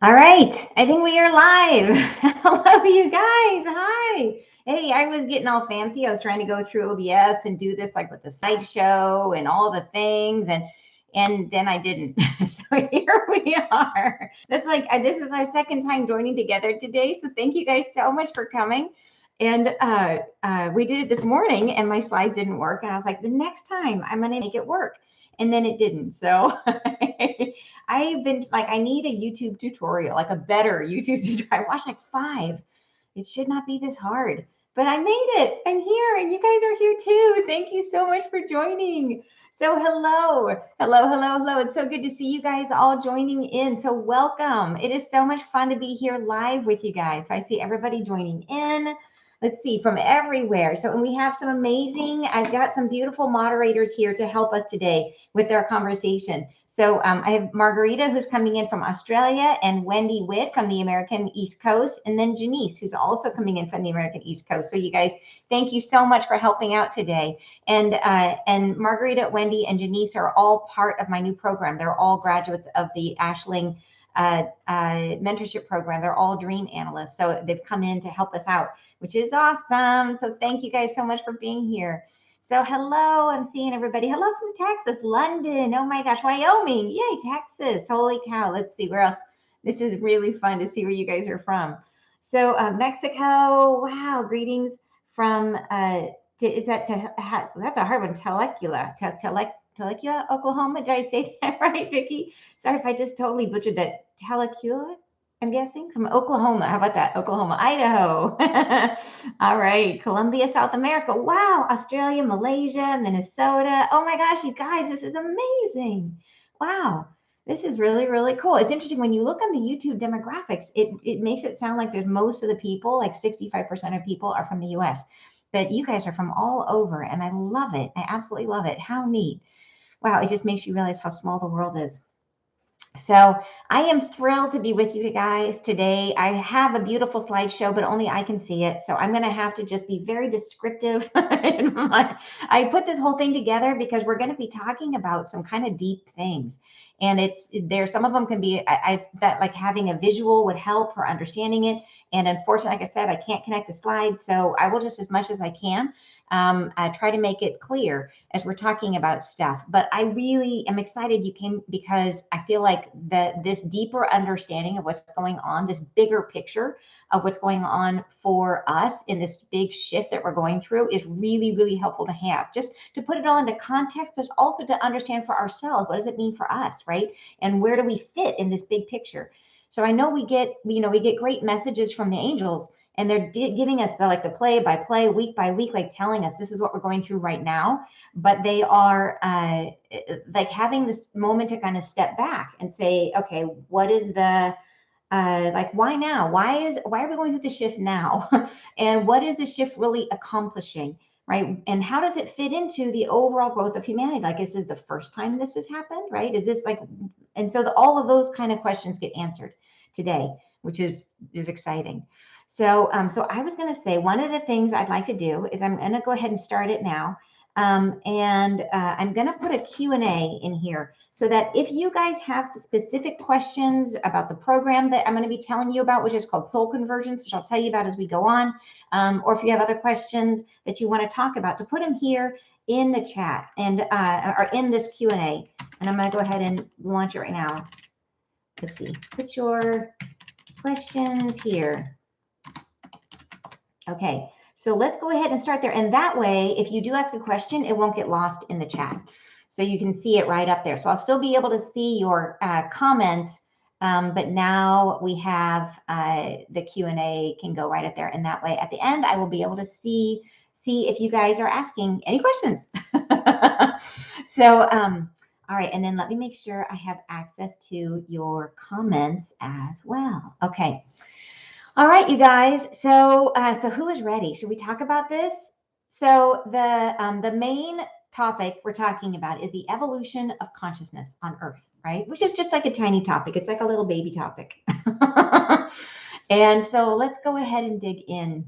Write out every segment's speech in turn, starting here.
All right, I think we are live. Hello, you guys. Hi. Hey, I was getting all fancy. I was trying to go through OBS and do this like with the slideshow and all the things, and then I didn't. So here we are. That's like this is our second time joining together today. So thank you guys so much for coming. And we did it this morning, and my slides didn't work, and I was like, the next time I'm gonna make it work, and then it didn't. So I've been like, I need a YouTube tutorial, like a better YouTube tutorial. I watched like five. It should not be this hard, but I made it. I'm here, and you guys are here too. Thank you so much for joining. So, hello. It's so good to see you guys all joining in. So, welcome. It is so much fun to be here live with you guys. So I see everybody joining in. Let's see, from everywhere. So, and we have some amazing, I've got some beautiful moderators here to help us today with our conversation. So I have Margarita, who's coming in from Australia, and Wendy Witt from the American East Coast, and then Janice, who's also coming in from the American East Coast. So you guys, thank you so much for helping out today. And Margarita, Wendy, and Janice are all part of my new program. They're all graduates of the Ashling mentorship program. They're all dream analysts. So they've come in to help us out, which is awesome. So thank you guys so much for being here. So hello, I'm seeing everybody. Hello from Texas, London. Oh my gosh, Wyoming. Yay, Texas. Holy cow. Let's see where else. This is really fun to see where you guys are from. So Mexico. Wow, greetings from is that that's a hard one. Temecula, Oklahoma. Did I say that right, Vicki? Sorry if I just totally butchered that. Temecula, I'm guessing from Oklahoma. How about that? Oklahoma, Idaho. All right. Colombia, South America. Wow. Australia, Malaysia, Minnesota. Oh my gosh, you guys, this is amazing. Wow. This is really, really cool. It's interesting when you look on the YouTube demographics, it makes it sound like there's most of the people, like 65% of people are from the US. But you guys are from all over, and I love it. I absolutely love it. How neat. Wow, it just makes you realize how small the world is. So I am thrilled to be with you guys today. I have a beautiful slideshow, but only I can see it. So I'm going to have to just be very descriptive. I put this whole thing together because we're going to be talking about some kind of deep things. And it's there. Some of them can be I that like having a visual would help for understanding it. And unfortunately, like I said, I can't connect the slides. So I will just as much as I can try to make it clear as we're talking about stuff. But I really am excited you came because I feel like that this deeper understanding of what's going on, this bigger picture of what's going on for us in this big shift that we're going through is really, really helpful to have. Just to put it all into context, but also to understand for ourselves, what does it mean for us, right? And where do we fit in this big picture? So I know we get great messages from the angels, and they're giving us the play by play, week by week, like telling us this is what we're going through right now. But they are like having this moment to kind of step back and say, okay, what is the like why now? Why are we going through the shift now? And what is the shift really accomplishing? Right. And how does it fit into the overall growth of humanity? Like, is this the first time this has happened? Right. Is this like, and so all of those kind of questions get answered today, which is exciting. So I was going to say one of the things I'd like to do is I'm going to go ahead and start it now. And I'm going to put a Q&A in here so that if you guys have specific questions about the program that I'm going to be telling you about, which is called Soul Convergence, which I'll tell you about as we go on, or if you have other questions that you want to talk about, to put them here in the chat and or in this Q&A. And I'm going to go ahead and launch it right now. Let's see. Put your questions here. Okay. So let's go ahead and start there. And that way, if you do ask a question, it won't get lost in the chat. So you can see it right up there. So I'll still be able to see your comments, but now we have the Q&A can go right up there. And that way, at the end, I will be able to see if you guys are asking any questions. So, all right. And then let me make sure I have access to your comments as well. Okay. All right, you guys. So who is ready? Should we talk about this? So the main topic we're talking about is the evolution of consciousness on Earth, right? Which is just like a tiny topic. It's like a little baby topic. And so let's go ahead and dig in.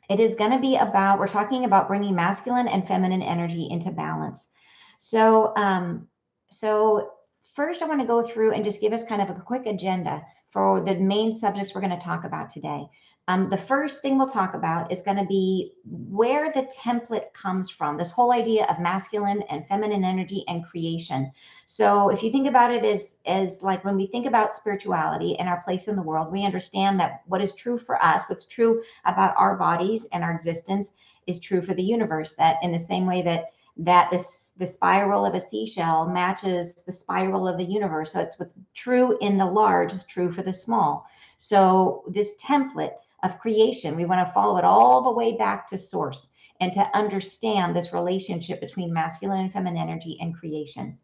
It is going to be about, we're talking about bringing masculine and feminine energy into balance. So first I want to go through and just give us kind of a quick agenda for the main subjects we're going to talk about today. The first thing we'll talk about is going to be where the template comes from, this whole idea of masculine and feminine energy and creation. So if you think about it as like when we think about spirituality and our place in the world, we understand that what is true for us, what's true about our bodies and our existence is true for the universe. That in the same way that the spiral of a seashell matches the spiral of the universe. So it's what's true in the large is true for the small. So this template of creation, we want to follow it all the way back to source and to understand this relationship between masculine and feminine energy and creation.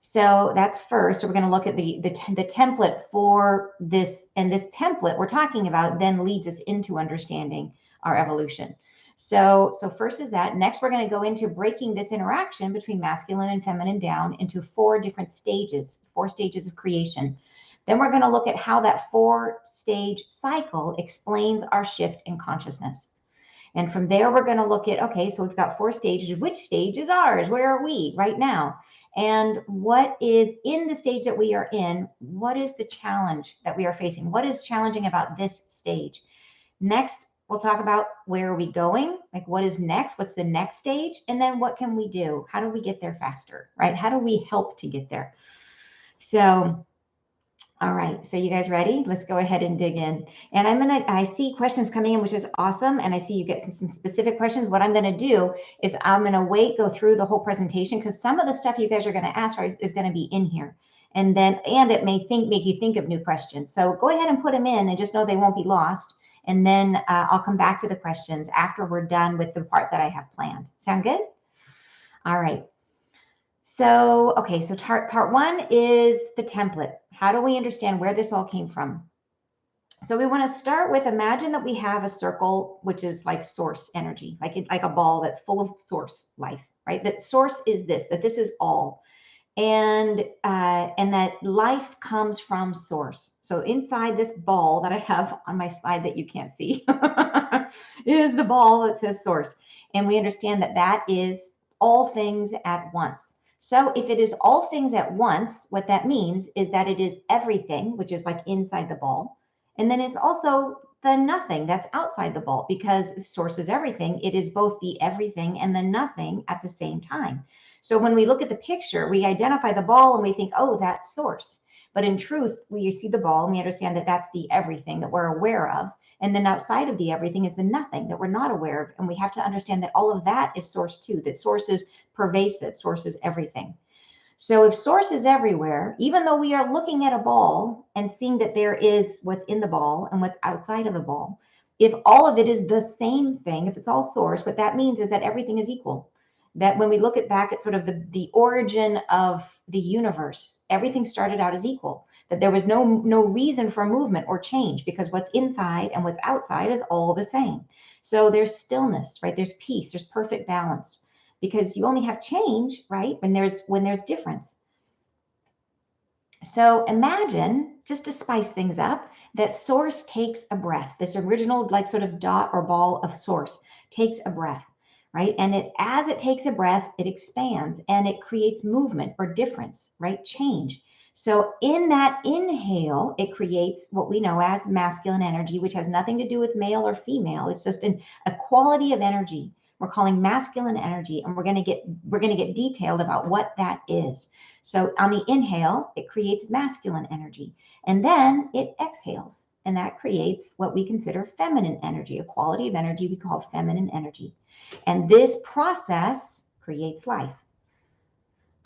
So that's first. So we're going to look at the template for this, and this template we're talking about then leads us into understanding our evolution. So first is that. Next, we're going to go into breaking this interaction between masculine and feminine down into four different stages, 4 stages of creation. Then we're going to look at how that 4-stage cycle explains our shift in consciousness. And from there, we're going to look at, okay, so we've got 4 stages. Which stage is ours? Where are we right now? And what is in the stage that we are in? What is the challenge that we are facing? What is challenging about this stage? Next, we'll talk about where are we going? Like what is next? What's the next stage? And then what can we do? How do we get there faster, right? How do we help to get there? So, all right, so you guys ready? Let's go ahead and dig in. And I see questions coming in, which is awesome. And I see you get some specific questions. What I'm gonna do is I'm gonna go through the whole presentation because some of the stuff you guys are gonna ask is gonna be in here. And it may make you think of new questions. So go ahead and put them in and just know they won't be lost. And then I'll come back to the questions after we're done with the part that I have planned. Sound good? All right. So, okay, so part 1 is the template. How do we understand where this all came from? So we want to start with, imagine that we have a circle, which is like source energy, like a ball that's full of source life, right? That source is this, that this is all. And that life comes from source. So inside this ball that I have on my slide that you can't see is the ball that says source. And we understand that that is all things at once. So if it is all things at once, what that means is that it is everything, which is like inside the ball. And then it's also the nothing that's outside the ball, because if source is everything, it is both the everything and the nothing at the same time. So when we look at the picture, we identify the ball and we think, oh, that's source. But in truth, we see the ball and we understand that that's the everything that we're aware of. And then outside of the everything is the nothing that we're not aware of. And we have to understand that all of that is source too, that source is pervasive, source is everything. So if source is everywhere, even though we are looking at a ball and seeing that there is what's in the ball and what's outside of the ball, if all of it is the same thing, if it's all source, what that means is that everything is equal. That when we look back at sort of the origin of the universe, everything started out as equal. That there was no reason for movement or change because what's inside and what's outside is all the same. So there's stillness, right? There's peace, there's perfect balance, because you only have change, right? When there's difference. So imagine, just to spice things up, that source takes a breath. This original like sort of dot or ball of source takes a breath, right? And as it takes a breath, it expands and it creates movement or difference, right? Change. So in that inhale, it creates what we know as masculine energy, which has nothing to do with male or female. It's just a quality of energy we're calling masculine energy, and we're going to get detailed about what that is. So on the inhale, it creates masculine energy, and then it exhales, and that creates what we consider feminine energy, a quality of energy we call feminine energy. And this process creates life.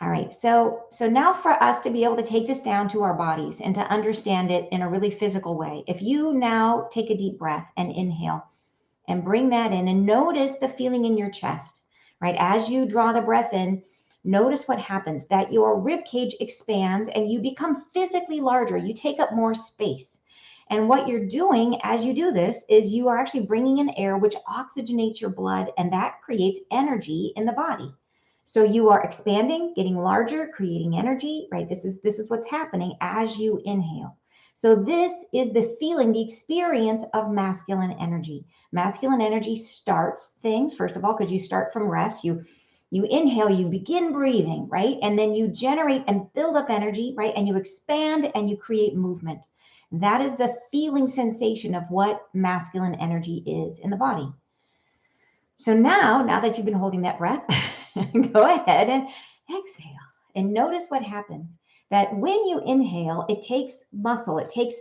All right, so now for us to be able to take this down to our bodies and to understand it in a really physical way, if you now take a deep breath and inhale and bring that in and notice the feeling in your chest, right? As you draw the breath in, notice what happens, that your rib cage expands and you become physically larger. You take up more space. And what you're doing as you do this is you are actually bringing in air, which oxygenates your blood, and that creates energy in the body. So you are expanding, getting larger, creating energy, right? This is what's happening as you inhale. So this is the feeling, the experience of masculine energy. Masculine energy starts things, first of all, because you start from rest. You You inhale, you begin breathing, right? And then you generate and build up energy, right? And you expand and you create movement. That is the feeling sensation of what masculine energy is in the body. So now that you've been holding that breath, go ahead and exhale and notice what happens. That when you inhale, it takes muscle, it takes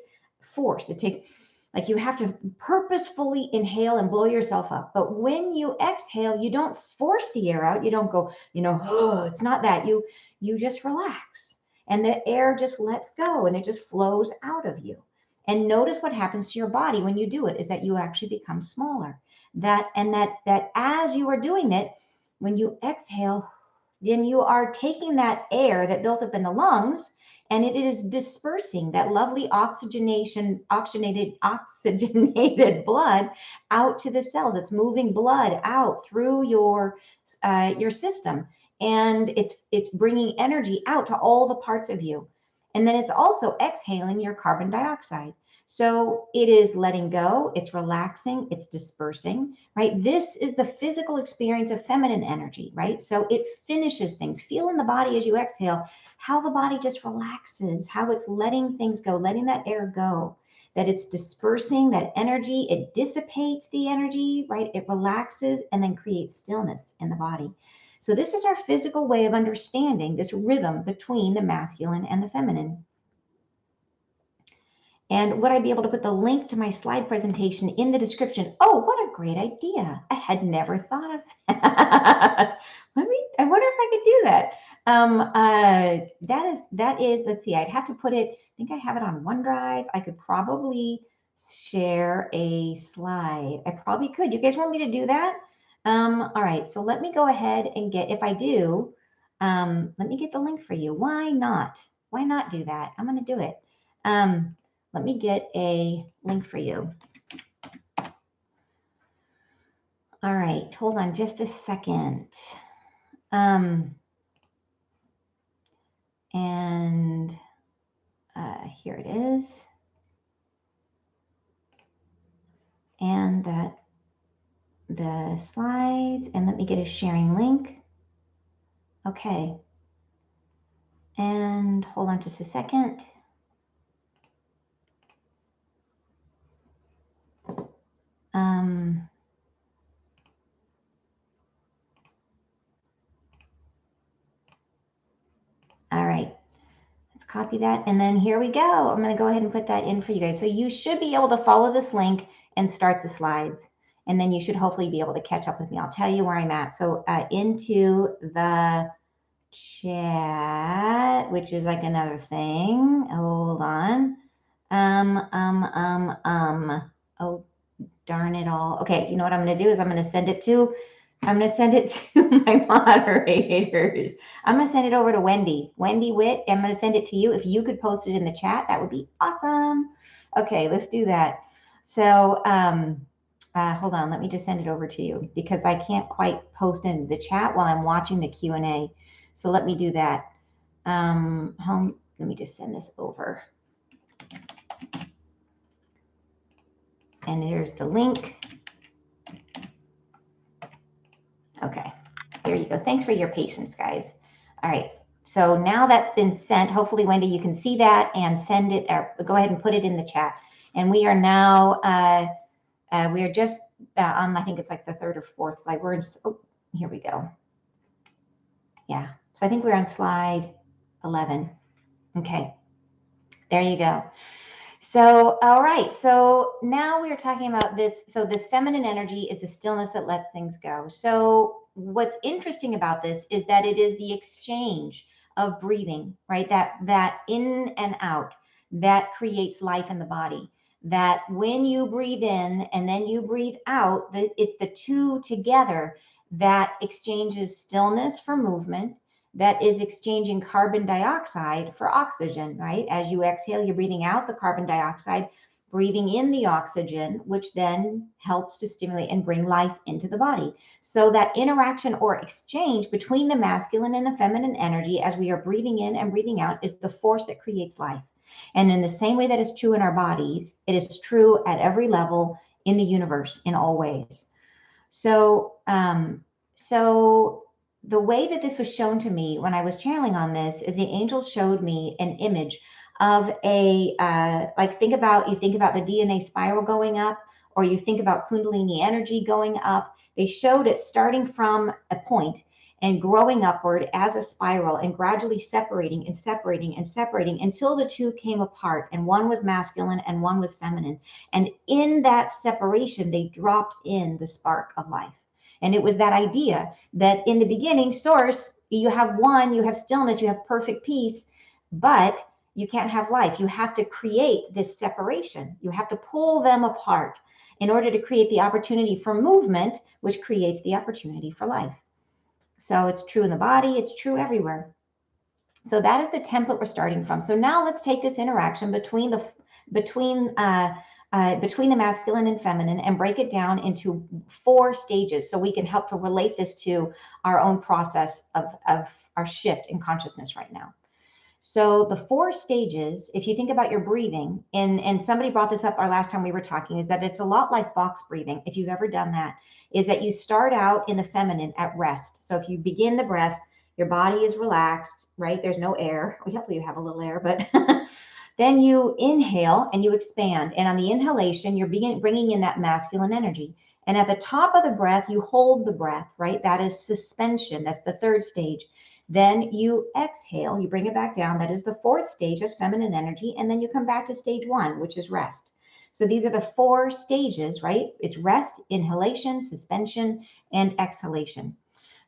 force, it takes, like, you have to purposefully inhale and blow yourself up. But when you exhale, you don't force the air out. You don't go, oh, it's not that. You just relax and the air just lets go and it just flows out of you. And notice what happens to your body when you do it is that you actually become smaller. That as you are doing it, when you exhale, then you are taking that air that built up in the lungs and it is dispersing that lovely oxygenated blood out to the cells. It's moving blood out through your system, and it's bringing energy out to all the parts of you. And then it's also exhaling your carbon dioxide. So it is letting go, it's relaxing, it's dispersing, right? This is the physical experience of feminine energy, right? So it finishes things. Feel in the body as you exhale how the body just relaxes, how it's letting things go, letting that air go, that it's dispersing that energy, it dissipates the energy, right? It relaxes and then creates stillness in the body. So this is our physical way of understanding this rhythm between the masculine and the feminine. And would I be able to put the link to my slide presentation in the description? Oh, what a great idea. I had never thought of that. I wonder if I could do that. That is, let's see, I'd have to put it, I think I have it on OneDrive. I could probably share a slide. I probably could. You guys want me to do that? All right, so let me go ahead and if I do, let me get the link for you. Why not? Why not do that? I'm going to do it. Let me get a link for you. All right, hold on just a second. And here it is. And the slides, and let me get a sharing link. Okay. And hold on just a second. All right, let's copy that. And then here we go. I'm going to go ahead and put that in for you guys. So you should be able to follow this link and start the slides. And then you should hopefully be able to catch up with me. I'll tell you where I'm at. So into the chat, which is like another thing. Hold on. Oh, darn it all. Okay, you know what I'm going to do is I'm going to send it to my moderators. I'm going to send it over to Wendy Witt. I'm going to send it to you. If you could post it in the chat, that would be awesome. Okay, let's do that. So hold on, let me just send it over to you because I can't quite post in the chat while I'm watching the Q&A. So let me do that. Let me just send this over. And there's the link. Okay, there you go. Thanks for your patience, guys. All right, so now that's been sent. Hopefully, Wendy, you can see that and send it, or go ahead and put it in the chat. And we are now, we are just on, I think it's like the third or fourth slide. We're in, oh, here we go. Yeah, so I think we're on slide 11. Okay, there you go. So, all right. So now we are talking about this. So this feminine energy is the stillness that lets things go. So what's interesting about this is that it is the exchange of breathing, right? That in and out that creates life in the body. That when you breathe in and then you breathe out, it's the two together that exchanges stillness for movement, that is exchanging carbon dioxide for oxygen, right? As you exhale, you're breathing out the carbon dioxide, breathing in the oxygen, which then helps to stimulate and bring life into the body. So that interaction or exchange between the masculine and the feminine energy as we are breathing in and breathing out is the force that creates life. And in the same way that is true in our bodies, it is true at every level in the universe in all ways. So, the way that this was shown to me when I was channeling on this is the angels showed me an image of a like you think about the DNA spiral going up, or you think about Kundalini energy going up. They showed it starting from a point and growing upward as a spiral and gradually separating and separating and separating until the two came apart, and one was masculine and one was feminine. And in that separation, they dropped in the spark of life. And it was that idea that in the beginning, source, you have one, you have stillness, you have perfect peace, but you can't have life. You have to create this separation. You have to pull them apart in order to create the opportunity for movement, which creates the opportunity for life. So it's true in the body, it's true everywhere. So that is the template we're starting from. So now let's take this interaction between the masculine and feminine and break it down into 4 stages so we can help to relate this to our own process of our shift in consciousness right now. So the 4 stages, if you think about your breathing, and somebody brought this up our last time we were talking, is that it's a lot like box breathing. If you've ever done that, is that you start out in the feminine at rest. So if you begin the breath, your body is relaxed, right? There's no air. Well, hopefully you have a little air, but then you inhale and you expand. And on the inhalation, you're bringing in that masculine energy. And at the top of the breath, you hold the breath, right? That is suspension. That's the 3rd stage. Then you exhale, you bring it back down. That is the 4th stage, as feminine energy. And then you come back to stage 1, which is rest. So these are the 4 stages, right? It's rest, inhalation, suspension, and exhalation.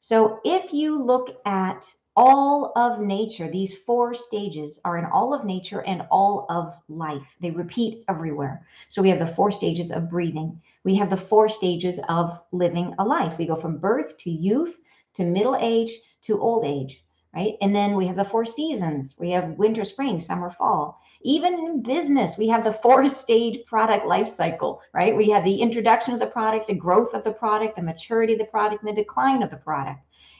So if you look at all of nature, these 4 stages are in all of nature and all of life. They repeat everywhere. So we have the 4 stages of breathing. We have the 4 stages of living a life. We go from birth to youth to middle age to old age, right? And then we have the 4 seasons. We have winter, spring, summer, fall. Even in business, we have the 4-stage product life cycle, right? We have the introduction of the product, the growth of the product, the maturity of the product, and the decline of the product.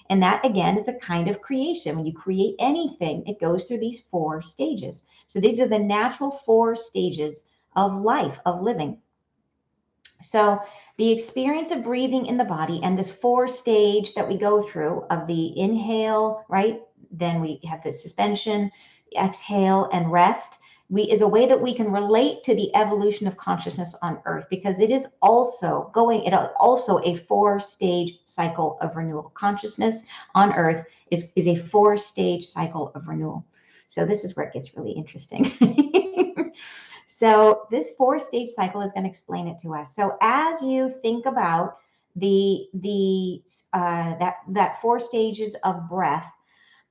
And that, again, is a kind of creation. When you create anything, it goes through these 4 stages. So these are the natural 4 stages of life, of living. So the experience of breathing in the body and this 4-stage that we go through of the inhale, right? Then we have the suspension, exhale, and rest. Is a way that we can relate to the evolution of consciousness on Earth, because it is also a 4-stage cycle of renewal. Consciousness on Earth is a 4-stage cycle of renewal. So this is where it gets really interesting. So this 4-stage cycle is going to explain it to us. So as you think about that 4 stages of breath,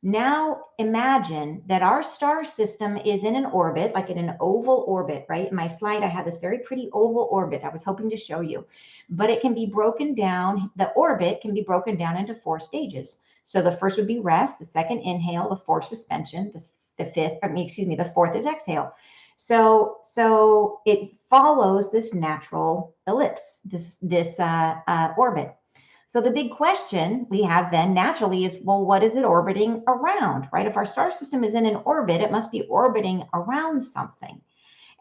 now imagine that our star system is in an orbit, like in an oval orbit, right? In my slide, I had this very pretty oval orbit I was hoping to show you, but it can be broken down. The orbit can be broken down into 4 stages. So the first would be rest, the second inhale, the 4th suspension, the 4th is exhale. So it follows this natural ellipse, this orbit. So the big question we have then naturally is, well, what is it orbiting around, right? If our star system is in an orbit, it must be orbiting around something.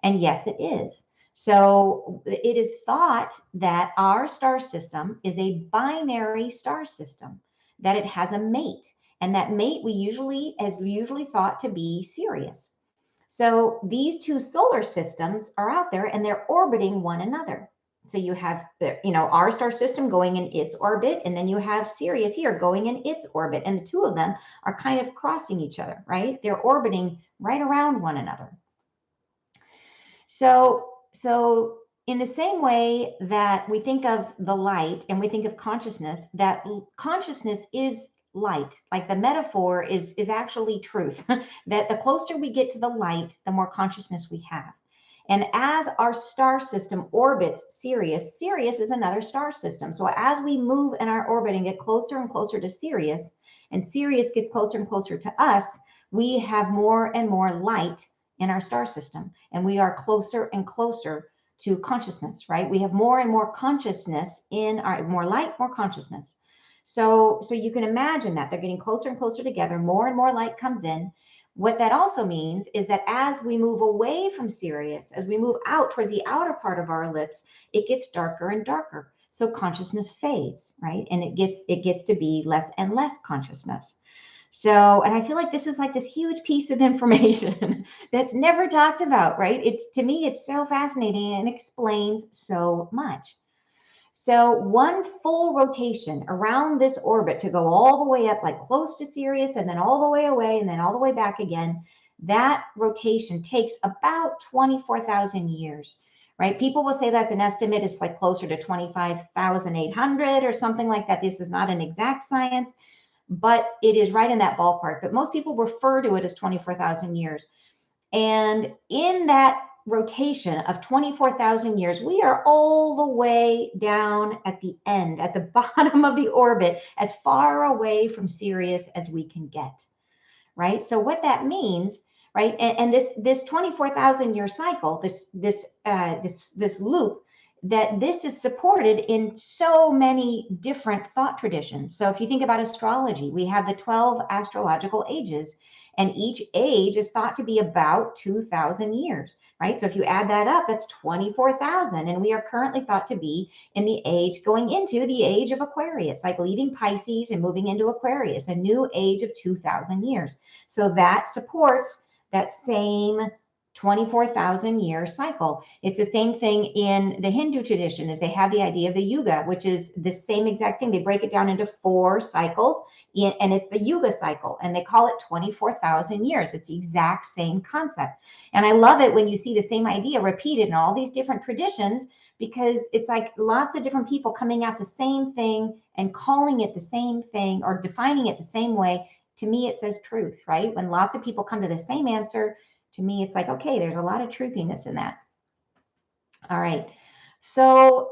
And yes, it is. So it is thought that our star system is a binary star system, that it has a mate. And that mate is usually thought to be Sirius. So these 2 solar systems are out there and they're orbiting one another. So you have our star system going in its orbit, and then you have Sirius here going in its orbit, and the 2 of them are kind of crossing each other, right? They're orbiting right around one another. So in the same way that we think of the light and we think of consciousness, that consciousness is light. Like the metaphor is actually truth, that the closer we get to the light, the more consciousness we have. And as our star system orbits Sirius is another star system. So as we move in our orbit and get closer and closer to Sirius, and Sirius gets closer and closer to us, we have more and more light in our star system, and we are closer and closer to consciousness, right? We have more and more consciousness more light, more consciousness. So you can imagine that they're getting closer and closer together, more and more light comes in. What that also means is that as we move away from Sirius, as we move out towards the outer part of our ellipse, it gets darker and darker. So consciousness fades, right? And it gets to be less and less consciousness. So, and I feel like this is like this huge piece of information that's never talked about, right? It's, to me, it's so fascinating and explains so much. So one full rotation around this orbit to go all the way up, like close to Sirius, and then all the way away, and then all the way back again, that rotation takes about 24,000 years, right? People will say that's an estimate. It's like closer to 25,800 or something like that. This is not an exact science, but it is right in that ballpark. But most people refer to it as 24,000 years. And in that rotation of 24,000 years, we are all the way down at the end, at the bottom of the orbit, as far away from Sirius as we can get, right? So what that means, right? And this 24,000 year cycle, this loop, that this is supported in so many different thought traditions. So if you think about astrology, we have the 12 astrological ages, and each age is thought to be about 2,000 years, right? So if you add that up, that's 24,000. And we are currently thought to be in the age, going into the age of Aquarius, like leaving Pisces and moving into Aquarius, a new age of 2,000 years. So that supports that same 24,000 year cycle. It's the same thing in the Hindu tradition, is they have the idea of the yuga, which is the same exact thing. They break it down into 4 cycles, and it's the yuga cycle, and they call it 24,000 years. It's the exact same concept. And I love it when you see the same idea repeated in all these different traditions, because it's like lots of different people coming at the same thing and calling it the same thing or defining it the same way. To me, it says truth, right? When lots of people come to the same answer, to me, it's like, okay, there's a lot of truthiness in that. All right. So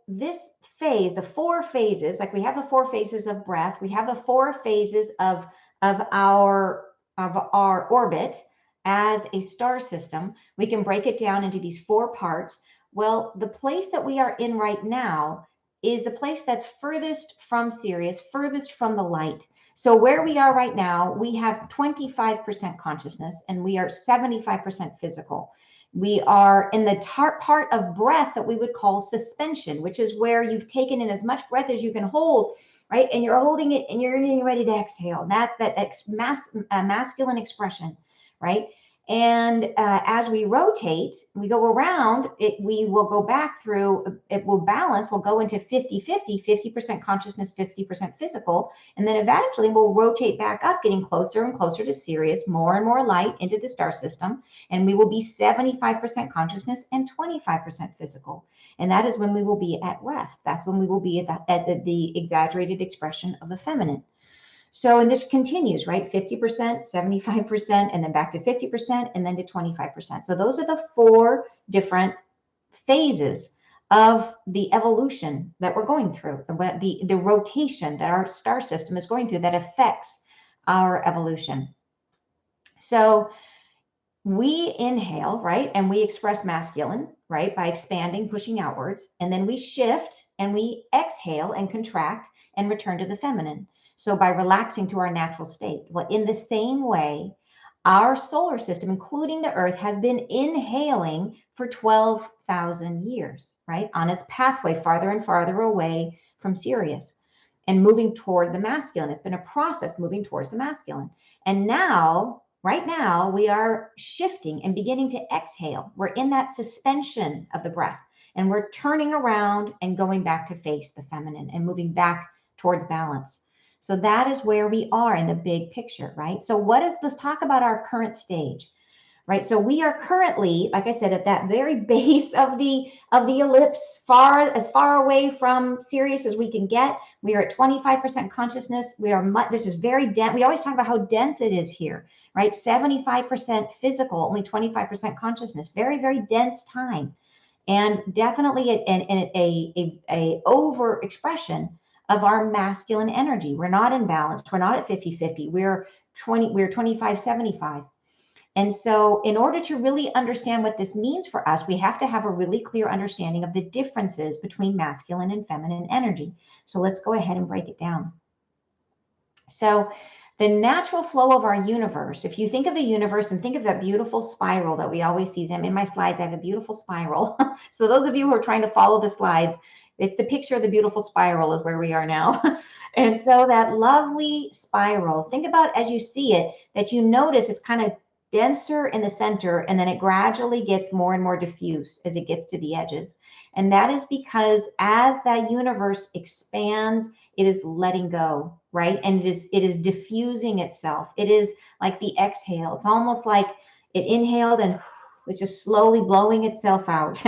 this phase, the 4 phases, like we have the 4 phases of breath, we have the 4 phases of our orbit as a star system. We can break it down into these 4 parts. Well, the place that we are in right now is the place that's furthest from Sirius, furthest from the light. So where we are right now, we have 25% consciousness and we are 75% physical. We are in the part of breath that we would call suspension, which is where you've taken in as much breath as you can hold, right? And you're holding it and you're getting ready to exhale. That's that masculine expression, right? And as we rotate, we go around, we will go back through, it will balance, we'll go into 50-50, 50% consciousness, 50% physical. And then eventually we'll rotate back up, getting closer and closer to Sirius, more and more light into the star system. And we will be 75% consciousness and 25% physical. And that is when we will be at rest. That's when we will be at the exaggerated expression of the feminine. So, and this continues, right? 50%, 75%, and then back to 50%, and then to 25%. So those are the 4 different phases of the evolution that we're going through, the rotation that our star system is going through that affects our evolution. So we inhale, right? And we express masculine, right? By expanding, pushing outwards. And then we shift and we exhale and contract and return to the feminine. So by relaxing to our natural state. Well, in the same way, our solar system, including the Earth, has been inhaling for 12,000 years, right? On its pathway farther and farther away from Sirius and moving toward the masculine. It's been a process moving towards the masculine. And now, right now, we are shifting and beginning to exhale. We're in that suspension of the breath, and we're turning around and going back to face the feminine and moving back towards balance. So that is where we are in the big picture, right? So let's talk about our current stage, right? So we are currently, like I said, at that very base of the ellipse, as far away from Sirius as we can get. We are at 25% consciousness. This is very dense. We always talk about how dense it is here, right? 75% physical, only 25% consciousness. Very, very dense time. And definitely a over expression of our masculine energy. We're not in balance. We're not at 50-50. We're 25-75. And so in order to really understand what this means for us, we have to have a really clear understanding of the differences between masculine and feminine energy. So let's go ahead and break it down. So the natural flow of our universe, if you think of the universe and think of that beautiful spiral that we always see, in my slides, I have a beautiful spiral. So those of you who are trying to follow the slides, It's the picture of the beautiful spiral is where we are now. And so that lovely spiral, think about as you see it, that you notice it's kind of denser in the center, and then it gradually gets more and more diffuse as it gets to the edges. And that is because as that universe expands, it is letting go, right? And it is diffusing itself. It is like the exhale. It's almost like it inhaled and it's just slowly blowing itself out.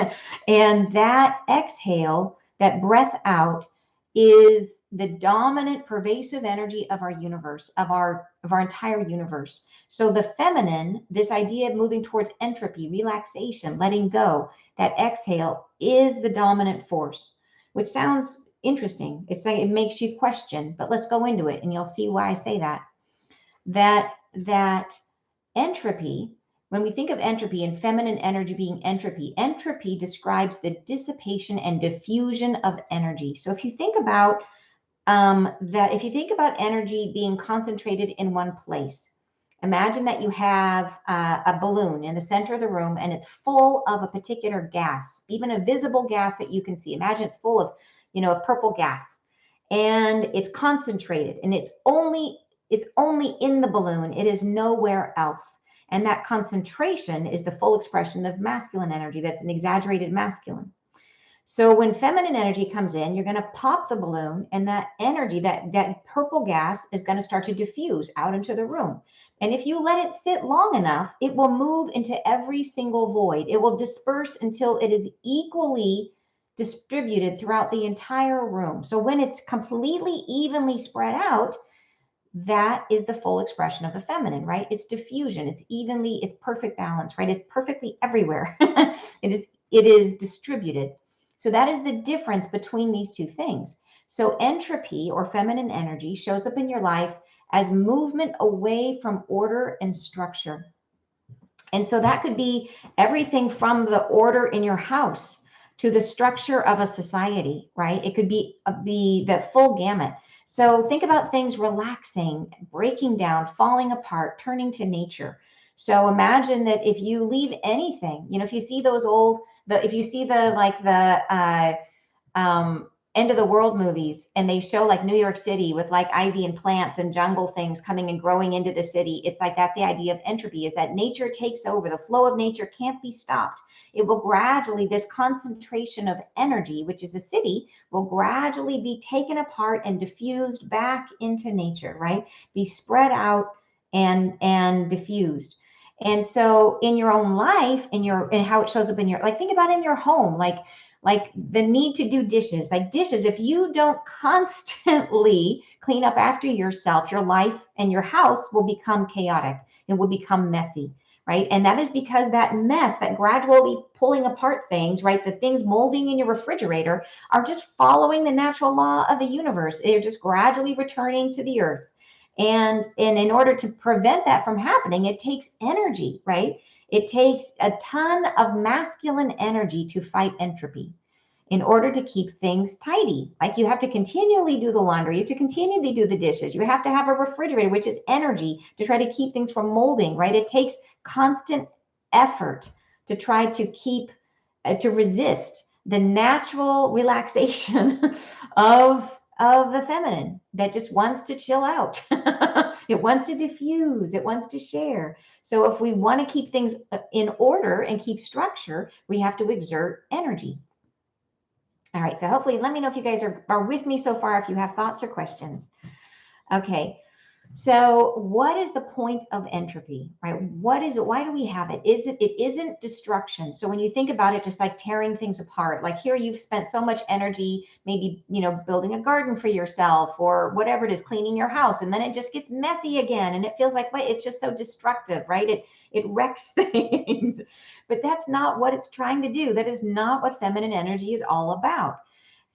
And that exhale, that breath out, is the dominant pervasive energy of our universe, of our entire universe. So the feminine, this idea of moving towards entropy, relaxation, letting go, that exhale is the dominant force, which sounds interesting. It's like it makes you question, but let's go into it and you'll see why I say that. That entropy, when we think of entropy and feminine energy being entropy, entropy describes the dissipation and diffusion of energy. So if you think about if you think about energy being concentrated in one place, imagine that you have a balloon in the center of the room and it's full of a particular gas, even a visible gas that you can see. Imagine it's full of, of purple gas, and it's concentrated, and it's only in the balloon. It is nowhere else. And that concentration is the full expression of masculine energy. That's an exaggerated masculine. So when feminine energy comes in, you're going to pop the balloon, and that energy, that purple gas, is going to start to diffuse out into the room. And if you let it sit long enough, it will move into every single void. It will disperse until it is equally distributed throughout the entire room. So when it's completely evenly spread out, that is the full expression of the feminine, right? It's diffusion. It's perfect balance, right? It's perfectly everywhere. It is distributed. So that is the difference between these two things. So entropy, or feminine energy, shows up in your life as movement away from order and structure. And so that could be everything from the order in your house to the structure of a society, right? It could be the full gamut. So think about things relaxing, breaking down, falling apart, turning to nature. So imagine that if you leave anything, if you see if you see end of the world movies, and they show like New York City with like ivy and plants and jungle things coming and growing into the city. It's like, that's the idea of entropy, is that nature takes over. The flow of nature can't be stopped. It will gradually, this concentration of energy, which is a city, will gradually be taken apart and diffused back into nature, right? Be spread out and diffused. And so in your own life, and how it shows up in your, like, think about in your home, like the need to do dishes, if you don't constantly clean up after yourself, your life and your house will become chaotic. It will become messy, right? And that is because that mess, that gradually pulling apart things, right? The things molding in your refrigerator are just following the natural law of the universe. They're just gradually returning to the earth. And in order to prevent that from happening, it takes energy, right? It takes a ton of masculine energy to fight entropy in order to keep things tidy. Like, you have to continually do the laundry, you have to continually do the dishes, you have to have a refrigerator, which is energy, to try to keep things from molding, right? It takes constant effort to try to to resist the natural relaxation of the feminine that just wants to chill out. It wants to diffuse, it wants to share. So if we want to keep things in order and keep structure, we have to exert energy. All right, so hopefully, let me know if you guys are with me so far, if you have thoughts or questions. Okay, so what is the point of entropy, right? What is it? Why do we have it? It isn't destruction. So when you think about it, just like tearing things apart, like here you've spent so much energy, maybe, building a garden for yourself or whatever it is, cleaning your house, and then it just gets messy again. And it feels like, wait, it's just so destructive, right? It wrecks things, but that's not what it's trying to do. That is not what feminine energy is all about.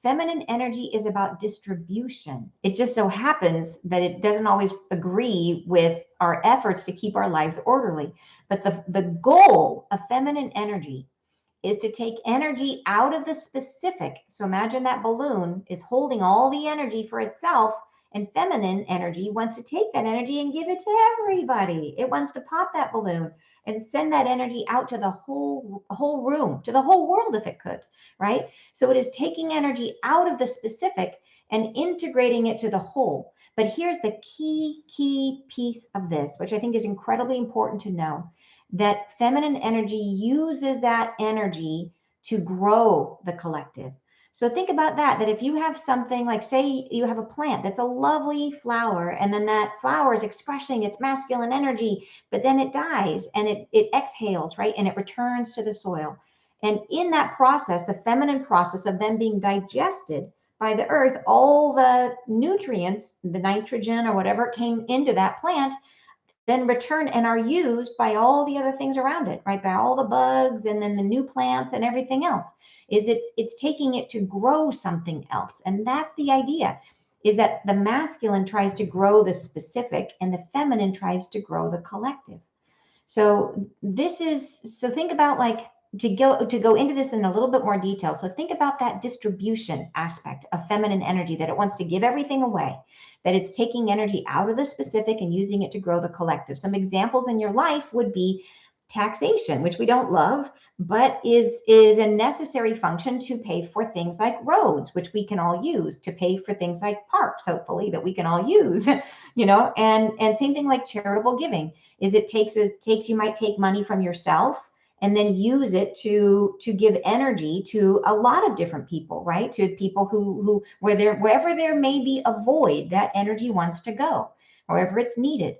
Feminine energy is about distribution. It just so happens that it doesn't always agree with our efforts to keep our lives orderly. But the goal of feminine energy is to take energy out of the specific. So imagine that balloon is holding all the energy for itself, and feminine energy wants to take that energy and give it to everybody. It wants to pop that balloon and send that energy out to the whole room, to the whole world if it could, right? So it is taking energy out of the specific and integrating it to the whole. But here's the key piece of this, which I think is incredibly important to know, that feminine energy uses that energy to grow the collective. So think about that if you have something like, say you have a plant that's a lovely flower, and then that flower is expressing its masculine energy, but then it dies and it exhales, right? And it returns to the soil. And in that process, the feminine process of them being digested by the earth, all the nutrients, the nitrogen or whatever came into that plant, then return and are used by all the other things around it, right? By all the bugs and then the new plants and everything else. Is it's taking it to grow something else. And that's the idea, is that the masculine tries to grow the specific and the feminine tries to grow the collective. So think about, like, to go into this in a little bit more detail. So think about that distribution aspect of feminine energy, that it wants to give everything away, that it's taking energy out of the specific and using it to grow the collective. Some examples in your life would be taxation, which we don't love, but is a necessary function to pay for things like roads, which we can all use, to pay for things like parks, hopefully, that we can all use, and same thing like charitable giving, is you might take money from yourself and then use it to give energy to a lot of different people, right? To people who wherever there may be a void, that energy wants to go, wherever it's needed.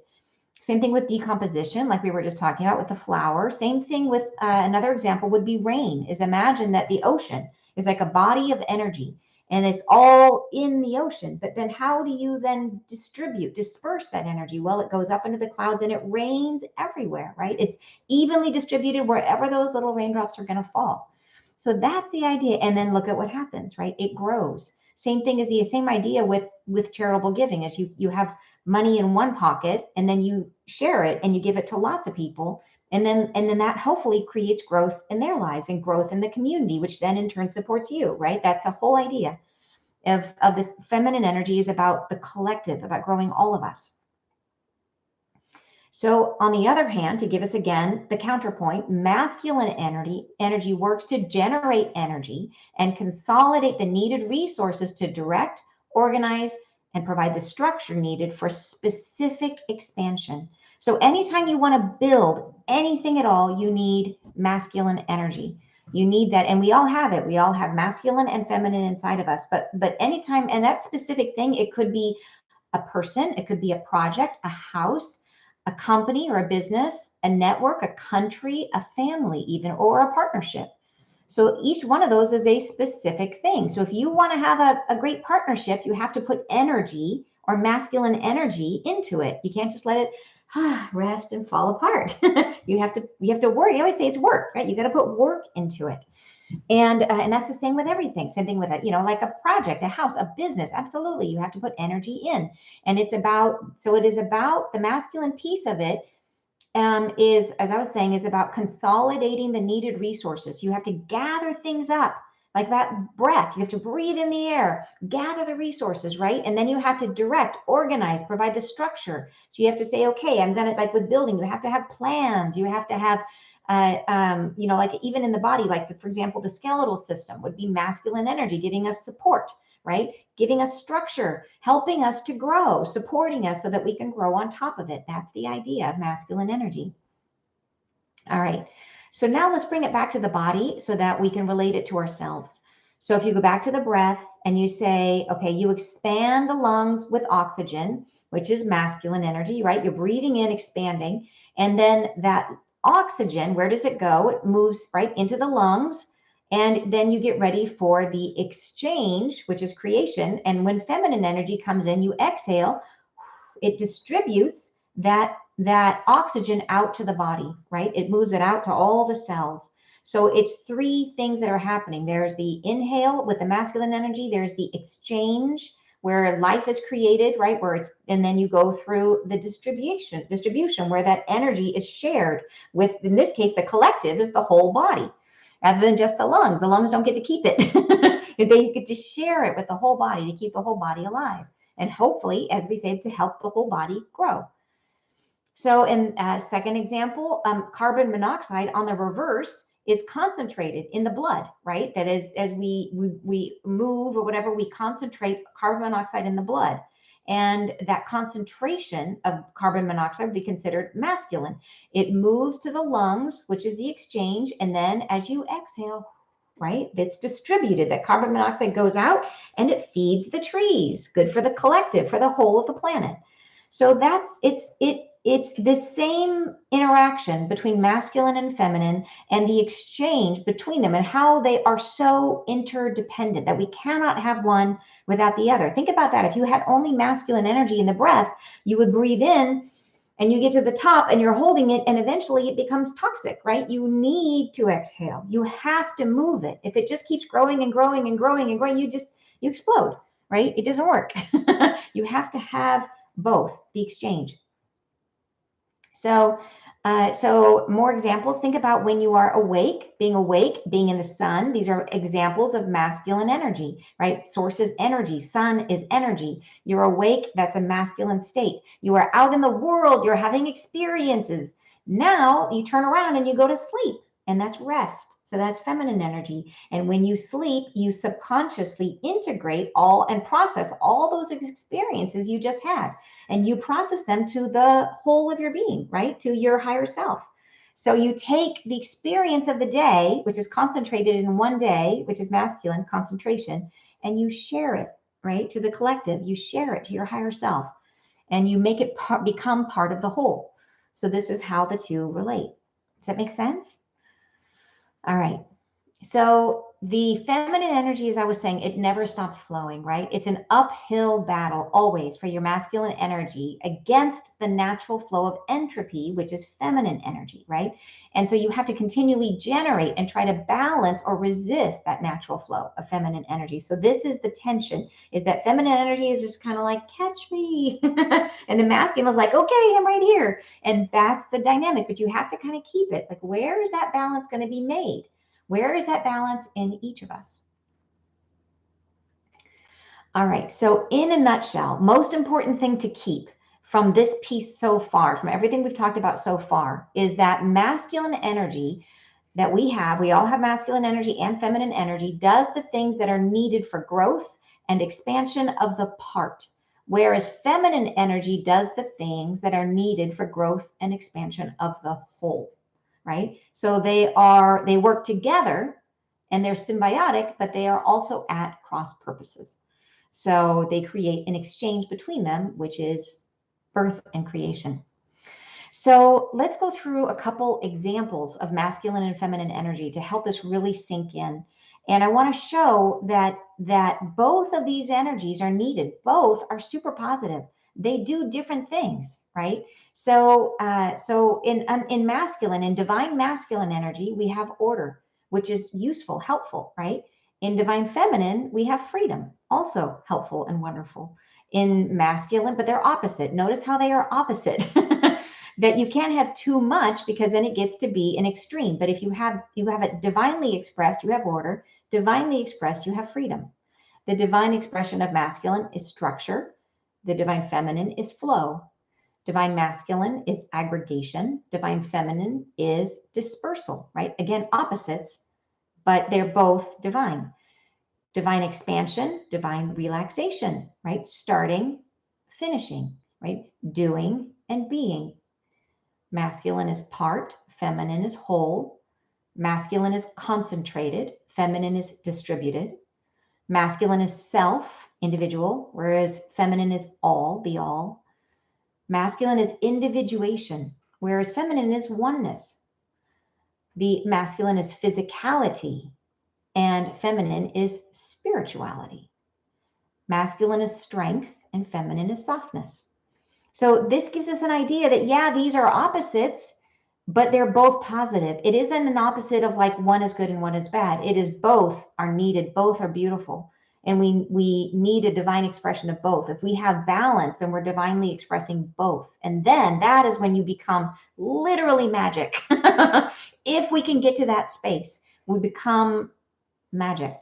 Same thing with decomposition, like we were just talking about with the flower. Same thing with another example would be rain. Is imagine that the ocean is like a body of energy and it's all in the ocean. But then how do you then disperse that energy? Well, it goes up into the clouds and it rains everywhere, right? It's evenly distributed wherever those little raindrops are going to fall. So that's the idea. And then look at what happens, right? It grows. Same thing is the same idea with charitable giving, as you have money in one pocket and then you share it and you give it to lots of people, and then that hopefully creates growth in their lives and growth in the community, which then in turn supports you, right? That's the whole idea of this feminine energy, is about the collective, about growing all of us. So on the other hand, to give us again the counterpoint, masculine energy works to generate energy and consolidate the needed resources to direct, organize, and provide the structure needed for specific expansion. So anytime you want to build anything at all, you need masculine energy. You need that, and we all have it. We all have masculine and feminine inside of us. But anytime, and that specific thing, it could be a person, it could be a project, a house, a company or a business, a network, a country, a family even, or a partnership. So each one of those is a specific thing. So if you want to have a great partnership, you have to put energy or masculine energy into it. You can't just let it rest and fall apart. you have to work. I always say it's work, right? You got to put work into it. And that's the same with everything. Same thing with it, like a project, a house, a business. Absolutely, you have to put energy in. And it is about the masculine piece of it. Is, as I was saying, is about consolidating the needed resources. You have to gather things up, like that breath. You have to breathe in the air, gather the resources, right? And then you have to direct, organize, provide the structure. So you have to say, okay, I'm gonna, like with building, you have to have plans. You have to have like even in the body, like for example, the skeletal system would be masculine energy, giving us support, right? Giving us structure, helping us to grow, supporting us so that we can grow on top of it. That's the idea of masculine energy. All right. So now let's bring it back to the body so that we can relate it to ourselves. So if you go back to the breath and you say, okay, you expand the lungs with oxygen, which is masculine energy, right? You're breathing in, expanding, and then that oxygen, where does it go? It moves right into the lungs. And then you get ready for the exchange, which is creation. And when feminine energy comes in, you exhale, it distributes that oxygen out to the body, right? It moves it out to all the cells. So it's three things that are happening. There's the inhale with the masculine energy. There's the exchange where life is created, right? And then you go through the distribution where that energy is shared with, in this case, the collective is the whole body rather than just the lungs. The lungs don't get to keep it. They get to share it with the whole body to keep the whole body alive. And hopefully, as we said, to help the whole body grow. So in second example, carbon monoxide on the reverse is concentrated in the blood, right? That is, as we move or whatever, we concentrate carbon monoxide in the blood. And that concentration of carbon monoxide would be considered masculine. It moves to the lungs, which is the exchange. And then as you exhale, right, that's distributed. That carbon monoxide goes out and it feeds the trees, good for the collective, for the whole of the planet. So it's the same interaction between masculine and feminine and the exchange between them and how they are so interdependent that we cannot have one without the other. Think about that. If you had only masculine energy in the breath, you would breathe in and you get to the top and you're holding it and eventually it becomes toxic, right? You need to exhale. You have to move it. If it just keeps growing and growing and growing and growing, you explode, right? It doesn't work. You have to have both, the exchange. So more examples. Think about when you are awake, being in the sun. These are examples of masculine energy, right? Source is energy. Sun is energy. You're awake. That's a masculine state. You are out in the world. You're having experiences. Now you turn around and you go to sleep, and that's rest. So that's feminine energy. And when you sleep, you subconsciously integrate all and process all those experiences you just had. And you process them to the whole of your being, right? To your higher self. So you take the experience of the day, which is concentrated in one day, which is masculine concentration, and you share it, right? To the collective. You share it to your higher self and you make it become part of the whole. So this is how the two relate. Does that make sense? All right. So the feminine energy, as I was saying, it never stops flowing, right? It's an uphill battle always for your masculine energy against the natural flow of entropy, which is feminine energy, right? And so you have to continually generate and try to balance or resist that natural flow of feminine energy. So this is the tension, is that feminine energy is just kind of like, catch me. And the masculine is like, okay, I'm right here. And that's the dynamic, but you have to kind of keep it. Like, where is that balance going to be made? Where is that balance in each of us? All right. So in a nutshell, most important thing to keep from this piece so far, from everything we've talked about so far, is that masculine energy that we all have masculine energy and feminine energy, does the things that are needed for growth and expansion of the part, whereas feminine energy does the things that are needed for growth and expansion of the whole. Right? So they work together and they're symbiotic, but they are also at cross purposes. So they create an exchange between them, which is birth and creation. So let's go through a couple examples of masculine and feminine energy to help this really sink in. And I want to show that both of these energies are needed. Both are super positive. They do different things, right? So in masculine, in divine masculine energy, we have order, which is useful, helpful, right? In divine feminine, we have freedom, also helpful and wonderful. In masculine, but they're opposite. Notice how they are opposite. That you can't have too much because then it gets to be an extreme. But if you have it divinely expressed, you have order. Divinely expressed, you have freedom. The divine expression of masculine is structure. The divine feminine is flow. Divine masculine is aggregation. Divine feminine is dispersal, right? Again, opposites, but they're both divine. Divine expansion, divine relaxation, right? Starting, finishing, right? Doing and being. Masculine is part, feminine is whole. Masculine is concentrated, feminine is distributed. Masculine is self, individual, whereas feminine is all, the all. Masculine is individuation, whereas feminine is oneness. The masculine is physicality, and feminine is spirituality. Masculine is strength, and feminine is softness. So this gives us an idea that, yeah, these are opposites, but they're both positive. It isn't an opposite of like one is good and one is bad. It is both are needed, both are beautiful. And we need a divine expression of both. If we have balance, then we're divinely expressing both. And then that is when you become literally magic. If we can get to that space, we become magic.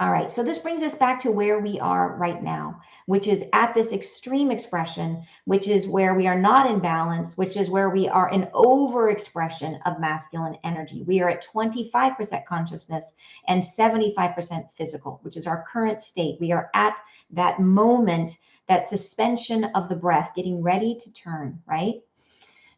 All right, so this brings us back to where we are right now, which is at this extreme expression, which is where we are not in balance, which is where we are in overexpression of masculine energy. We are at 25% consciousness and 75% physical, which is our current state. We are at that moment, that suspension of the breath, getting ready to turn, right?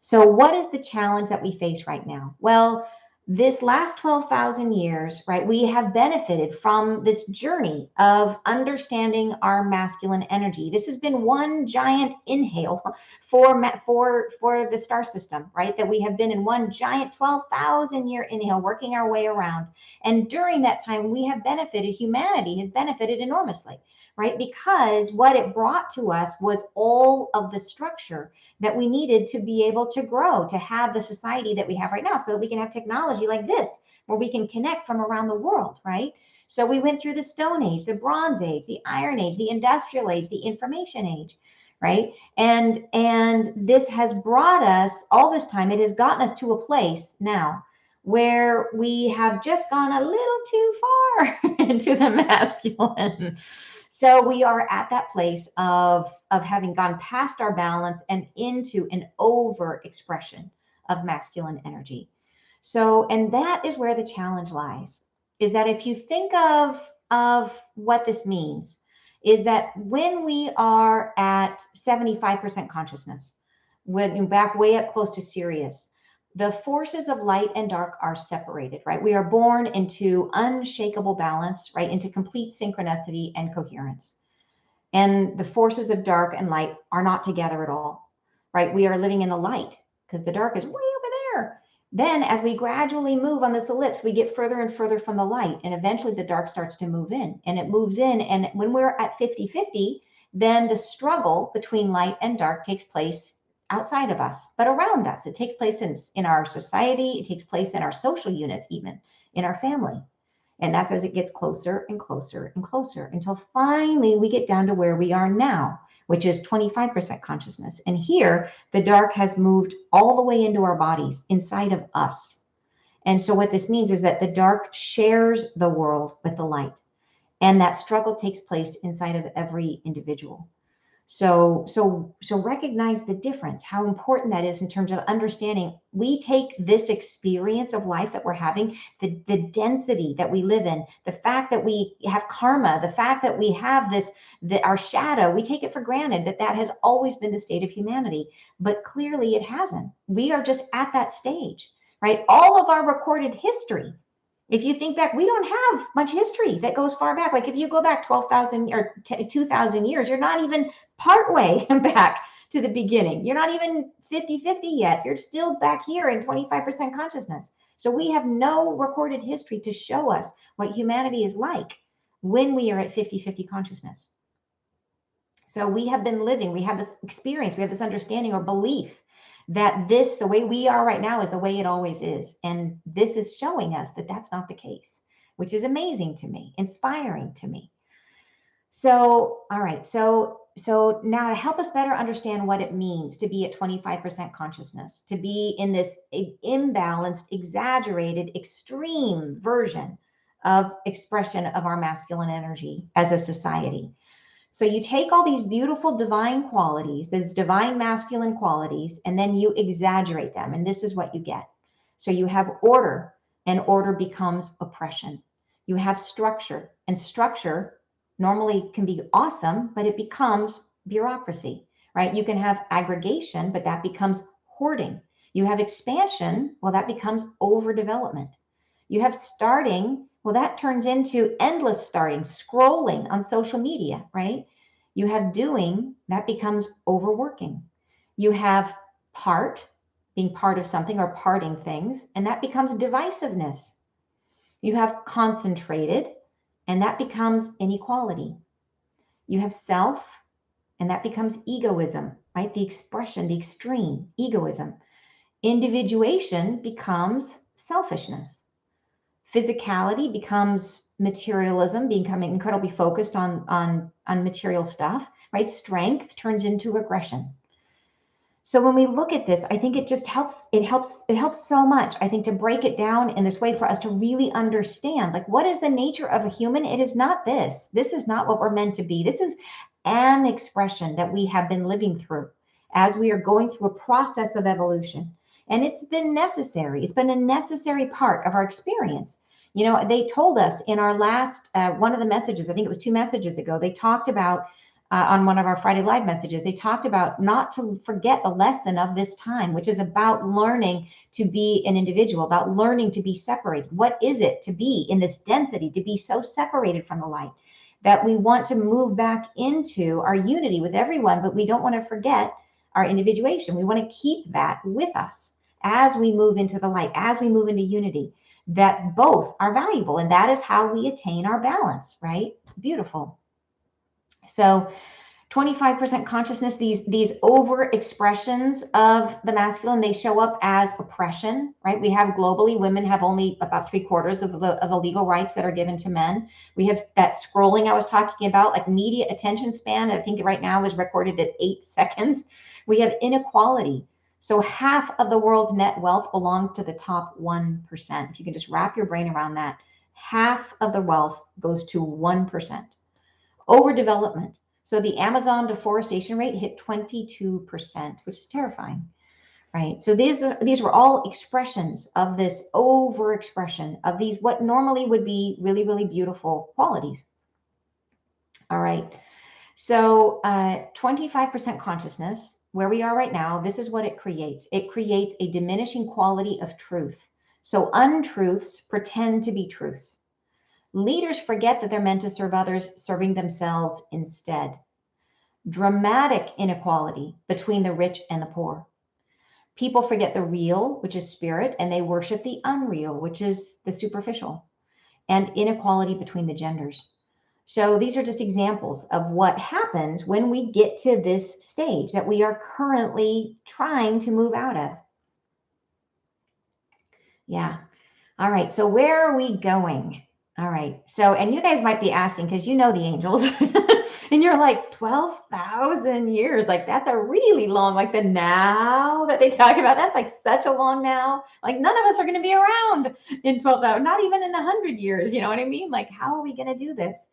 So what is the challenge that we face right now? Well, this last 12,000 years, right, we have benefited from this journey of understanding our masculine energy. This has been one giant inhale for the star system, right? That we have been in one giant 12,000 year inhale, working our way around. And during that time, we have benefited, humanity has benefited enormously, right? Because what it brought to us was all of the structure that we needed to be able to grow, to have the society that we have right now, so that we can have technology like this, where we can connect from around the world, right? So we went through the Stone Age, the Bronze Age, the Iron Age, the Industrial Age, the Information Age, right? And this has brought us, all this time, it has gotten us to a place now where we have just gone a little too far into the masculine. So we are at that place of having gone past our balance and into an over expression of masculine energy. So, and that is where the challenge lies, is that if you think of what this means, is that when we are at 75% consciousness, when back way up close to Sirius, the forces of light and dark are separated, right? We are born into unshakable balance, right? Into complete synchronicity and coherence. And the forces of dark and light are not together at all, right? We are living in the light because the dark is way over there. Then as we gradually move on this ellipse, we get further and further from the light. And eventually the dark starts to move in, and it moves in. And when we're at 50-50, then the struggle between light and dark takes place outside of us, but around us. It takes place in our society. It takes place in our social units, even in our family. And that's as it gets closer and closer and closer until finally we get down to where we are now, which is 25% consciousness. And here, the dark has moved all the way into our bodies, inside of us. And so what this means is that the dark shares the world with the light. And that struggle takes place inside of every individual. So recognize the difference, how important that is in terms of understanding. We take this experience of life that we're having, the density that we live in, the fact that we have karma, the fact that we have our shadow, we take it for granted that has always been the state of humanity. But clearly it hasn't. We are just at that stage, right? All of our recorded history, if you think back, we don't have much history that goes far back. Like if you go back 12,000 or 2,000 years, you're not even partway back to the beginning. You're not even 50-50 yet. You're still back here in 25% consciousness. So we have no recorded history to show us what humanity is like when we are at 50-50 consciousness. So we have been living, we have this experience, we have this understanding or belief that the way we are right now is the way it always is. And this is showing us that that's not the case, which is amazing to me, inspiring to me. So, all right. So now to help us better understand what it means to be at 25% consciousness, to be in this imbalanced, exaggerated, extreme version of expression of our masculine energy as a society. So you take all these beautiful divine qualities, these divine masculine qualities, and then you exaggerate them. And this is what you get. So you have order, and order becomes oppression. You have structure, and structure normally can be awesome, but it becomes bureaucracy, right? You can have aggregation, but that becomes hoarding. You have expansion, well, that becomes overdevelopment. You have starting, well, that turns into endless starting, scrolling on social media, right? You have doing, that becomes overworking. You have being part of something or parting things, and that becomes divisiveness. You have concentrated, and that becomes inequality. You have self, and that becomes egoism, right? The expression, the extreme egoism. Individuation becomes selfishness. Physicality becomes materialism, becoming incredibly focused on material stuff, right? Strength turns into aggression. So when we look at this, I think it just helps, it helps so much, I think, to break it down in this way for us to really understand, like, what is the nature of a human? It is not this. This is not what we're meant to be. This is an expression that we have been living through as we are going through a process of evolution. And it's been necessary. It's been a necessary part of our experience. You know, they told us in our last, one of the messages, I think it was 2 messages ago, they talked about on one of our Friday Live messages, they talked about not to forget the lesson of this time, which is about learning to be an individual, about learning to be separated. What is it to be in this density, to be so separated from the light, that we want to move back into our unity with everyone, but we don't want to forget our individuation. We want to keep that with us as we move into the light, as we move into unity, that both are valuable. And that is how we attain our balance, right? Beautiful. So 25% consciousness, these over expressions of the masculine, they show up as oppression, right? We have globally, women have only about 3/4 of the legal rights that are given to men. We have that scrolling I was talking about, like media attention span, I think right now is recorded at 8 seconds. We have inequality. So half of the world's net wealth belongs to the top 1%. If you can just wrap your brain around that, half of the wealth goes to 1%. Overdevelopment. So the Amazon deforestation rate hit 22%, which is terrifying, right? So these were all expressions of this overexpression of these, what normally would be really, really beautiful qualities. All right. So 25% consciousness, where we are right now, this is what it creates. It creates a diminishing quality of truth. So untruths pretend to be truths. Leaders forget that they're meant to serve others, serving themselves instead. Dramatic inequality between the rich and the poor. People forget the real, which is spirit, and they worship the unreal, which is the superficial, and inequality between the genders. So these are just examples of what happens when we get to this stage that we are currently trying to move out of. Yeah. All right. So where are we going? All right. So, and you guys might be asking, because you know the angels, and you're like, 12,000 years. Like, that's a really long, like the now that they talk about, that's like such a long now. Like, none of us are going to be around in 12,000, not even in 100 years. You know what I mean? Like, how are we going to do this?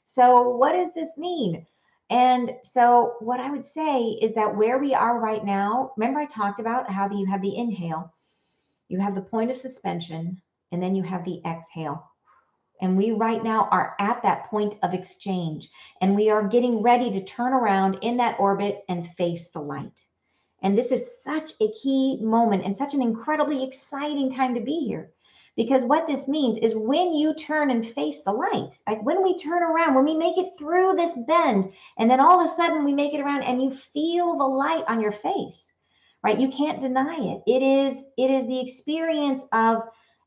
So, what does this mean? And so, what I would say is that where we are right now, remember I talked about how you have the inhale, you have the point of suspension, and then you have the exhale. And we right now are at that point of exchange, and we are getting ready to turn around in that orbit and face the light. And this is such a key moment and such an incredibly exciting time to be here. Because what this means is when you turn and face the light, like when we turn around, when we make it through this bend, and then all of a sudden we make it around and you feel the light on your face, right? You can't deny it. It is the experience of,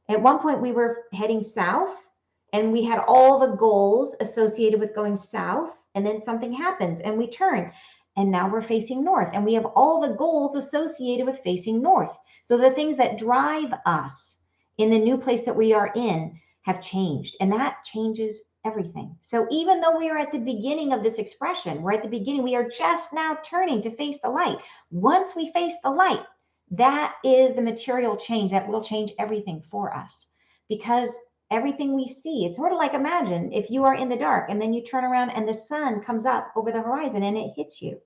at one point we were heading south and we had all the goals associated with going south, and then something happens and we turn and now we're facing north and we have all the goals associated with facing north. So the things that drive us in the new place that we are in have changed, and that changes everything. So even though we are at the beginning of this expression, we're at the beginning, we are just now turning to face the light. Once we face the light, that is the material change that will change everything for us, because everything we see, it's sort of like, imagine if you are in the dark and then you turn around and the sun comes up over the horizon and it hits you.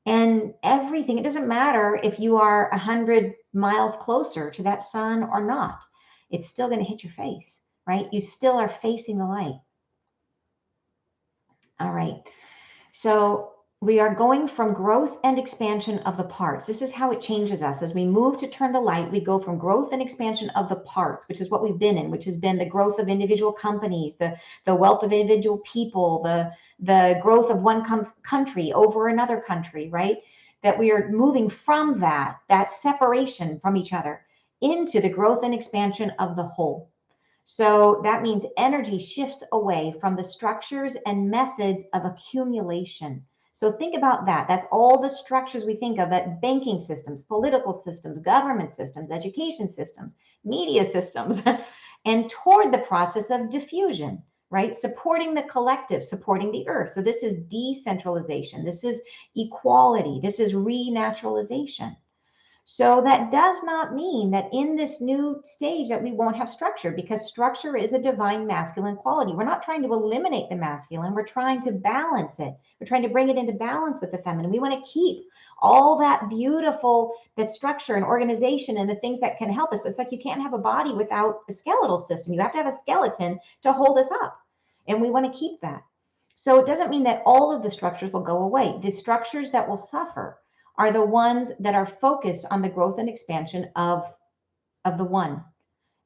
And everything, it doesn't matter if you are 100 miles closer to that sun or not, it's still going to hit your face, right? You still are facing the light. All right. So we are going from growth and expansion of the parts. This is how it changes us. As we move to turn the light, we go from growth and expansion of the parts, which is what we've been in, which has been the growth of individual companies, the wealth of individual people, the growth of one country over another country, right? That we are moving from that separation from each other into the growth and expansion of the whole. So that means energy shifts away from the structures and methods of accumulation. So think about that. That's all the structures we think of, that banking systems, political systems, government systems, education systems, media systems, and toward the process of diffusion. right? Supporting the collective, supporting the earth. So this is decentralization. This is equality. This is renaturalization. So that does not mean that in this new stage that we won't have structure, because structure is a divine masculine quality. We're not trying to eliminate the masculine. We're trying to balance it. We're trying to bring it into balance with the feminine. We want to keep all that beautiful, that structure and organization and the things that can help us. It's like you can't have a body without a skeletal system. You have to have a skeleton to hold us up. And we want to keep that. So it doesn't mean that all of the structures will go away. The structures that will suffer are the ones that are focused on the growth and expansion of the one.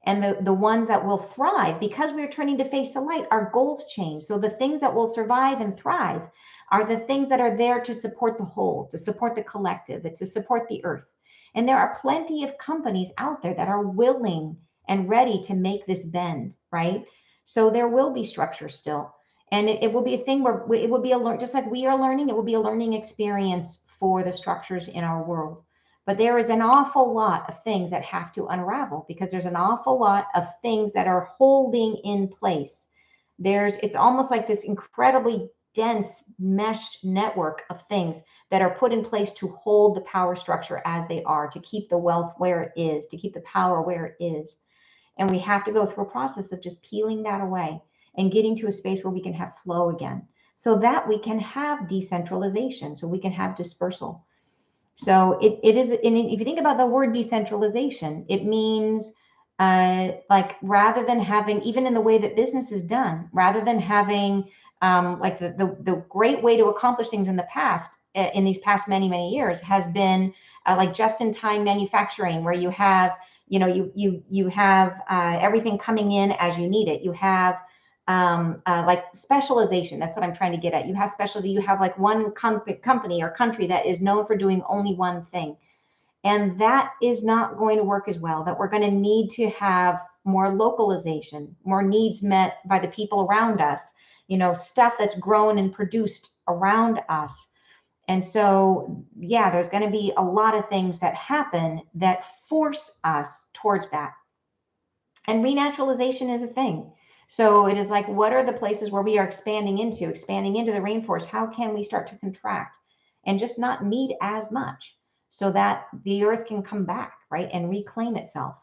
And the ones that will thrive, because we're turning to face the light, our goals change. So the things that will survive and thrive are the things that are there to support the whole, to support the collective, to support the earth. And there are plenty of companies out there that are willing and ready to make this bend, right? So there will be structure still. And it will be a thing where it will be just like we are learning, it will be a learning experience for the structures in our world. But there is an awful lot of things that have to unravel, because there's an awful lot of things that are holding in place. It's almost like this incredibly dense meshed network of things that are put in place to hold the power structure as they are, to keep the wealth where it is, to keep the power where it is. And we have to go through a process of just peeling that away and getting to a space where we can have flow again, so that we can have decentralization, so we can have dispersal. So it is, and if you think about the word decentralization, it means like, rather than having, even in the way that business is done, rather than having like the great way to accomplish things in the past, in these past many years, has been like just-in-time manufacturing, where you have, you have everything coming in as you need it. You have like specialization. That's what I'm trying to get at. You have specialty. You have like one company or country that is known for doing only one thing. And that is not going to work as well. That we're going to need to have more localization, more needs met by the people around us, stuff that's grown and produced around us. And so, yeah, there's going to be a lot of things that happen that force us towards that. And renaturalization is a thing. So it is like, what are the places where we are expanding into the rainforest? How can we start to contract and just not need as much, so that the earth can come back, right, and reclaim itself?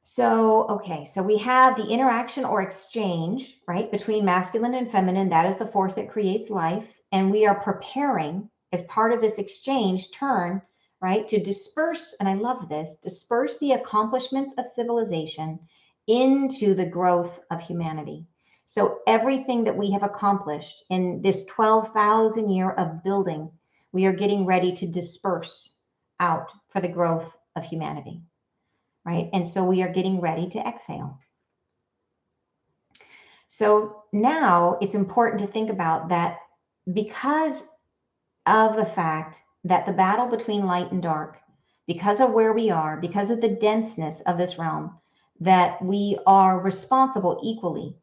So, okay, so we have the interaction or exchange, right, between masculine and feminine. That is the force that creates life. And we are preparing, as part of this exchange turn, right, to disperse, and I love this, disperse the accomplishments of civilization into the growth of humanity. So everything that we have accomplished in this 12,000 year of building, we are getting ready to disperse out for the growth of humanity, right? And so we are getting ready to exhale. So now it's important to think about that, because of the fact that the battle between light and dark, because of where we are, because of the denseness of this realm, that we are responsible equally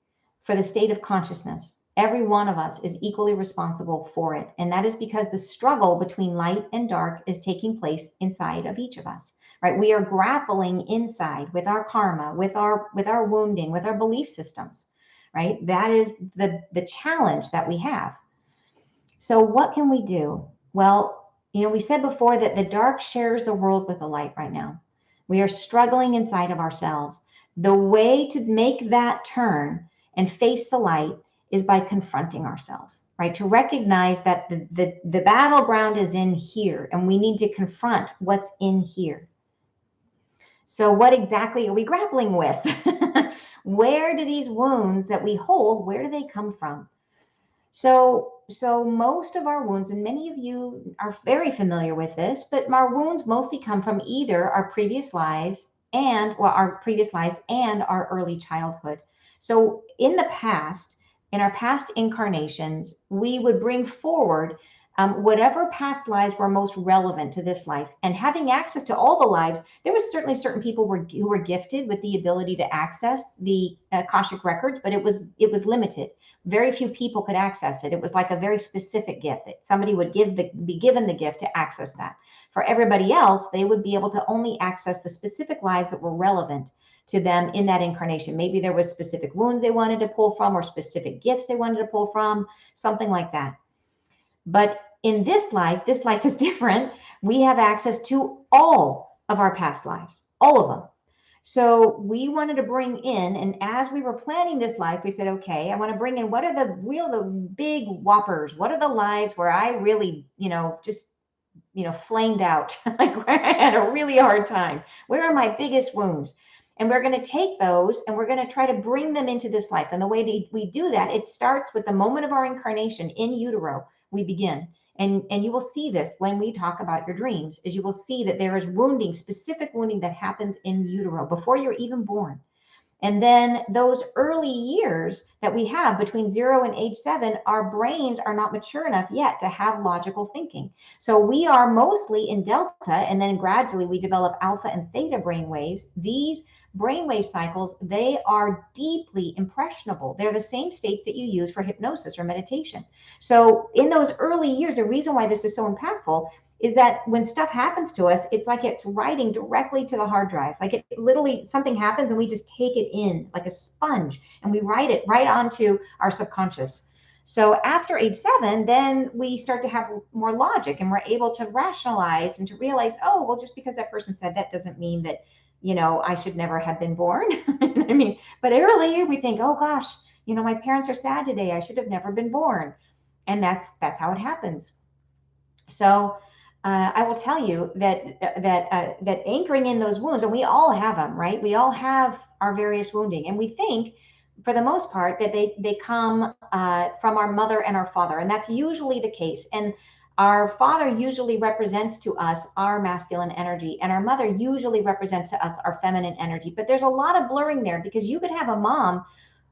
for the state of consciousness. Every one of us is equally responsible for it. And that is because the struggle between light and dark is taking place inside of each of us, right? We are grappling inside with our karma, with our wounding, with our belief systems, right? That is the challenge that we have. So what can we do? Well, we said before that the dark shares the world with the light right now. We are struggling inside of ourselves. The way to make that turn and face the light is by confronting ourselves, right? To recognize that the battleground is in here, and we need to confront what's in here. So what exactly are we grappling with? Where do these wounds that we hold, where do they come from? So most of our wounds, and many of you are very familiar with this, but our wounds mostly come from either our previous lives and our early childhood. So in the past, in our past incarnations, we would bring forward whatever past lives were most relevant to this life. And having access to all the lives, there was certainly certain people who were gifted with the ability to access the Akashic records, but it was limited. Very few people could access it. It was like a very specific gift that somebody would be given the gift to access that. For everybody else, they would be able to only access the specific lives that were relevant to them in that incarnation. Maybe there was specific wounds they wanted to pull from, or specific gifts they wanted to pull from, something like that. But in this life is different. We have access to all of our past lives, all of them. So we wanted to bring in, and as we were planning this life, we said, okay, I want to bring in, what are the big whoppers? What are the lives where I really, just, flamed out, like where I had a really hard time? Where are my biggest wounds? And we're going to take those and we're going to try to bring them into this life. And the way that we do that, it starts with the moment of our incarnation in utero. We begin. And you will see this when we talk about your dreams, is you will see that there is wounding, specific wounding that happens in utero before you're even born. And then those early years that we have between 0 and age 7, our brains are not mature enough yet to have logical thinking. So we are mostly in delta, and then gradually we develop alpha and theta brain waves. These brainwave cycles, they are deeply impressionable. They're the same states that you use for hypnosis or meditation. So in those early years, the reason why this is so impactful is that when stuff happens to us, it's like it's writing directly to the hard drive. Like it literally, something happens and we just take it in like a sponge and we write it right onto our subconscious. So after age 7, then we start to have more logic and we're able to rationalize and to realize, oh, well, just because that person said that doesn't mean that, I should never have been born. I mean, but earlier we think, oh gosh, my parents are sad today. I should have never been born. And that's how it happens. So I will tell you that anchoring in those wounds, and we all have them, right? We all have our various wounding, and we think, for the most part, that they come from our mother and our father, and that's usually the case. And our father usually represents to us our masculine energy, and our mother usually represents to us our feminine energy. But there's a lot of blurring there, because you could have a mom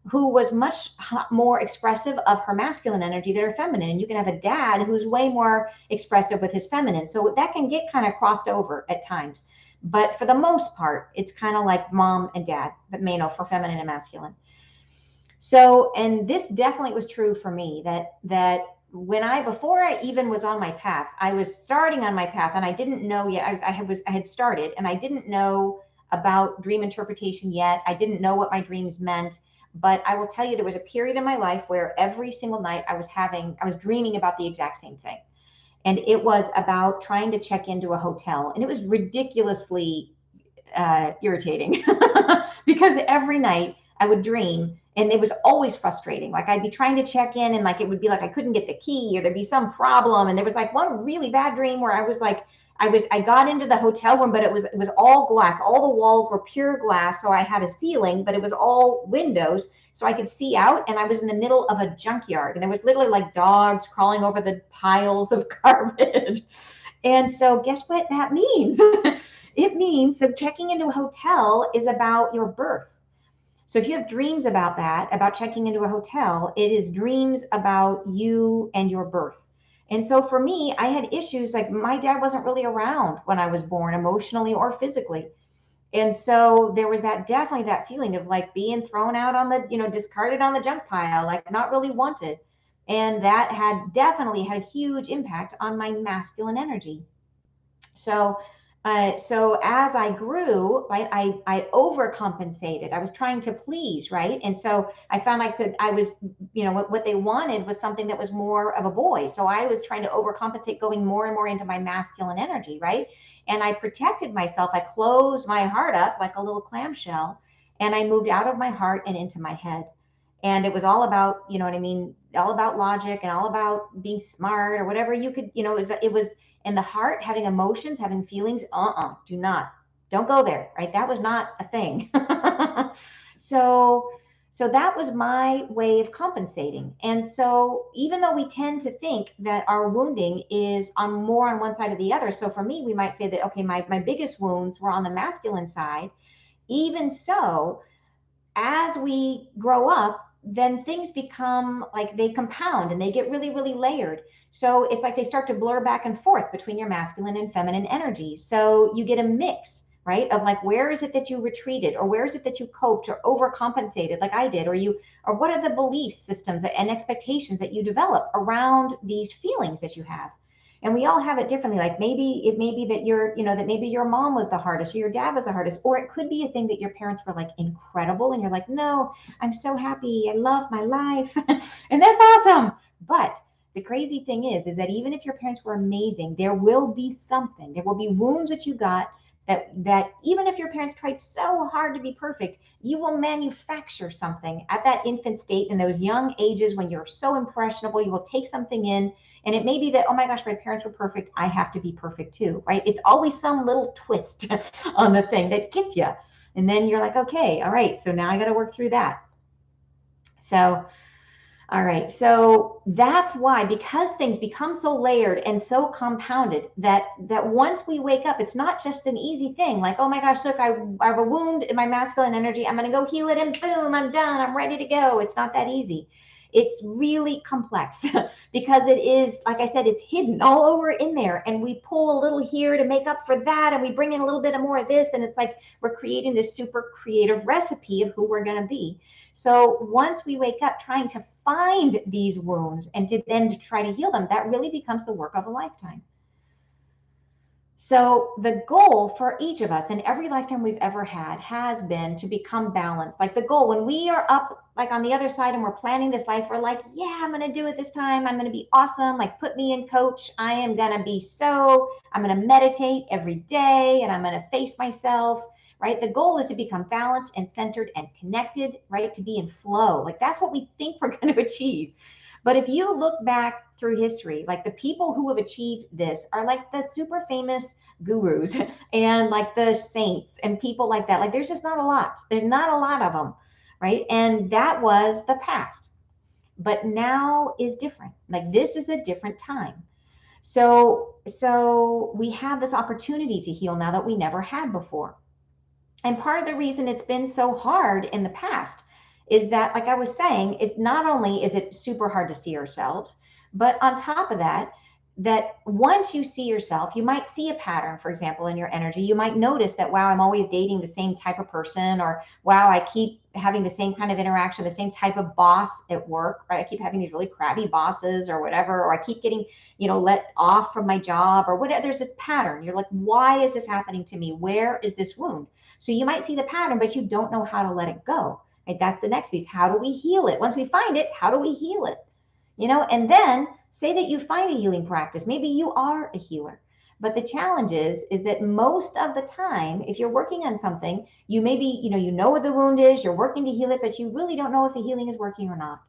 who was much more expressive of her masculine energy than her feminine. And you can have a dad who's way more expressive with his feminine. So that can get kind of crossed over at times. But for the most part, it's kind of like mom and dad, but for feminine and masculine. So, and this definitely was true for me, that when before I even was on my path, I was starting on my path and I didn't know yet. I had started and I didn't know about dream interpretation yet. I didn't know what my dreams meant. But I will tell you, there was a period in my life where every single night I was dreaming about the exact same thing. And it was about trying to check into a hotel. And it was ridiculously irritating because every night I would dream and it was always frustrating. Like I'd be trying to check in and like it would be like I couldn't get the key or there'd be some problem. And there was like one really bad dream where I was like, I got into the hotel room, but it was all glass. All the walls were pure glass. So I had a ceiling, but it was all windows. So I could see out, and I was in the middle of a junkyard, and there was literally like dogs crawling over the piles of garbage. And so guess what that means? It means that checking into a hotel is about your birth. So if you have dreams about that, about checking into a hotel, it is dreams about you and your birth. And so for me, I had issues like my dad wasn't really around when I was born, emotionally or physically. And so there was definitely that feeling of like being thrown out on the, discarded on the junk pile, like not really wanted. And that had definitely had a huge impact on my masculine energy. So as I grew, right, I overcompensated. I was trying to please, right? And so I found what they wanted was something that was more of a boy. So I was trying to overcompensate, going more and more into my masculine energy, right? And I protected myself. I closed my heart up like a little clamshell, and I moved out of my heart and into my head. And it was all about, all about logic and all about being smart or whatever you could, it was in the heart, having emotions, having feelings. Don't go there, right? That was not a thing. So that was my way of compensating. And so even though we tend to think that our wounding is more on one side or the other. So for me, we might say that, okay, my biggest wounds were on the masculine side. Even so, as we grow up, then things become like they compound and they get really, really layered. So it's like they start to blur back and forth between your masculine and feminine energies. So you get a mix, right? Of like, where is it that you retreated, or where is it that you coped or overcompensated like I did, or what are the belief systems and expectations that you develop around these feelings that you have? And we all have it differently. Like maybe it may be that that maybe your mom was the hardest or your dad was the hardest, or it could be a thing that your parents were like incredible and you're like, no, I'm so happy. I love my life. And that's awesome. But the crazy thing is that even if your parents were amazing, there will be something, there will be wounds that you got that even if your parents tried so hard to be perfect, you will manufacture something at that infant state in those young ages when you're so impressionable. You will take something in, and it may be that, oh my gosh, my parents were perfect, I have to be perfect too, right? It's always some little twist on the thing that gets you. And then you're like, okay, all right, so now I got to work through that. So all right, so that's why, because things become so layered and so compounded, that once we wake up, it's not just an easy thing like, oh my gosh, look, I have a wound in my masculine energy, I'm going to go heal it, and boom, I'm done, I'm ready to go. It's not that easy. It's really complex because it is, like I said, it's hidden all over in there, and we pull a little here to make up for that, and we bring in a little bit of more of this, and it's like we're creating this super creative recipe of who we're going to be. So once we wake up trying to find these wounds and to try to heal them, that really becomes the work of a lifetime. So the goal for each of us in every lifetime we've ever had has been to become balanced. Like the goal when we are up, like on the other side, and we're planning this life, we're like, yeah, I'm going to do it this time. I'm going to be awesome. Like put me in, coach. I'm going to meditate every day, and I'm going to face myself, right? The goal is to become balanced and centered and connected, right? To be in flow. Like that's what we think we're going to achieve. But if you look back through history, like the people who have achieved this are like the super famous gurus and like the saints and people like that. Like there's just not a lot. There's not a lot of them, right? And that was the past. But now is different. Like this is a different time. So we have this opportunity to heal now that we never had before. And part of the reason it's been so hard in the past is that, like I was saying, it's not only is it super hard to see ourselves, but on top of that, that once you see yourself, you might see a pattern, for example, in your energy. You might notice that, wow, I'm always dating the same type of person, or wow, I keep having the same kind of interaction, the same type of boss at work, right? I keep having these really crabby bosses or whatever, or I keep getting, let off from my job or whatever. There's a pattern. You're like, why is this happening to me? Where is this wound? So you might see the pattern, but you don't know how to let it go. Right? That's the next piece. How do we heal it? Once we find it, how do we heal it? And then say that you find a healing practice. Maybe you are a healer. But the challenge is that most of the time, if you're working on something, you maybe, you know what the wound is, you're working to heal it, but you really don't know if the healing is working or not.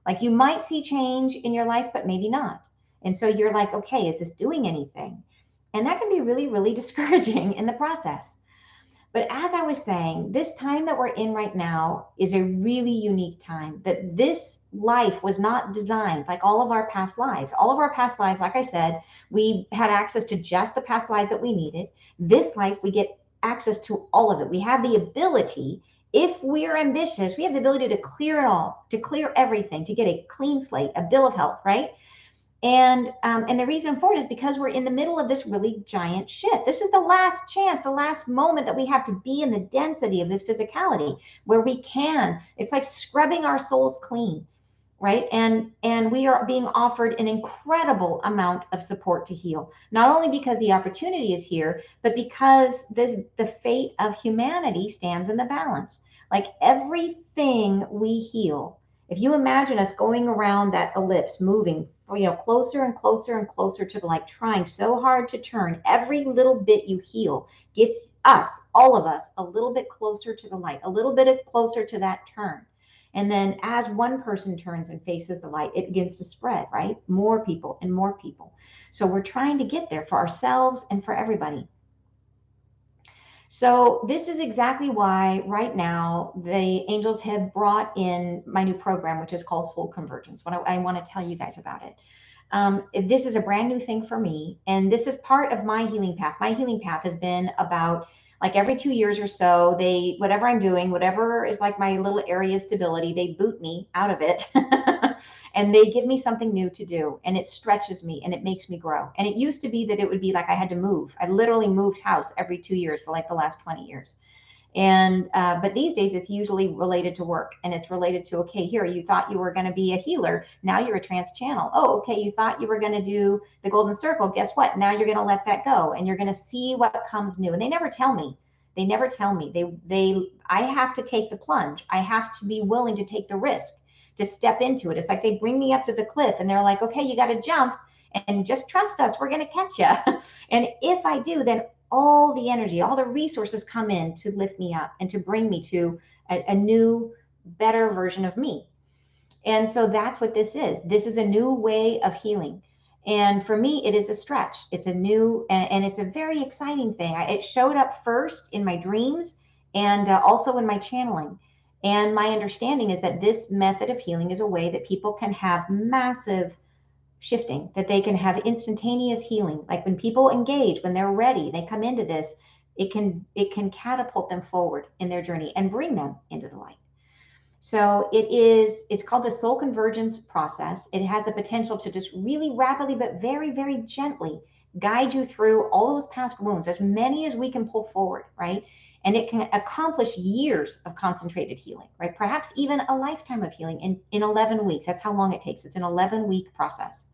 Like you might see change in your life, but maybe not. And so you're like, okay, is this doing anything? And that can be really, really discouraging in the process. But as I was saying, this time that we're in right now is a really unique time. That this life was not designed like all of our past lives. All of our past lives, like I said, we had access to just the past lives that we needed. This life, we get access to all of it. We have the ability, if we're ambitious, we have the ability to clear it all, to clear everything, to get a clean slate, a bill of health, right? And the reason for it is because we're in the middle of this really giant shift. This is the last chance, the last moment that we have to be in the density of this physicality where we can. It's like scrubbing our souls clean, right? And we are being offered an incredible amount of support to heal. Not only because the opportunity is here, but because the fate of humanity stands in the balance. Like everything we heal. If you imagine us going around that ellipse, moving, closer and closer and closer to the light, trying so hard to turn, every little bit you heal gets us, all of us, a little bit closer to the light, a little bit closer to that turn. And then as one person turns and faces the light, it begins to spread, right? More people and more people. So we're trying to get there for ourselves and for everybody. So this is exactly why right now the angels have brought in my new program, which is called Soul Convergence. I want to tell you guys about it. This is a brand new thing for me, and this is part of my healing path. My healing path has been about like every 2 years or so, whatever I'm doing, whatever is like my little area of stability, they boot me out of it and they give me something new to do, and it stretches me and it makes me grow. And it used to be that it would be like I had to move. I literally moved house every 2 years for like the last 20 years. And but these days it's usually related to work, and it's related to, okay, here, you thought you were going to be a healer, now you're a trance channel. Oh, okay, you thought you were going to do the golden circle, guess what, now you're going to let that go, and you're going to see what comes new. And they never tell me. I have to take the plunge. I have to be willing to take the risk, to step into it. It's like they bring me up to the cliff and they're like, okay, you got to jump and just trust us, we're going to catch you. And if I do, then all the energy, all the resources come in to lift me up and to bring me to a new, better version of me. And so that's what this is. This is a new way of healing. And for me, it is a stretch. It's a new, and it's a very exciting thing. It showed up first in my dreams and also in my channeling. And my understanding is that this method of healing is a way that people can have massive shifting, that they can have instantaneous healing. Like when people engage, when they're ready, they come into this, it can catapult them forward in their journey and bring them into the light. So it's called the Soul Convergence process. It has the potential to just really rapidly, but very, very gently guide you through all those past wounds, as many as we can pull forward, right? And it can accomplish years of concentrated healing, right? Perhaps even a lifetime of healing in 11 weeks. That's how long it takes. It's an 11-week process.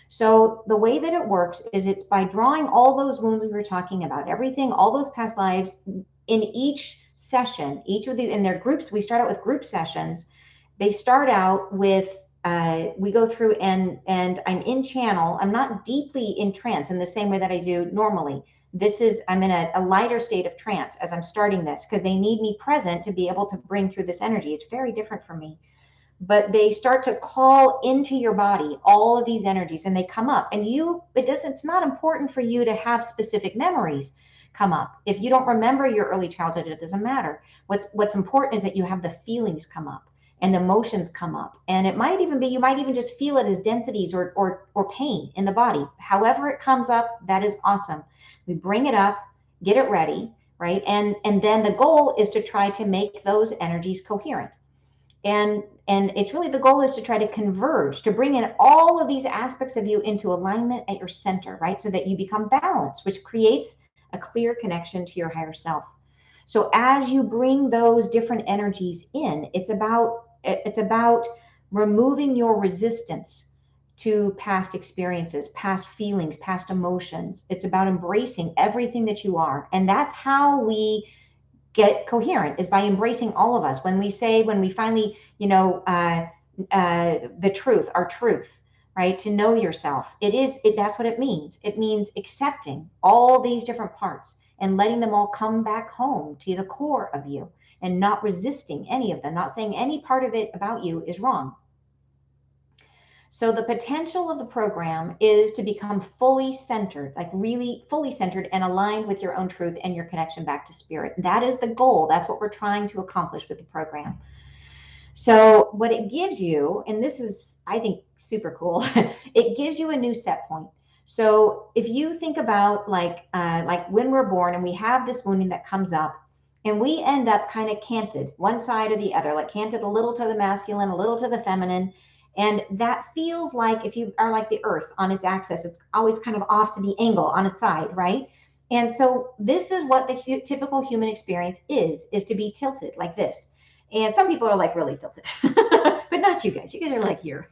So the way that it works is it's by drawing all those wounds we were talking about, everything, all those past lives in each session, in their groups. We start out with group sessions. They start out with, we go through and I'm in channel. I'm not deeply in trance in the same way that I do normally. I'm in a lighter state of trance as I'm starting this, because they need me present to be able to bring through this energy. It's very different for me. But they start to call into your body all of these energies, and they come up, and it's not important for you to have specific memories come up. If you don't remember your early childhood, it doesn't matter. What's important is that you have the feelings come up and the emotions come up. And it might even be, you might even just feel it as densities or pain in the body. However it comes up, that is awesome. We bring it up, get it ready, right? And then the goal is to try to make those energies coherent. And it's really, the goal is to try to converge, to bring in all of these aspects of you into alignment at your center, right? So that you become balanced, which creates a clear connection to your higher self. So as you bring those different energies in, it's about removing your resistance to past experiences, past feelings, past emotions. It's about embracing everything that you are. And that's how we get coherent, is by embracing all of us. When we finally, the truth, our truth, right? To know yourself. That's what it means. It means accepting all these different parts and letting them all come back home to the core of you, and not resisting any of them, not saying any part of it about you is wrong. So the potential of the program is to become fully centered, like really fully centered and aligned with your own truth and your connection back to spirit. That is the goal. That's what we're trying to accomplish with the program. So what it gives you, and this is, I think, super cool, it gives you a new set point. So if you think about like when we're born and we have this wounding that comes up, and we end up kind of canted one side or the other, like canted a little to the masculine, a little to the feminine. And that feels like, if you are like the earth on its axis, it's always kind of off to the angle on its side, right? And so this is what the typical human experience is to be tilted like this. And some people are like really tilted, but not you guys. You guys are like here.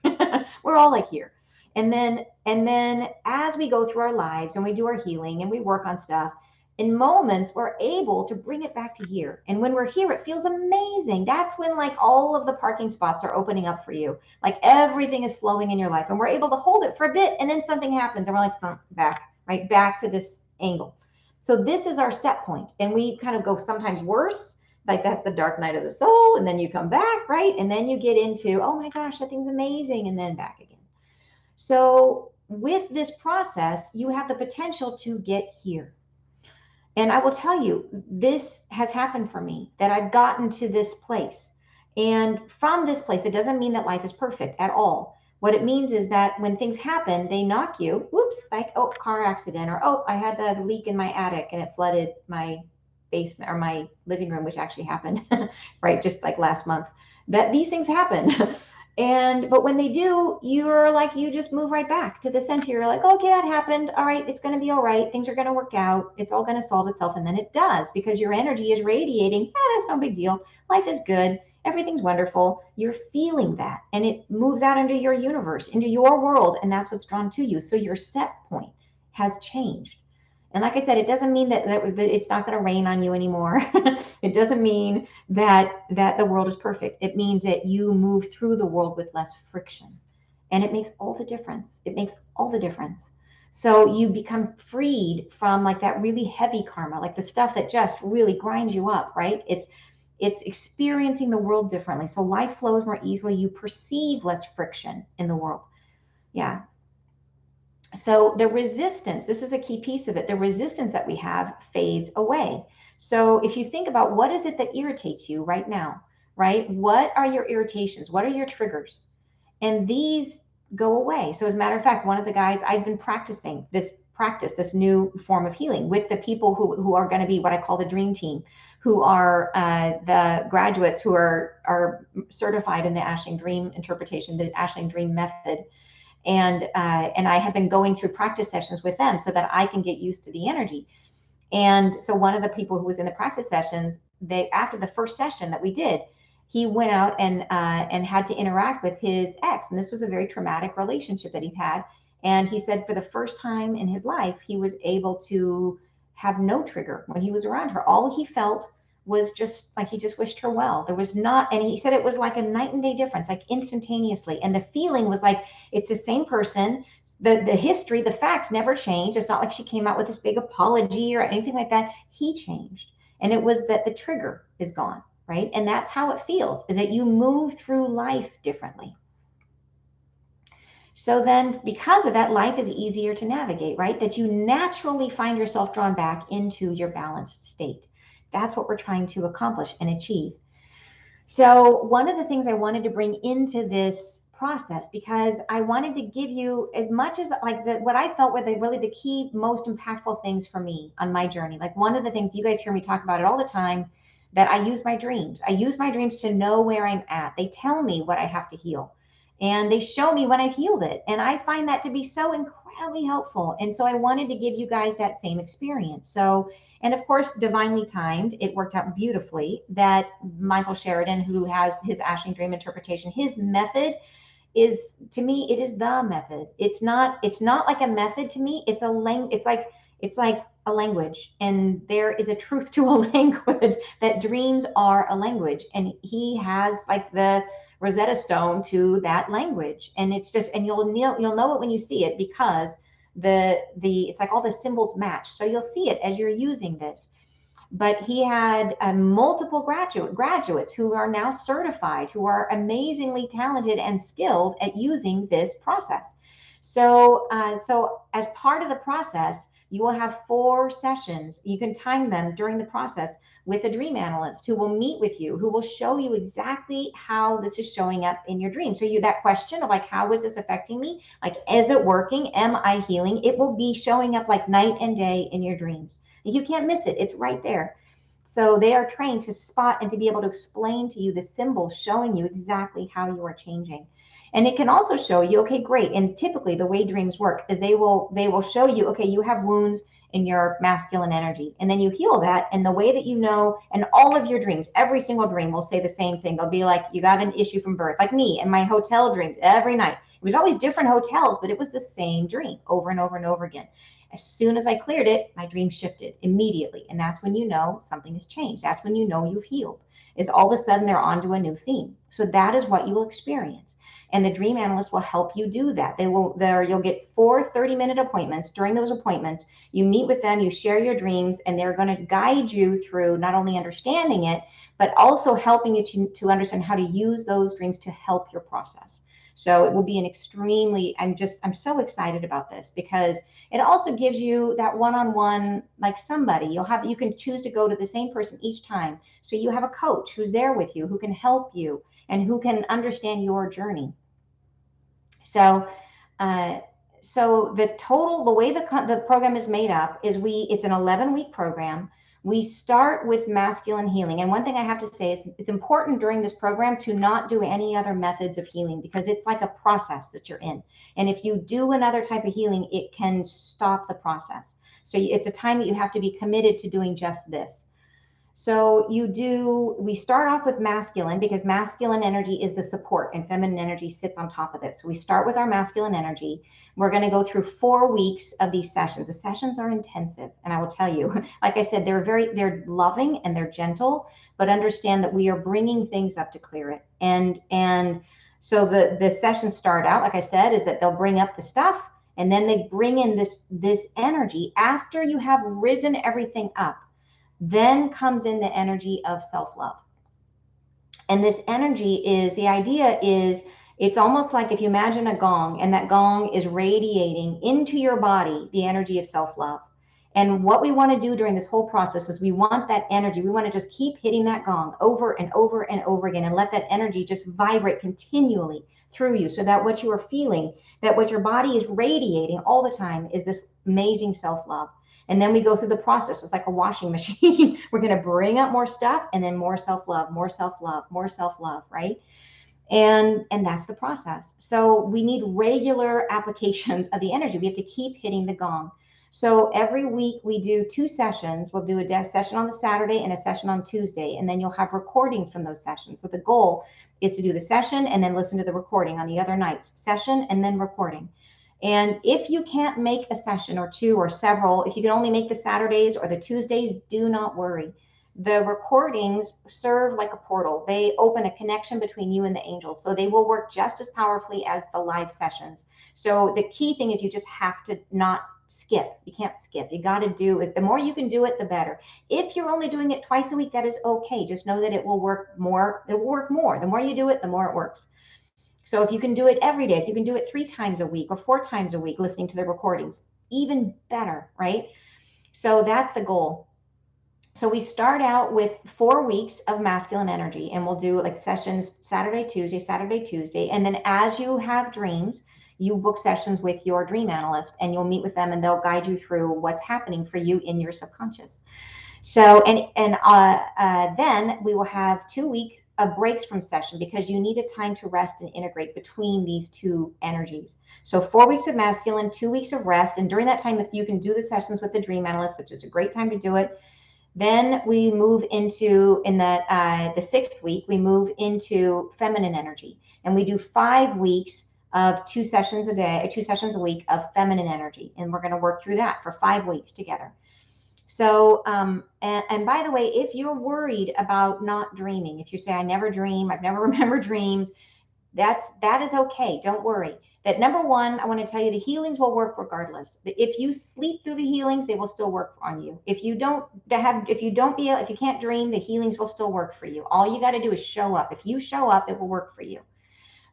We're all like here. And then as we go through our lives and we do our healing and we work on stuff, in moments we're able to bring it back to here. And when we're here, it feels amazing. That's when like all of the parking spots are opening up for you. Like everything is flowing in your life, and we're able to hold it for a bit, and then something happens and we're like, back to this angle. So this is our set point, and we kind of go sometimes worse. Like that's the dark night of the soul, and then you come back, right? And then you get into, oh my gosh, that thing's amazing, and then back again. So with this process, you have the potential to get here. And I will tell you, this has happened for me, that I've gotten to this place. And from this place, it doesn't mean that life is perfect at all. What it means is that when things happen, they knock you, whoops, like, oh, car accident, or, oh, I had the leak in my attic and it flooded my basement or my living room, which actually happened, right, just like last month. That these things happen. But when they do, you're like, you just move right back to the center. You're like, okay, that happened. All right, it's going to be all right. Things are going to work out. It's all going to solve itself. And then it does, because your energy is radiating. That's no big deal. Life is good. Everything's wonderful. You're feeling that, and it moves out into your universe, into your world. And that's what's drawn to you. So your set point has changed. And like I said, it doesn't mean that it's not going to rain on you anymore. It doesn't mean that the world is perfect. It means that you move through the world with less friction. And it makes all the difference. It makes all the difference. So you become freed from like that really heavy karma, like the stuff that just really grinds you up, right? It's experiencing the world differently. So life flows more easily. You perceive less friction in the world. Yeah. So the resistance, this is a key piece of it, the resistance that we have fades away. So if you think about what is it that irritates you right now, right? What are your irritations? What are your triggers? And these go away. So as a matter of fact, one of the guys, I've been practicing this new form of healing with the people who are going to be what I call the dream team, who are the graduates who are certified in the Ashling Dream interpretation, the Ashling Dream method. And I have been going through practice sessions with them so that I can get used to the energy. And so one of the people who was in the practice sessions, they after the first session that we did, he went out and had to interact with his ex, and this was a very traumatic relationship that he'd had. And he said for the first time in his life, he was able to have no trigger when he was around her. All he felt was just like he just wished her well. There was not, and he said it was like a night and day difference, like instantaneously. And the feeling was like it's the same person. The history, the facts never changed. It's not like she came out with this big apology or anything like that. He changed. And it was that the trigger is gone, right? And that's how it feels, is that you move through life differently. So then because of that, life is easier to navigate, right? That you naturally find yourself drawn back into your balanced state. That's what we're trying to accomplish and achieve. So one of the things I wanted to bring into this process, because I wanted to give you as much as like what I felt were really the key, most impactful things for me on my journey. Like one of the things you guys hear me talk about it all the time, that I use my dreams. I use my dreams to know where I'm at. They tell me what I have to heal, and they show me when I've healed it. And I find that to be so incredibly helpful. And so I wanted to give you guys that same experience. So, and of course, divinely timed, it worked out beautifully that Michael Sheridan, who has his Ashling Dream interpretation, his method is, to me, it is the method. It's not like a method to me. It's like a language, and there is a truth to a language, that dreams are a language, and he has like the Rosetta Stone to that language. And it's just, and you'll know it when you see it, because the it's like all the symbols match, so you'll see it as you're using this. But he had multiple graduates who are now certified, who are amazingly talented and skilled at using this process. So as part of the process, you will have 4 sessions. You can time them during the process with a dream analyst who will meet with you, who will show you exactly how this is showing up in your dream. So that question of like, how is this affecting me? Like, is it working? Am I healing? It will be showing up like night and day in your dreams. You can't miss it. It's right there. So they are trained to spot and to be able to explain to you the symbols showing you exactly how you are changing. And it can also show you, okay, great. And typically the way dreams work is they will show you, okay, you have wounds in your masculine energy. And then you heal that. And the way that you know, and all of your dreams, every single dream will say the same thing. They'll be like, you got an issue from birth. Like me and my hotel dreams every night. It was always different hotels, but it was the same dream over and over and over again. As soon as I cleared it, my dream shifted immediately. And that's when you know something has changed. That's when you know you've healed, is all of a sudden they're onto a new theme. So that is what you will experience. And the dream analyst will help you do that. You'll get 4 30-minute appointments. During those appointments, you meet with them, you share your dreams, and they're going to guide you through not only understanding it, but also helping you to understand how to use those dreams to help your process. So it will be I'm so excited about this, because it also gives you that one-on-one, like somebody you can choose to go to the same person each time. So you have a coach who's there with you, who can help you and who can understand your journey. So, the way the program is made up is it's an 11-week program. We start with masculine healing. And one thing I have to say is it's important during this program to not do any other methods of healing, because it's like a process that you're in. And if you do another type of healing, it can stop the process. So it's a time that you have to be committed to doing just this. So we start off with masculine, because masculine energy is the support and feminine energy sits on top of it. So we start with our masculine energy. We're going to go through 4 weeks of these sessions. The sessions are intensive. And I will tell you, like I said, they're loving and they're gentle, but understand that we are bringing things up to clear it. And so the sessions start out, like I said, is that they'll bring up the stuff, and then they bring in this energy after you have risen everything up. Then comes in the energy of self-love. And this energy the idea is, it's almost like if you imagine a gong, and that gong is radiating into your body the energy of self-love. And what we want to do during this whole process is we want that energy, we want to just keep hitting that gong over and over and over again, and let that energy just vibrate continually through you, so that what you are feeling, that what your body is radiating all the time, is this amazing self-love. And then we go through the process. It's like a washing machine. We're going to bring up more stuff, and then more self-love, more self-love, more self-love, right? And that's the process. So we need regular applications of the energy. We have to keep hitting the gong. So every week we do 2 sessions. We'll do a session on the Saturday and a session on Tuesday, and then you'll have recordings from those sessions. So the goal is to do the session and then listen to the recording on the other nights. Session and then recording. And if you can't make a session or 2 or several, if you can only make the Saturdays or the Tuesdays, do not worry. The recordings serve like a portal. They open a connection between you and the angels. So they will work just as powerfully as the live sessions. So the key thing is you just have to not skip. You can't skip. You got to do is the more you can do it, the better. If you're only doing it twice a week, that is okay. Just know that it will work more. It will work more. The more you do it, the more it works. So if you can do it every day, if you can do it 3 times a week or 4 times a week, listening to the recordings, even better, right? So that's the goal. So we start out with 4 weeks of masculine energy, and we'll do like sessions Saturday, Tuesday. And then as you have dreams, you book sessions with your dream analyst, and you'll meet with them, and they'll guide you through what's happening for you in your subconscious. So, then we will have 2 weeks of breaks from session, because you need a time to rest and integrate between these 2 energies. So 4 weeks of masculine, 2 weeks of rest. And during that time, if you can do the sessions with the dream analyst, which is a great time to do it, then we move into, in the 6th week, we move into feminine energy. And we do 5 weeks of 2 sessions a day, 2 sessions a week of feminine energy. And we're going to work through that for 5 weeks together. So, and by the way, if you're worried about not dreaming, if you say, I never dream, I've never remembered dreams, that is okay. Don't worry. That number one, I want to tell you, the healings will work regardless. If you sleep through the healings, they will still work on you. If you can't dream, the healings will still work for you. All you got to do is show up. If you show up, it will work for you.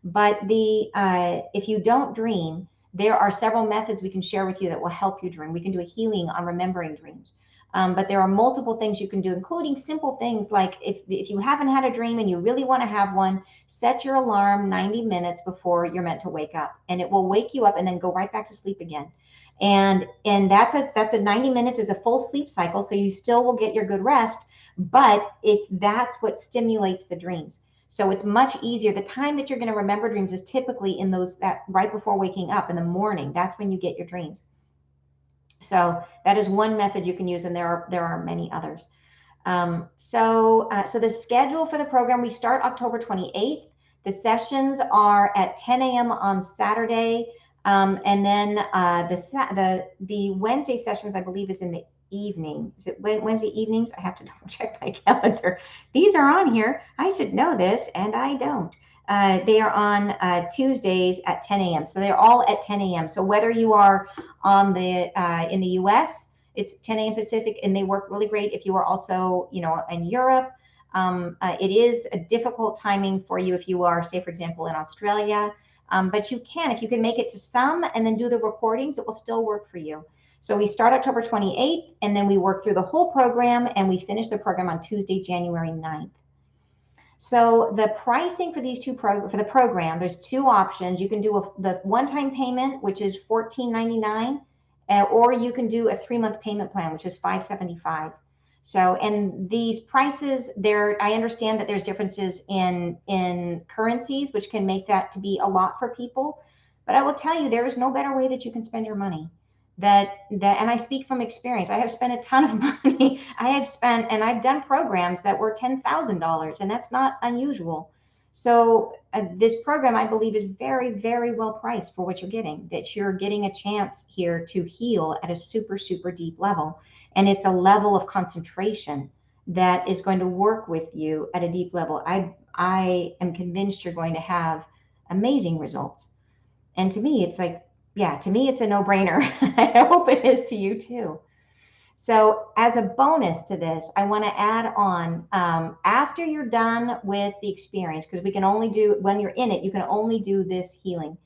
But if you don't dream, there are several methods we can share with you that will help you dream. We can do a healing on remembering dreams. But there are multiple things you can do, including simple things like if you haven't had a dream and you really want to have one, set your alarm 90 minutes before you're meant to wake up, and it will wake you up and then go right back to sleep again. And that's a 90 minutes is a full sleep cycle, so you still will get your good rest, but that's what stimulates the dreams. So it's much easier. The time that you're going to remember dreams is typically in that right before waking up in the morning. That's when you get your dreams. So that is one method you can use, and there are many others. So the schedule for the program, we start October 28th. The sessions are at 10 a.m. on Saturday, and then the Wednesday sessions, I believe, is in the evening. Is it Wednesday evenings? I have to double check my calendar. These are on here. I should know this, and I don't. They are on Tuesdays at 10 a.m. So they're all at 10 a.m. So whether you are in the U.S., it's 10 a.m. Pacific, and they work really great. If you are also, in Europe, it is a difficult timing for you if you are, say, for example, in Australia. But if you can make it to some and then do the recordings, it will still work for you. So we start October 28th, and then we work through the whole program, and we finish the program on Tuesday, January 9th. So the pricing for these for the program, there's 2 options. You can do the one-time payment, which is $14.99, or you can do a 3-month payment plan, which is $575. So, and these prices there, I understand that there's differences in currencies, which can make that to be a lot for people. But I will tell you, there is no better way that you can spend your money. And I speak from experience. I have spent a ton of money. I have spent, and I've done programs that were $10,000, and that's not unusual. So this program, I believe, is very, very well priced for what you're getting. That you're getting a chance here to heal at a super, super deep level, and it's a level of concentration that is going to work with you at a deep level. I am convinced you're going to have amazing results. And to me, it's like, yeah, to me, it's a no-brainer. I hope it is to you too. So as a bonus to this, I want to add on after you're done with the experience, because we can only do, when you're in it, you can only do this healing.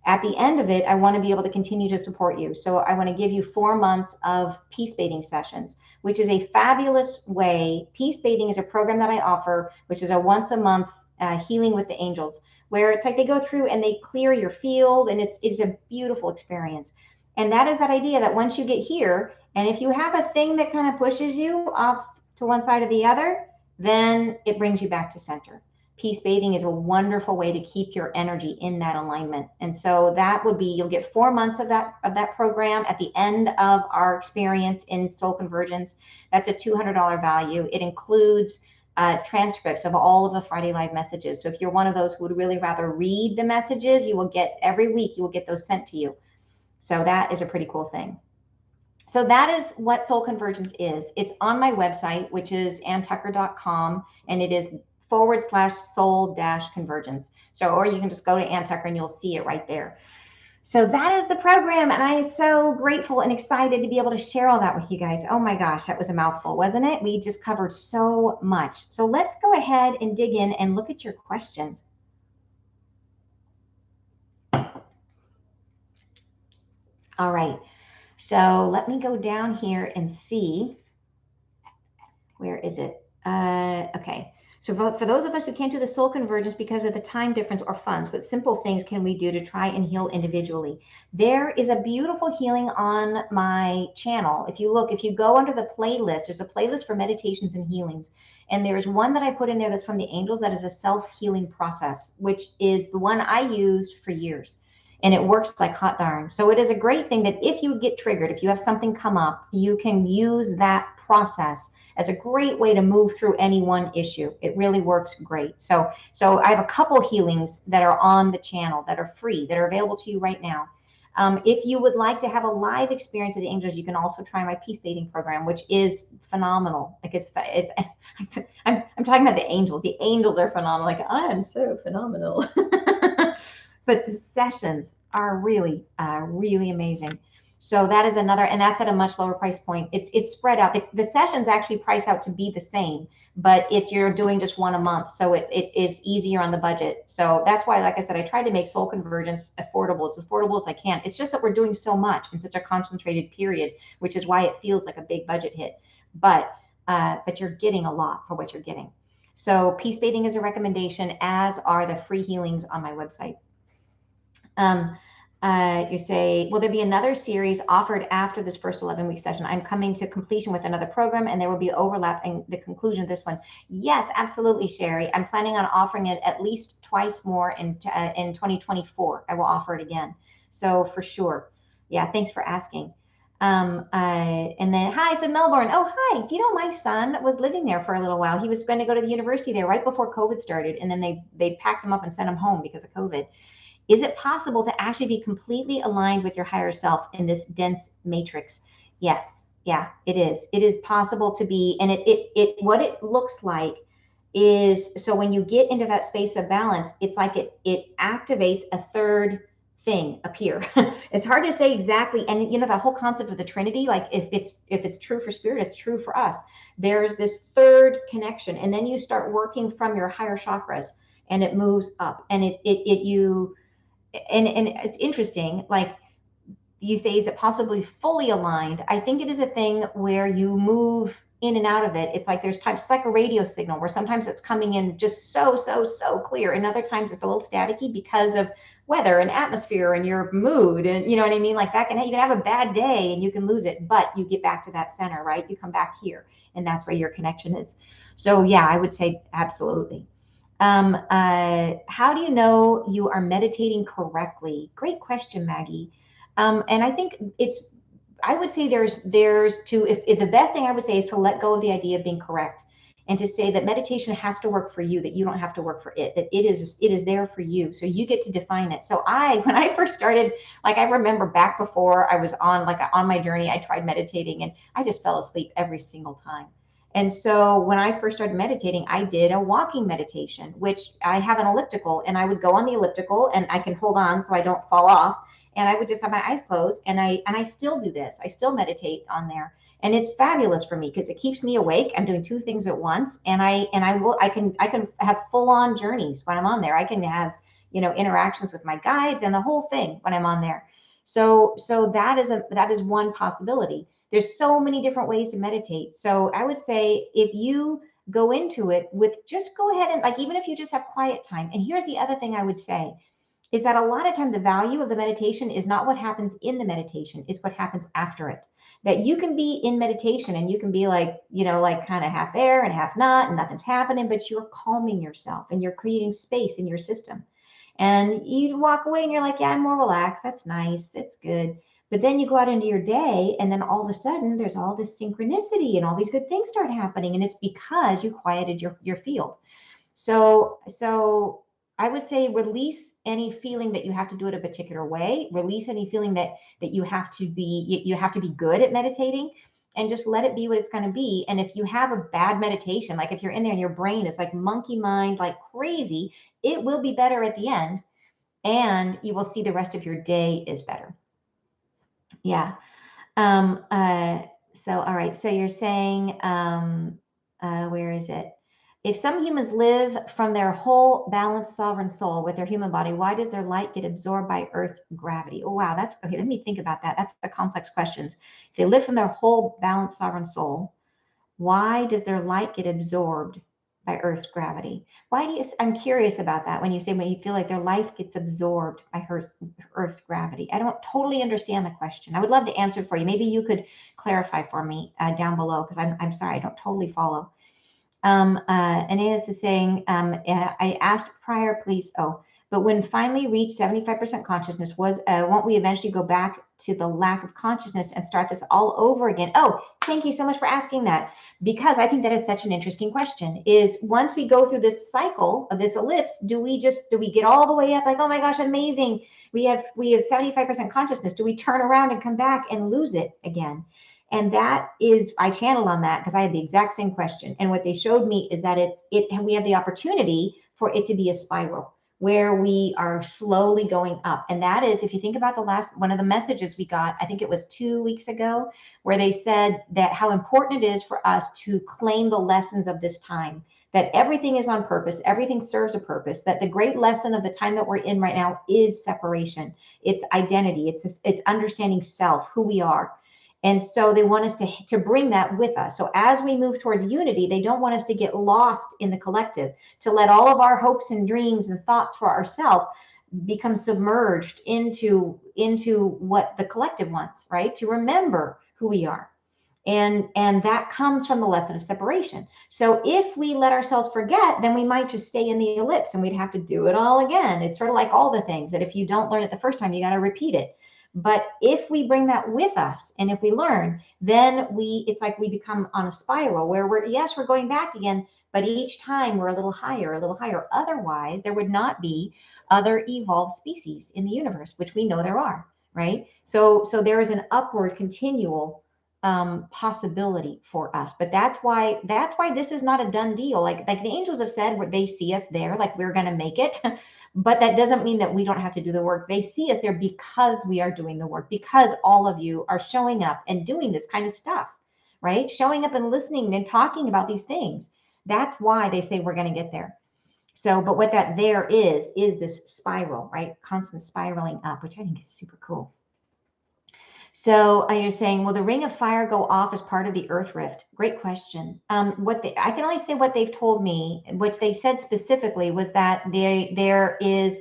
At the end of it, I want to be able to continue to support you. So I want to give you 4 months of peace bathing sessions, which is a fabulous way. Peace bathing is a program that I offer, which is a once a month healing with the angels, where it's like they go through and they clear your field, and it's a beautiful experience. And that is that idea that once you get here, and if you have a thing that kind of pushes you off to one side or the other, then it brings you back to center. Peace bathing is a wonderful way to keep your energy in that alignment. And so that would be, you'll get 4 months of that program at the end of our experience in Soul Convergence. That's a $200 value. It includes transcripts of all of the Friday Live messages. So if you're one of those who would really rather read the messages, you will get every week, you will get those sent to you. So that is a pretty cool thing. So that is what Soul Convergence is. It's on my website, which is anntucker.com, and it is /soul-convergence. So, or you can just go to Ann Tucker and you'll see it right there. So that is the program, and I am so grateful and excited to be able to share all that with you guys. Oh my gosh, that was a mouthful, wasn't it? We just covered so much. So let's go ahead and dig in and look at your questions. All right. So let me go down here and see, where is it? Okay. So for those of us who can't do the soul convergence because of the time difference or funds, what simple things can we do to try and heal individually? There is a beautiful healing on my channel. If you go under the playlist, there's a playlist for meditations and healings. And there's one that I put in there that's from the angels that is a self-healing process, which is the one I used for years. And it works like hot darn. So it is a great thing that if you get triggered, if you have something come up, you can use that process as a great way to move through any one issue. It really works great. So I have a couple healings that are on the channel that are free, that are available to you right now. If you would like to have a live experience of the angels, you can also try my peace bathing program, which is phenomenal. Like I'm talking about the angels. The angels are phenomenal. Like I am so phenomenal. But the sessions are really, really amazing. So that is another, and that's at a much lower price point. It's spread out. The sessions actually price out to be the same, but if you're doing just one a month, so it is easier on the budget. So that's why, like I said, I try to make Soul Convergence affordable, as affordable as I can. It's just that we're doing so much in such a concentrated period, which is why it feels like a big budget hit. But you're getting a lot for what you're getting. So peace bathing is a recommendation, as are the free healings on my website. You say, will there be another series offered after this first 11-week session? I'm coming to completion with another program, and there will be overlap in the conclusion of this one. Yes, absolutely, Sherry. I'm planning on offering it at least twice more in 2024. I will offer it again. So for sure. Yeah, thanks for asking. And then, hi from Melbourne. Oh, hi. Do you know my son was living there for a little while? He was going to go to the university there right before COVID started, and then they packed him up and sent him home because of COVID. Is it possible to actually be completely aligned with your higher self in this dense matrix? Yes. Yeah, it is. It is possible to be, and what it looks like is, so when you get into that space of balance, it's like it activates a third thing appear. It's hard to say exactly. And you know, the whole concept of the Trinity, like if it's true for spirit, it's true for us. There's this third connection, and then you start working from your higher chakras, and it moves up, and and it's interesting, like you say, is it possibly fully aligned? I think it is a thing where you move in and out of it. It's like there's times, it's like a radio signal where sometimes it's coming in just so clear, and other times it's a little staticky because of weather and atmosphere and your mood, and you know what I mean. Like that can, you can have a bad day and you can lose it, but you get back to that center, right? You come back here, and that's where your connection is. So yeah, I would say absolutely. How do you know you are meditating correctly? Great question, Maggie. And I think it's, I would say there's to, if the best thing I would say is to let go of the idea of being correct, and to say that meditation has to work for you, that you don't have to work for it, that it is there for you. So you get to define it. So when I first started, like I remember back before I was on my journey, I tried meditating and I just fell asleep every single time. And so when I first started meditating, I did a walking meditation, which I have an elliptical, and I would go on the elliptical and I can hold on so I don't fall off. And I would just have my eyes closed, and I still do this. I still meditate on there. And it's fabulous for me because it keeps me awake. I'm doing two things at once, and I can have full on journeys when I'm on there. I can have, interactions with my guides and the whole thing when I'm on there. So that is one possibility. There's so many different ways to meditate. So I would say if you go into it with, just go ahead and, like, even if you just have quiet time. And here's the other thing I would say is that a lot of time the value of the meditation is not what happens in the meditation, it's what happens after it. That you can be in meditation and you can be like, like kind of half there and half not, and nothing's happening, but you're calming yourself and you're creating space in your system. And you walk away and you're like, yeah, I'm more relaxed. That's nice. It's good. But then you go out into your day, and then all of a sudden there's all this synchronicity and all these good things start happening. And it's because you quieted your field. So I would say release any feeling that you have to do it a particular way. Release any feeling that you have to be good at meditating, and just let it be what it's going to be. And if you have a bad meditation, like if you're in there and your brain is like monkey mind, like crazy, it will be better at the end, and you will see the rest of your day is better. Yeah. Um, uh, so, all right. So you're saying, where is it? If some humans live from their whole balanced sovereign soul with their human body, why does their light get absorbed by Earth's gravity? Oh, wow. That's okay. Let me think about that. That's the complex questions. If they live from their whole balanced sovereign soul, why does their light get absorbed by Earth's gravity? I'm curious about that when you say when you feel like their life gets absorbed by Earth's gravity. I don't totally understand the question. I would love to answer it for you. Maybe you could clarify for me down below, because I'm sorry, I don't totally follow. Aeneas is saying, I asked prior, please. Oh, but when finally reach 75% consciousness, won't we eventually go back to the lack of consciousness and start this all over again? Oh, thank you so much for asking that, because I think that is such an interesting question. Is once we go through this cycle of this ellipse, do we get all the way up like, oh my gosh, amazing, we have 75% consciousness? Do we turn around and come back and lose it again? And that is, I channeled on that because I had the exact same question. And what they showed me is that we have the opportunity for it to be a spiral where we are slowly going up. And that is, if you think about one of the messages we got, I think it was 2 weeks ago, where they said that how important it is for us to claim the lessons of this time, that everything is on purpose, everything serves a purpose, that the great lesson of the time that we're in right now is separation. It's identity. It's understanding self, who we are. And so they want us to bring that with us. So as we move towards unity, they don't want us to get lost in the collective, to let all of our hopes and dreams and thoughts for ourselves become submerged into what the collective wants, right? To remember who we are. And that comes from the lesson of separation. So if we let ourselves forget, then we might just stay in the ellipse and we'd have to do it all again. It's sort of like all the things that if you don't learn it the first time, you got to repeat it. But if we bring that with us, and if we learn, then it's like we become on a spiral where we're going back again, but each time we're a little higher, a little higher. Otherwise, there would not be other evolved species in the universe, which we know there are, right? So there is an upward continual possibility for us. But that's why this is not a done deal. Like the angels have said, where they see us there, like we're going to make it. But that doesn't mean that we don't have to do the work. They see us there because we are doing the work, because all of you are showing up and doing this kind of stuff, right? Showing up and listening and talking about these things. That's why they say we're going to get there. So, but what that there is this spiral, right? Constant spiraling up, which I think is super cool. So you're saying, will the ring of fire go off as part of the earth rift? Great question. I can only say what they've told me, which they said specifically was that there is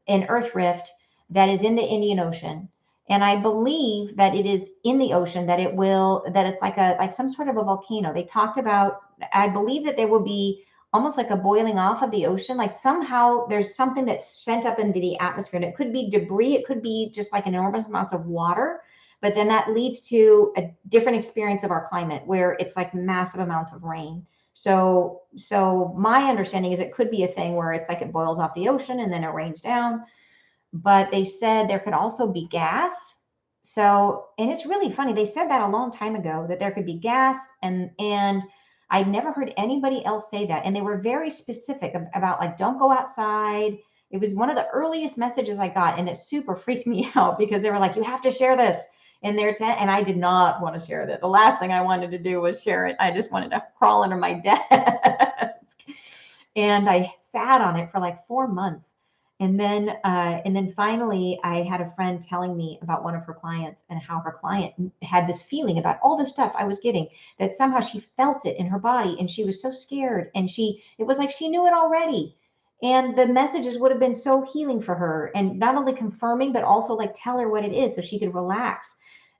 an earth rift that is in the Indian Ocean. And I believe that it is in the ocean, that it's like some sort of a volcano. They talked about, I believe that there will be almost like a boiling off of the ocean. Like somehow there's something that's sent up into the atmosphere. And it could be debris, it could be just like enormous amounts of water. But then that leads to a different experience of our climate where it's like massive amounts of rain. So my understanding is it could be a thing where it's like it boils off the ocean and then it rains down. But they said there could also be gas. So, and it's really funny. They said that a long time ago that there could be gas, and I'd never heard anybody else say that. And they were very specific about like, don't go outside. It was one of the earliest messages I got, and it super freaked me out because they were like, you have to share this in their tent. And I did not want to share that. The last thing I wanted to do was share it. I just wanted to crawl under my desk. And I sat on it for like 4 months. And then finally, I had a friend telling me about one of her clients and how her client had this feeling about all the stuff I was getting, that somehow she felt it in her body and she was so scared. And it was like she knew it already. And the messages would have been so healing for her, and not only confirming, but also like tell her what it is so she could relax.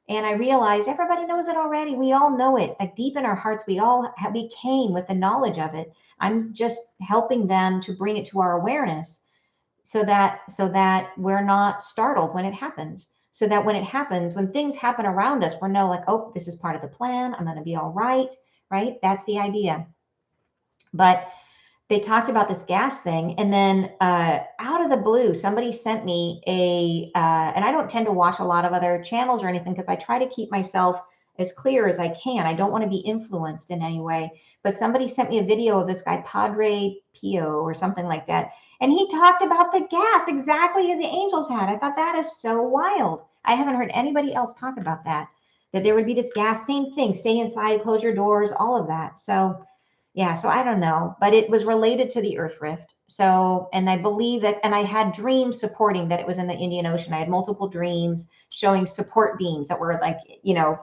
And I realized everybody knows it already. We all know it. Like deep in our hearts, we came with the knowledge of it. I'm just helping them to bring it to our awareness so that we're not startled when it happens. So that when it happens, when things happen around us, we're like, oh, this is part of the plan. I'm going to be all right. Right? That's the idea. But they talked about this gas thing, and then out of the blue, somebody sent me and I don't tend to watch a lot of other channels or anything because I try to keep myself as clear as I can. I don't want to be influenced in any way. But somebody sent me a video of this guy, Padre Pio or something like that. And he talked about the gas exactly as the angels had. I thought that is so wild. I haven't heard anybody else talk about that there would be this gas, same thing, stay inside, close your doors, all of that. So yeah, so I don't know, but it was related to the Earth Rift. So, and I believe that, and I had dreams supporting that it was in the Indian Ocean. I had multiple dreams showing support beams that were like,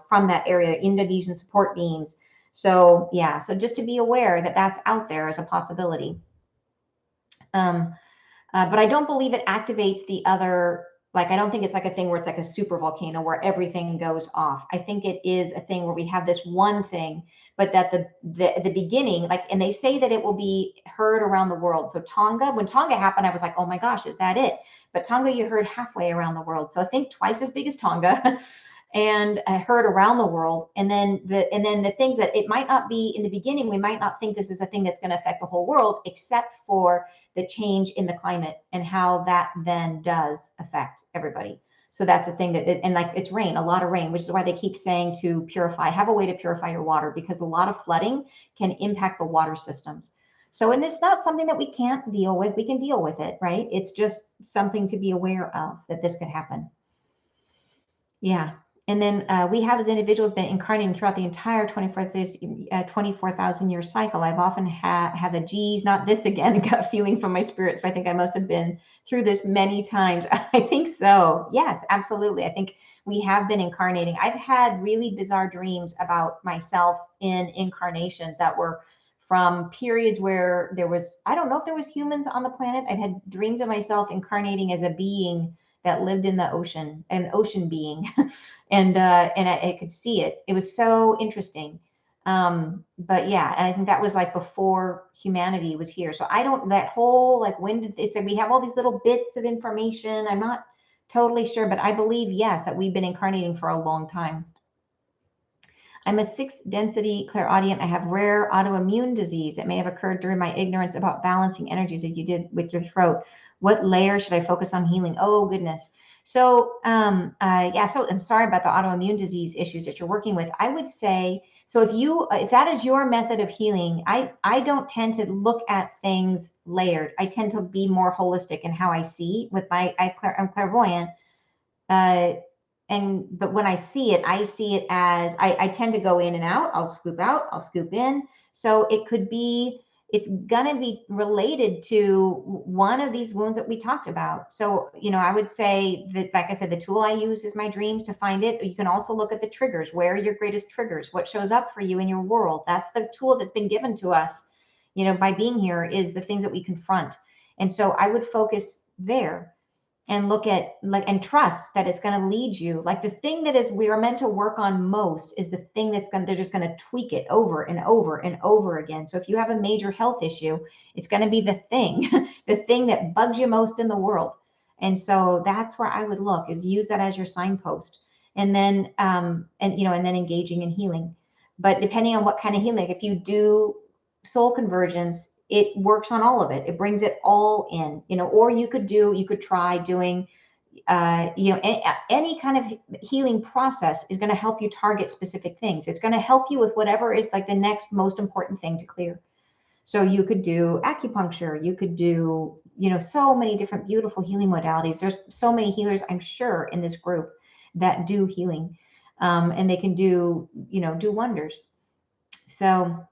from that area, Indonesian support beams. So, yeah, so just to be aware that that's out there as a possibility. But I don't believe it activates the other, like, I don't think it's like a thing where it's like a super volcano where everything goes off. I think it is a thing where we have this one thing, but that the beginning, like, and they say that it will be heard around the world. So when Tonga happened, I was like, oh my gosh, is that it? But Tonga, you heard halfway around the world. So I think twice as big as Tonga. And I heard around the world. And then the things that it might not be in the beginning, we might not think this is a thing that's going to affect the whole world, except for the change in the climate and how that then does affect everybody. So that's the thing and like it's rain, a lot of rain, which is why they keep saying to have a way to purify your water, because a lot of flooding can impact the water systems. So, and it's not something that we can't deal with. We can deal with it, right? It's just something to be aware of, that this could happen. Yeah. And then we have, as individuals, been incarnating throughout the entire 24,000 year cycle. I've often have a geez, not this again, gut feeling from my spirit. So I think I must have been through this many times. I think so. Yes, absolutely. I think we have been incarnating. I've had really bizarre dreams about myself in incarnations that were from periods where I don't know if there was humans on the planet. I've had dreams of myself incarnating as a being that lived in the ocean, an ocean being, and I could see it. It was so interesting. But yeah, and I think that was like before humanity was here. So I don't, that whole like it's like we have all these little bits of information. I'm not totally sure, but I believe, yes, that we've been incarnating for a long time. I'm a 6th density clairaudient. I have rare autoimmune disease that may have occurred during my ignorance about balancing energies, as you did with your throat. What layer should I focus on healing? Oh, goodness. So, yeah, so I'm sorry about the autoimmune disease issues that you're working with. I would say, so if that is your method of healing, I don't tend to look at things layered. I tend to be more holistic in how I see with I'm clairvoyant. But when I see it as I tend to go in and out. I'll scoop out, I'll scoop in. So it could be it's going to be related to one of these wounds that we talked about. So, I would say that, like I said, the tool I use is my dreams to find it. You can also look at the triggers. Where are your greatest triggers? What shows up for you in your world? That's the tool that's been given to us, by being here, is the things that we confront. And so I would focus there and look at, and trust that it's going to lead you. Like, the thing that is we are meant to work on most is the thing they're just going to tweak it over and over and over again. So if you have a major health issue, it's going to be the thing the thing that bugs you most in the world. And so that's where I would look, is use that as your signpost. And then and then engaging in healing. But depending on what kind of healing, if you do soul convergence, it works on all of it. It brings it all in, or you could try doing, any kind of healing process is going to help you target specific things. It's going to help you with whatever is like the next most important thing to clear. So you could do acupuncture, you could do, so many different beautiful healing modalities. There's so many healers, I'm sure, in this group that do healing, and they can do wonders. So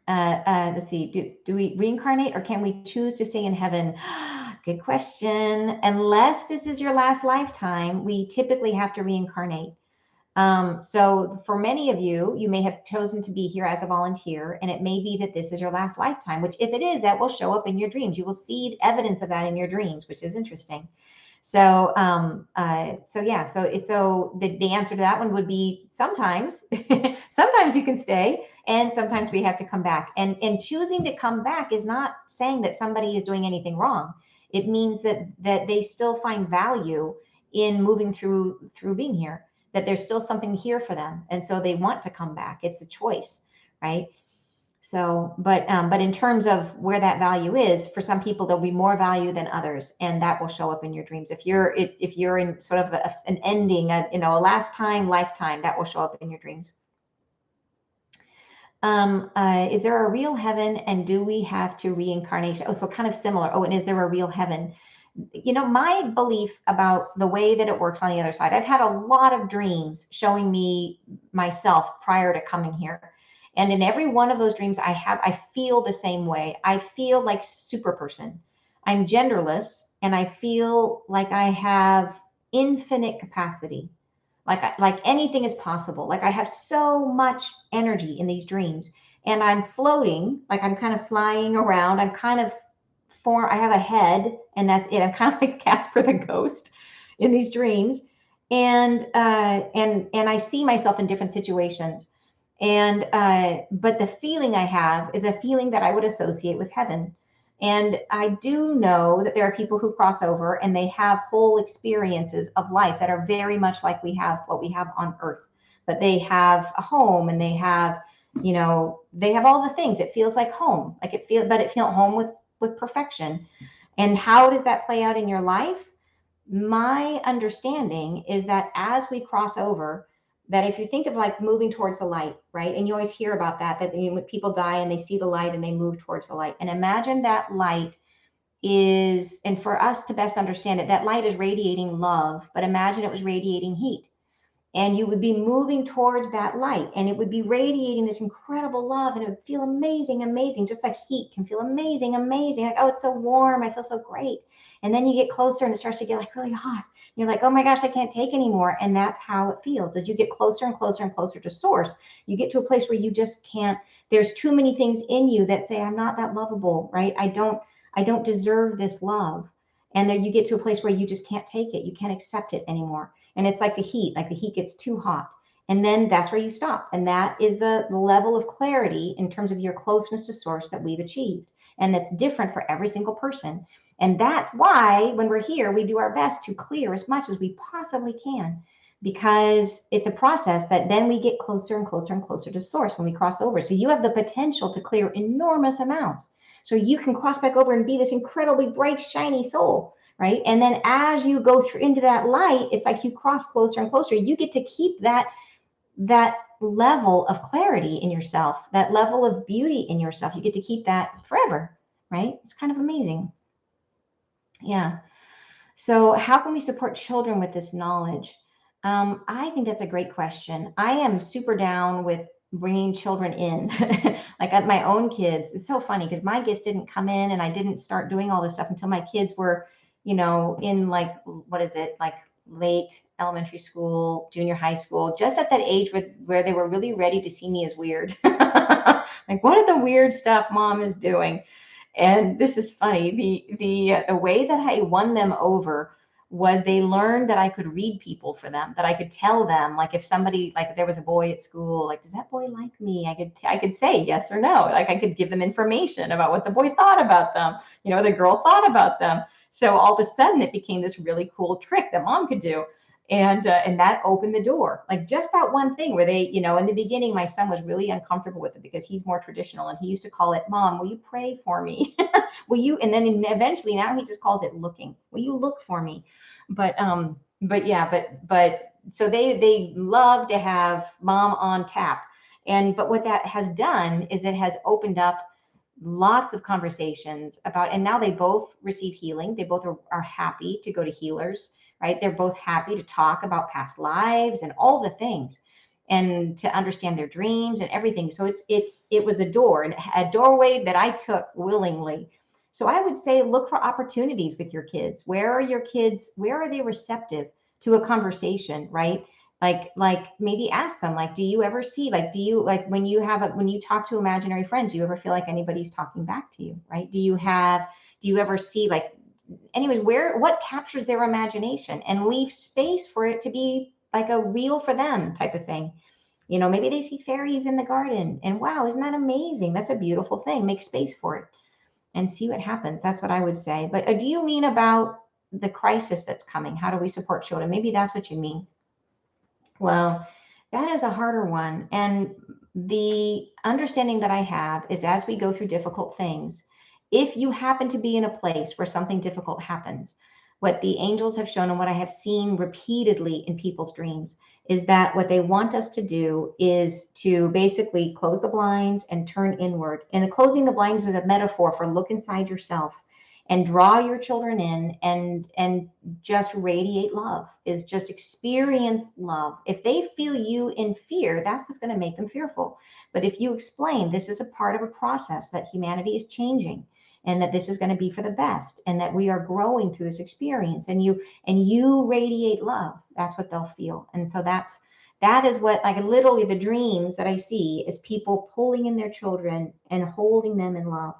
let's see, do we reincarnate, or can we choose to stay in heaven? Good question. Unless this is your last lifetime, we typically have to reincarnate. So for many of you, you may have chosen to be here as a volunteer, and it may be that this is your last lifetime, which, if it is, that will show up in your dreams. You will see evidence of that in your dreams, which is interesting. So, so the answer to that one would be sometimes, sometimes you can stay, and sometimes we have to come back. And choosing to come back is not saying that somebody is doing anything wrong. It means that they still find value in moving through being here, that there's still something here for them, and so they want to come back. It's a choice, right? So, but in terms of where that value is, for some people there'll be more value than others, and that will show up in your dreams. If you're in sort of an ending, a last time, lifetime, that will show up in your dreams. Is there a real heaven, and do we have to reincarnation? Oh, so kind of similar. Oh, and is there a real heaven? My belief about the way that it works on the other side, I've had a lot of dreams showing me myself prior to coming here. And in every one of those dreams I feel the same way. I feel like super person. I'm genderless, and I feel like I have infinite capacity. Like anything is possible. Like, I have so much energy in these dreams, and I'm floating, like I'm kind of flying around. I'm kind of I have a head, and that's it. I'm kind of like Casper the ghost in these dreams. And I see myself in different situations. And but the feeling I have is a feeling that I would associate with heaven. And I do know that there are people who cross over and they have whole experiences of life that are very much like what we have on earth. But they have a home, and they have, they have all the things. It feels like home. Like it feels home with perfection. And how does that play out in your life? My understanding is that as we cross over, that if you think of like moving towards the light, right? And you always hear about that when people die and they see the light and they move towards the light. And imagine that light is, and for us to best understand it, that light is radiating love, but imagine it was radiating heat. And you would be moving towards that light, and it would be radiating this incredible love, and it would feel amazing, amazing, just like heat can feel amazing, amazing. Like, oh, it's so warm, I feel so great. And then you get closer and it starts to get like really hot. You're like, oh my gosh, I can't take anymore. And that's how it feels. As you get closer and closer and closer to source, you get to a place where you just can't, there's too many things in you that say, I'm not that lovable, right? I don't deserve this love. And then you get to a place where you just can't take it. You can't accept it anymore. And it's like the heat gets too hot. And then that's where you stop. And that is the level of clarity in terms of your closeness to source that we've achieved. And that's different for every single person. And that's why when we're here, we do our best to clear as much as we possibly can, because it's a process that then we get closer and closer and closer to source when we cross over. So you have the potential to clear enormous amounts. So you can cross back over and be this incredibly bright, shiny soul. Right. And then as you go through into that light, it's like you cross closer and closer. You get to keep that level of clarity in yourself, that level of beauty in yourself. You get to keep that forever. Right. It's kind of amazing. Yeah. So how can we support children with this knowledge? I think that's a great question. I am super down with bringing children in, like at my own kids. It's so funny because my gifts didn't come in and I didn't start doing all this stuff until my kids were, in like, what is it, like late elementary school, junior high school, just at that age where they were really ready to see me as weird. Like, what are the weird stuff mom is doing? And this is funny. The way that I won them over was they learned that I could read people for them, that I could tell them, like if somebody, like if there was a boy at school, like, does that boy like me? I could say yes or no. Like I could give them information about what the boy thought about them, the girl thought about them. So all of a sudden it became this really cool trick that mom could do. And that opened the door, like just that one thing where they, in the beginning, my son was really uncomfortable with it because he's more traditional and he used to call it, Mom, will you pray for me? Will you? And then eventually now he just calls it looking. Will you look for me? But yeah, but so they love to have mom on tap. But what that has done is it has opened up lots of conversations about, and now they both receive healing. They both are happy to go to healers, right? They're both happy to talk about past lives and all the things and to understand their dreams and everything. So it was a doorway that I took willingly. So I would say look for opportunities with your kids. Where are your kids? Where are they receptive to a conversation, right? Like maybe ask them, like, do you ever see, like, do you, like, when you talk to imaginary friends, do you ever feel like anybody's talking back to you, right? Do you ever see, like, anyways, what captures their imagination, and leave space for it to be like a real for them type of thing. Maybe they see fairies in the garden and wow, isn't that amazing? That's a beautiful thing. Make space for it and see what happens. That's what I would say. But do you mean about the crisis that's coming? How do we support children? Maybe that's what you mean. Well, that is a harder one. And the understanding that I have is as we go through difficult things, if you happen to be in a place where something difficult happens, what the angels have shown and what I have seen repeatedly in people's dreams is that what they want us to do is to basically close the blinds and turn inward. And the closing the blinds is a metaphor for look inside yourself and draw your children in and just radiate love, is just experience love. If they feel you in fear, that's what's going to make them fearful. But if you explain this is a part of a process, that humanity is changing and that this is going to be for the best and that we are growing through this experience, and you radiate love, that's what they'll feel. And so that is what, like, literally the dreams that I see is people pulling in their children and holding them in love,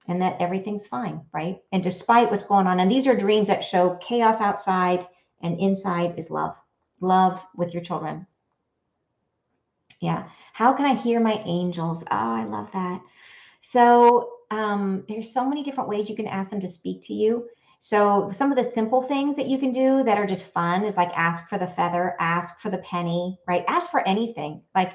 and that everything's fine, right? And despite what's going on, and these are dreams that show chaos outside and inside is love, love with your children. Yeah. How can I hear my angels? Oh, I love that. So there's so many different ways you can ask them to speak to you. So some of the simple things that you can do that are just fun is like ask for the feather, ask for the penny, right? Ask for anything, like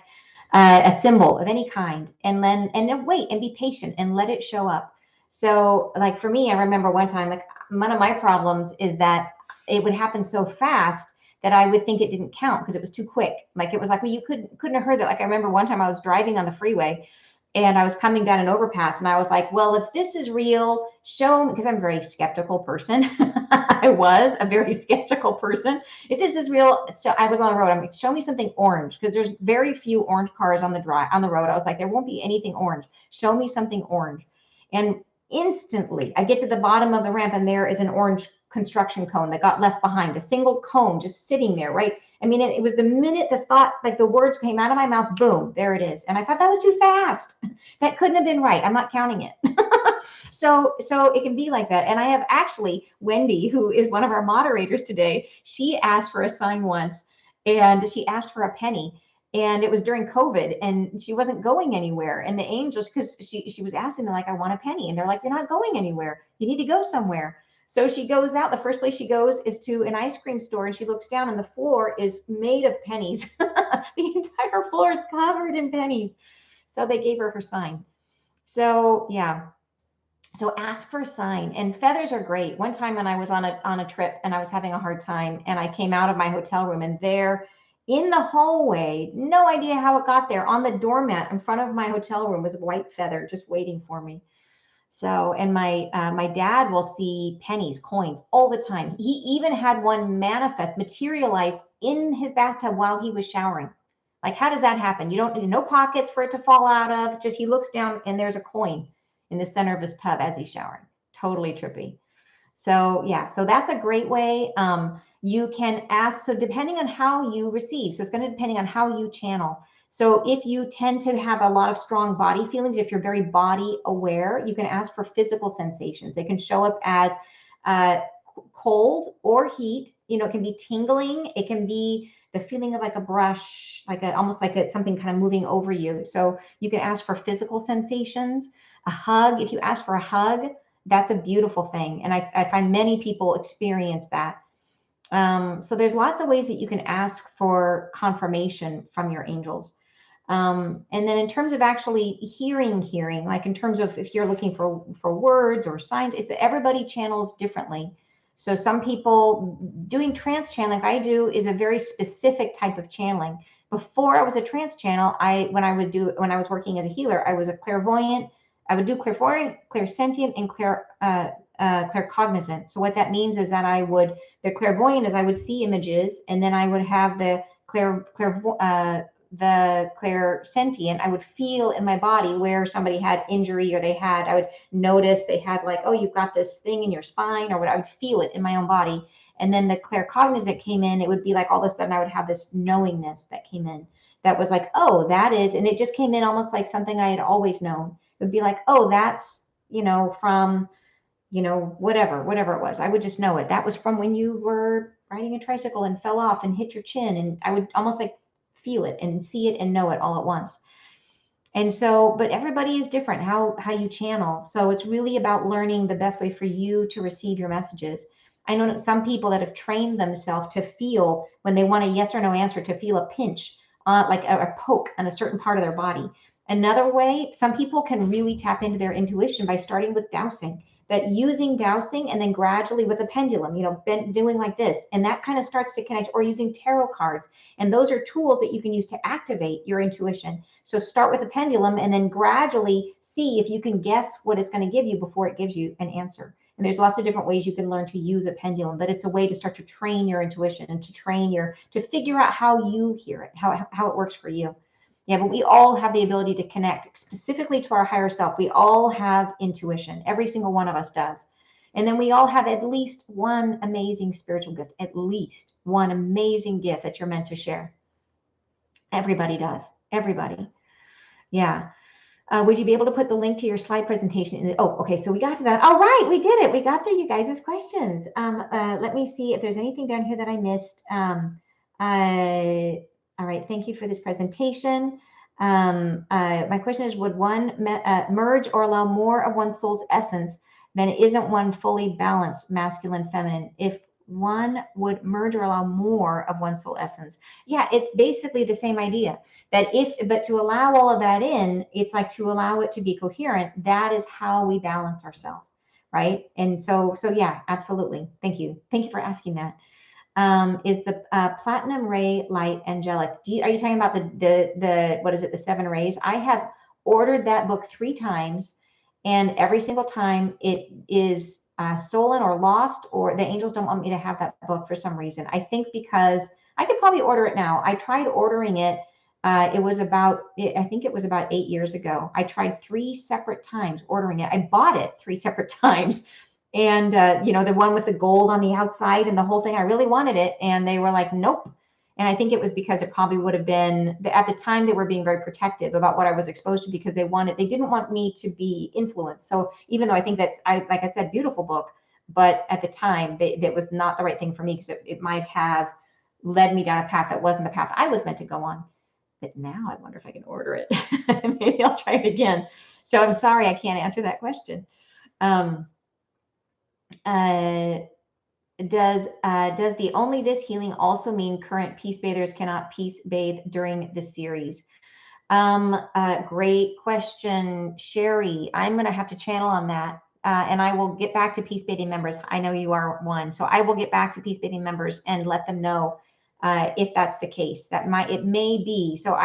a symbol of any kind, and then wait and be patient and let it show up. So like for me, I remember one time, like one of my problems is that it would happen so fast that I would think it didn't count because it was too quick. Like it was like, well, you couldn't have heard that. Like I remember one time I was driving on the freeway and I was coming down an overpass and I was like, well, if this is real, show me, because I'm a very skeptical person. I was a very skeptical person. If this is real, so I was on the road. I'm like, show me something orange, because there's very few orange cars on the road. I was like, there won't be anything orange. Show me something orange. And instantly I get to the bottom of the ramp and there is an orange construction cone that got left behind, a single cone just sitting there, right? I mean, it was the minute the thought, like the words came out of my mouth, boom, there it is. And I thought that was too fast. That couldn't have been right. I'm not counting it. So it can be like that. And I have actually, Wendy, who is one of our moderators today, she asked for a sign once and she asked for a penny. And it was during COVID and she wasn't going anywhere. And the angels, because she was asking them, like, I want a penny. And they're like, you're not going anywhere. You need to go somewhere. So she goes out. The first place she goes is to an ice cream store, and she looks down, and the floor is made of pennies. The entire floor is covered in pennies. So they gave her sign. So yeah. So ask for a sign, and feathers are great. One time when I was on a trip and I was having a hard time, and I came out of my hotel room, and there in the hallway, no idea how it got there, on the doormat in front of my hotel room was a white feather just waiting for me. So, and my dad will see pennies, coins all the time. He even had one materialize in his bathtub while he was showering. Like, how does that happen? You don't need no pockets for it to fall out of. Just he looks down and there's a coin in the center of his tub as he's showering. Totally trippy. So yeah, so that's a great way. You can ask, so depending on how you receive, so it's going to depending on how you channel. So if you tend to have a lot of strong body feelings, if you're very body aware, you can ask for physical sensations. They can show up as uh, cold or heat. You know, it can be tingling. It can be the feeling of like a brush, like a, almost like it's something kind of moving over you. So you can ask for physical sensations. A hug, if you ask for a hug, that's a beautiful thing. And I find many people experience that. So there's lots of ways that you can ask for confirmation from your angels. And then in terms of actually hearing, like in terms of if you're looking for words or signs, it's that everybody channels differently. So some people doing trance channeling, like I do, is a very specific type of channeling. Before I was a trance channel, when I was working as a healer, I was a clairvoyant. I would do clairvoyant, clairsentient, and claircognizant. So what that means is that the clairvoyant is I would see images, and then I would have the clairsentient, I would feel in my body where somebody had injury or I would notice they had like, oh, you've got this thing in your spine or what, I would feel it in my own body. And then the claircognizant came in, it would be like all of a sudden I would have this knowingness that came in that was like, oh, that is, and it just came in almost like something I had always known. It would be like, oh, that's, from, whatever it was. I would just know it. That was from when you were riding a tricycle and fell off and hit your chin. And I would almost like feel it and see it and know it all at once. And so, but everybody is different how you channel. So it's really about learning the best way for you to receive your messages. I know some people that have trained themselves to feel when they want a yes or no answer, to feel a pinch, like a poke on a certain part of their body. Another way, some people can really tap into their intuition by starting with dowsing, that using dowsing and then gradually with a pendulum, doing like this, and that kind of starts to connect, or using tarot cards. And those are tools that you can use to activate your intuition. So start with a pendulum and then gradually see if you can guess what it's going to give you before it gives you an answer. And there's lots of different ways you can learn to use a pendulum, but it's a way to start to train your intuition and to figure out how you hear it, how it works for you. Yeah, but we all have the ability to connect specifically to our higher self. We all have intuition. Every single one of us does. And then we all have at least one amazing spiritual gift, at least one amazing gift that you're meant to share. Everybody does. Everybody. Yeah. Would you be able to put the link to your slide presentation? Okay. So we got to that. All right. We did it. We got through you guys' questions. Let me see if there's anything down here that I missed. All right, thank you for this presentation. My question is, would one merge or allow more of one's soul's essence than isn't one fully balanced masculine, feminine? If one would merge or allow more of one's soul essence. Yeah, it's basically the same idea but to allow all of that in, it's like to allow it to be coherent. That is how we balance ourselves, right? And so yeah, absolutely. Thank you. Thank you for asking that. Is the platinum ray light angelic? Are you talking about the what is it, the 7 rays? I have ordered that book 3 times, and every single time it is stolen or lost, or the angels don't want me to have that book for some reason. I think because I could probably order it now. I tried ordering it. I think it was about 8 years ago. I tried 3 separate times ordering it. I bought it 3 separate times. And, the one with the gold on the outside and the whole thing, I really wanted it. And they were like, nope. And I think it was because it probably would have been, at the time, they were being very protective about what I was exposed to, because they didn't want me to be influenced. So even though I think like I said, beautiful book, but at the time, that was not the right thing for me, because it might have led me down a path that wasn't the path I was meant to go on. But now I wonder if I can order it. Maybe I'll try it again. So I'm sorry, I can't answer that question. Does the only this healing also mean current peace bathers cannot peace bathe during the series? Great question, Sherry. I'm going to have to channel on that. And I will get back to peace bathing members. I know you are one. So I will get back to peace bathing members and let them know if that's the case. It may be. So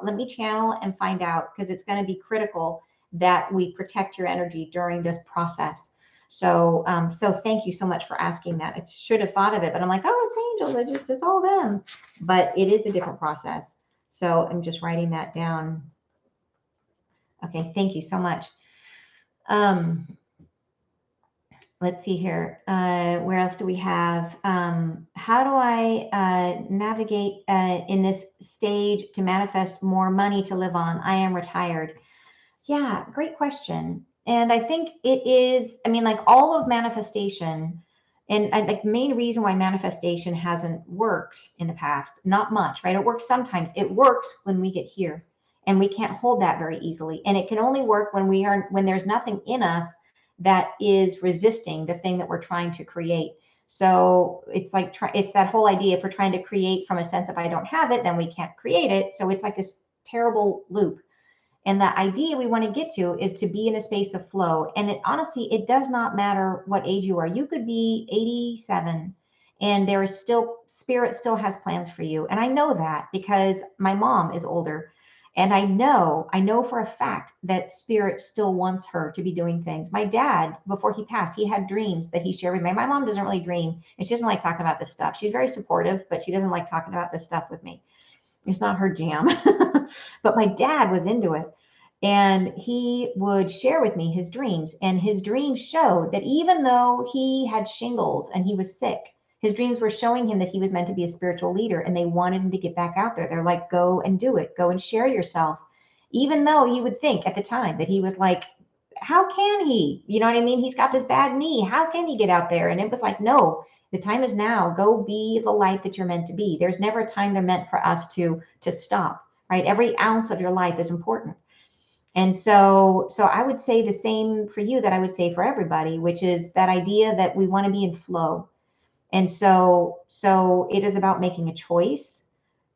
let me channel and find out, because it's going to be critical that we protect your energy during this process. So thank you so much for asking that. I should have thought of it, but I'm like, oh, it's angels. It's all them. But it is a different process. So I'm just writing that down. Okay, thank you so much. Um, let's see here. Where else do we have? How do I navigate in this stage to manifest more money to live on? I am retired. Yeah, great question. And I think it is, I mean, like all of manifestation, and like the main reason why manifestation hasn't worked in the past, not much, right? It works sometimes. It works when we get here, and we can't hold that very easily. And it can only work when there's nothing in us that is resisting the thing that we're trying to create. So it's like it's that whole idea, if we're trying to create from a sense of I don't have it, then we can't create it. So it's like this terrible loop. And the idea we want to get to is to be in a space of flow. And it honestly, it does not matter what age you are. You could be 87 and there is still, spirit still has plans for you. And I know that because my mom is older. And I know for a fact that spirit still wants her to be doing things. My dad, before he passed, he had dreams that he shared with me. My mom doesn't really dream and she doesn't like talking about this stuff. She's very supportive, but she doesn't like talking about this stuff with me. It's not her jam. But my dad was into it. And he would share with me his dreams. And his dreams showed that even though he had shingles and he was sick, his dreams were showing him that he was meant to be a spiritual leader and they wanted him to get back out there. They're like, go and do it, go and share yourself. Even though he would think at the time that he was like, how can he? You know what I mean? He's got this bad knee. How can he get out there? And it was like, no, the time is now. Go be the light that you're meant to be. There's never a time they're meant for us to stop, right? Every ounce of your life is important. And so I would say the same for you that I would say for everybody, which is that idea that we want to be in flow. And so it is about making a choice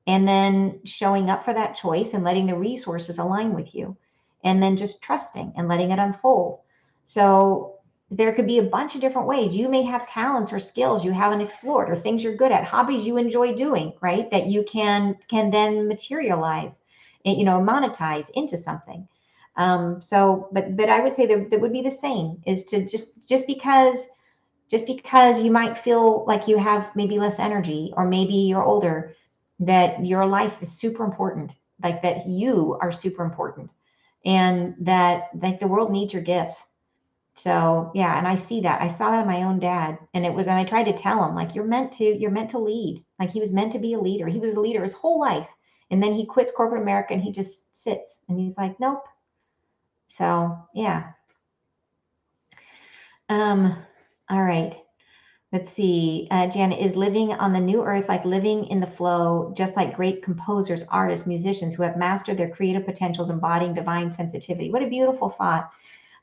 and then showing up for that choice and letting the resources align with you and then just trusting and letting it unfold. So there could be a bunch of different ways. You may have talents or skills you haven't explored or things you're good at, hobbies you enjoy doing, right? That you can then materialize, monetize into something. But I would say that would be the same is to just because you might feel like you have maybe less energy or maybe you're older, that your life is super important, like that you are super important and that like the world needs your gifts. So yeah, and I see that. I saw that in my own dad. And I tried to tell him, like, you're meant to lead. Like he was meant to be a leader. He was a leader his whole life. And then he quits corporate America and he just sits and he's like, nope. So yeah. Um, all right. Let's see. Janet, is living on the new earth like living in the flow, just like great composers, artists, musicians who have mastered their creative potentials, embodying divine sensitivity? What a beautiful thought.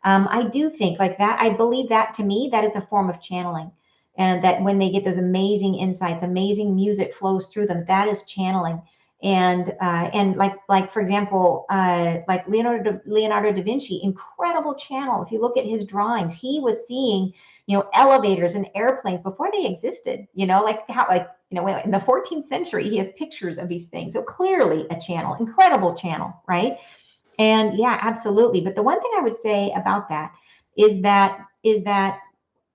I do think like that. I believe that to me, that is a form of channeling. And that when they get those amazing insights, amazing music flows through them, that is channeling. And like for example, like Leonardo da Vinci, incredible channel. If you look at his drawings, he was seeing, elevators and airplanes before they existed. Like how in the 14th century, he has pictures of these things. So clearly a channel, incredible channel, right? And yeah, absolutely. But the one thing I would say about that is that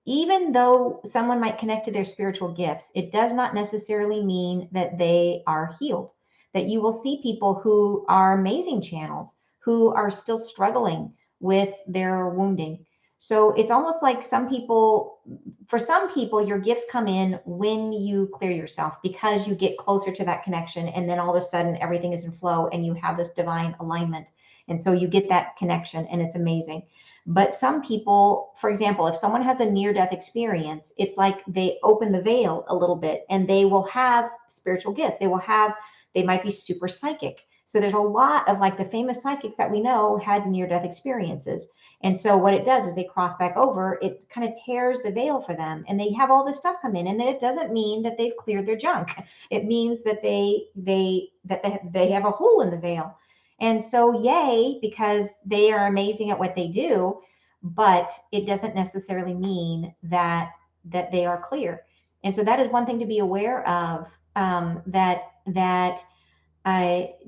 even though someone might connect to their spiritual gifts, it does not necessarily mean that they are healed. That you will see people who are amazing channels who are still struggling with their wounding. So it's almost like for some people, your gifts come in when you clear yourself because you get closer to that connection. And then all of a sudden, everything is in flow and you have this divine alignment. And so you get that connection and it's amazing. But some people, for example, if someone has a near death experience, it's like they open the veil a little bit and they will have spiritual gifts. They might be super psychic. So there's a lot of like the famous psychics that we know had near death experiences. And so what it does is they cross back over, it kind of tears the veil for them and they have all this stuff come in. And then it doesn't mean that they've cleared their junk. It means that they have a hole in the veil. And so, yay, because they are amazing at what they do, but it doesn't necessarily mean that they are clear. And so that is one thing to be aware of. That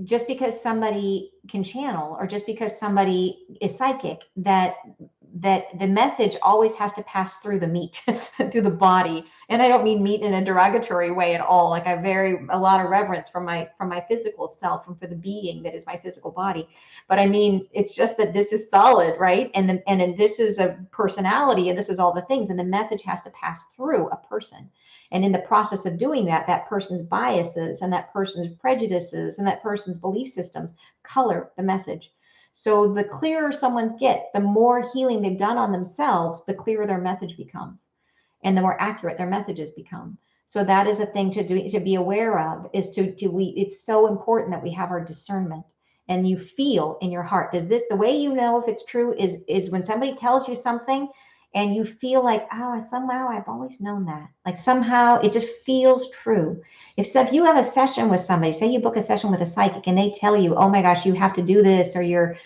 just because somebody can channel or just because somebody is psychic, that that the message always has to pass through the meat, through the body. And I don't mean meat in a derogatory way at all. Like a lot of reverence from my physical self and for the being that is my physical body. But I mean, it's just that this is solid, right? And this is a personality, and this is all the things, and the message has to pass through a person. And in the process of doing that, that person's biases and that person's prejudices and that person's belief systems color the message. So the clearer someone gets, the more healing they've done on themselves, the clearer their message becomes, and the more accurate their messages become. So that is a thing to be aware of. It's so important that we have our discernment, and you feel in your heart. Does this, the way you know if it's true is when somebody tells you something and you feel like, oh, somehow I've always known that. Like somehow it just feels true. If you have a session with somebody, say you book a session with a psychic and they tell you, oh my gosh, you have to do this, or your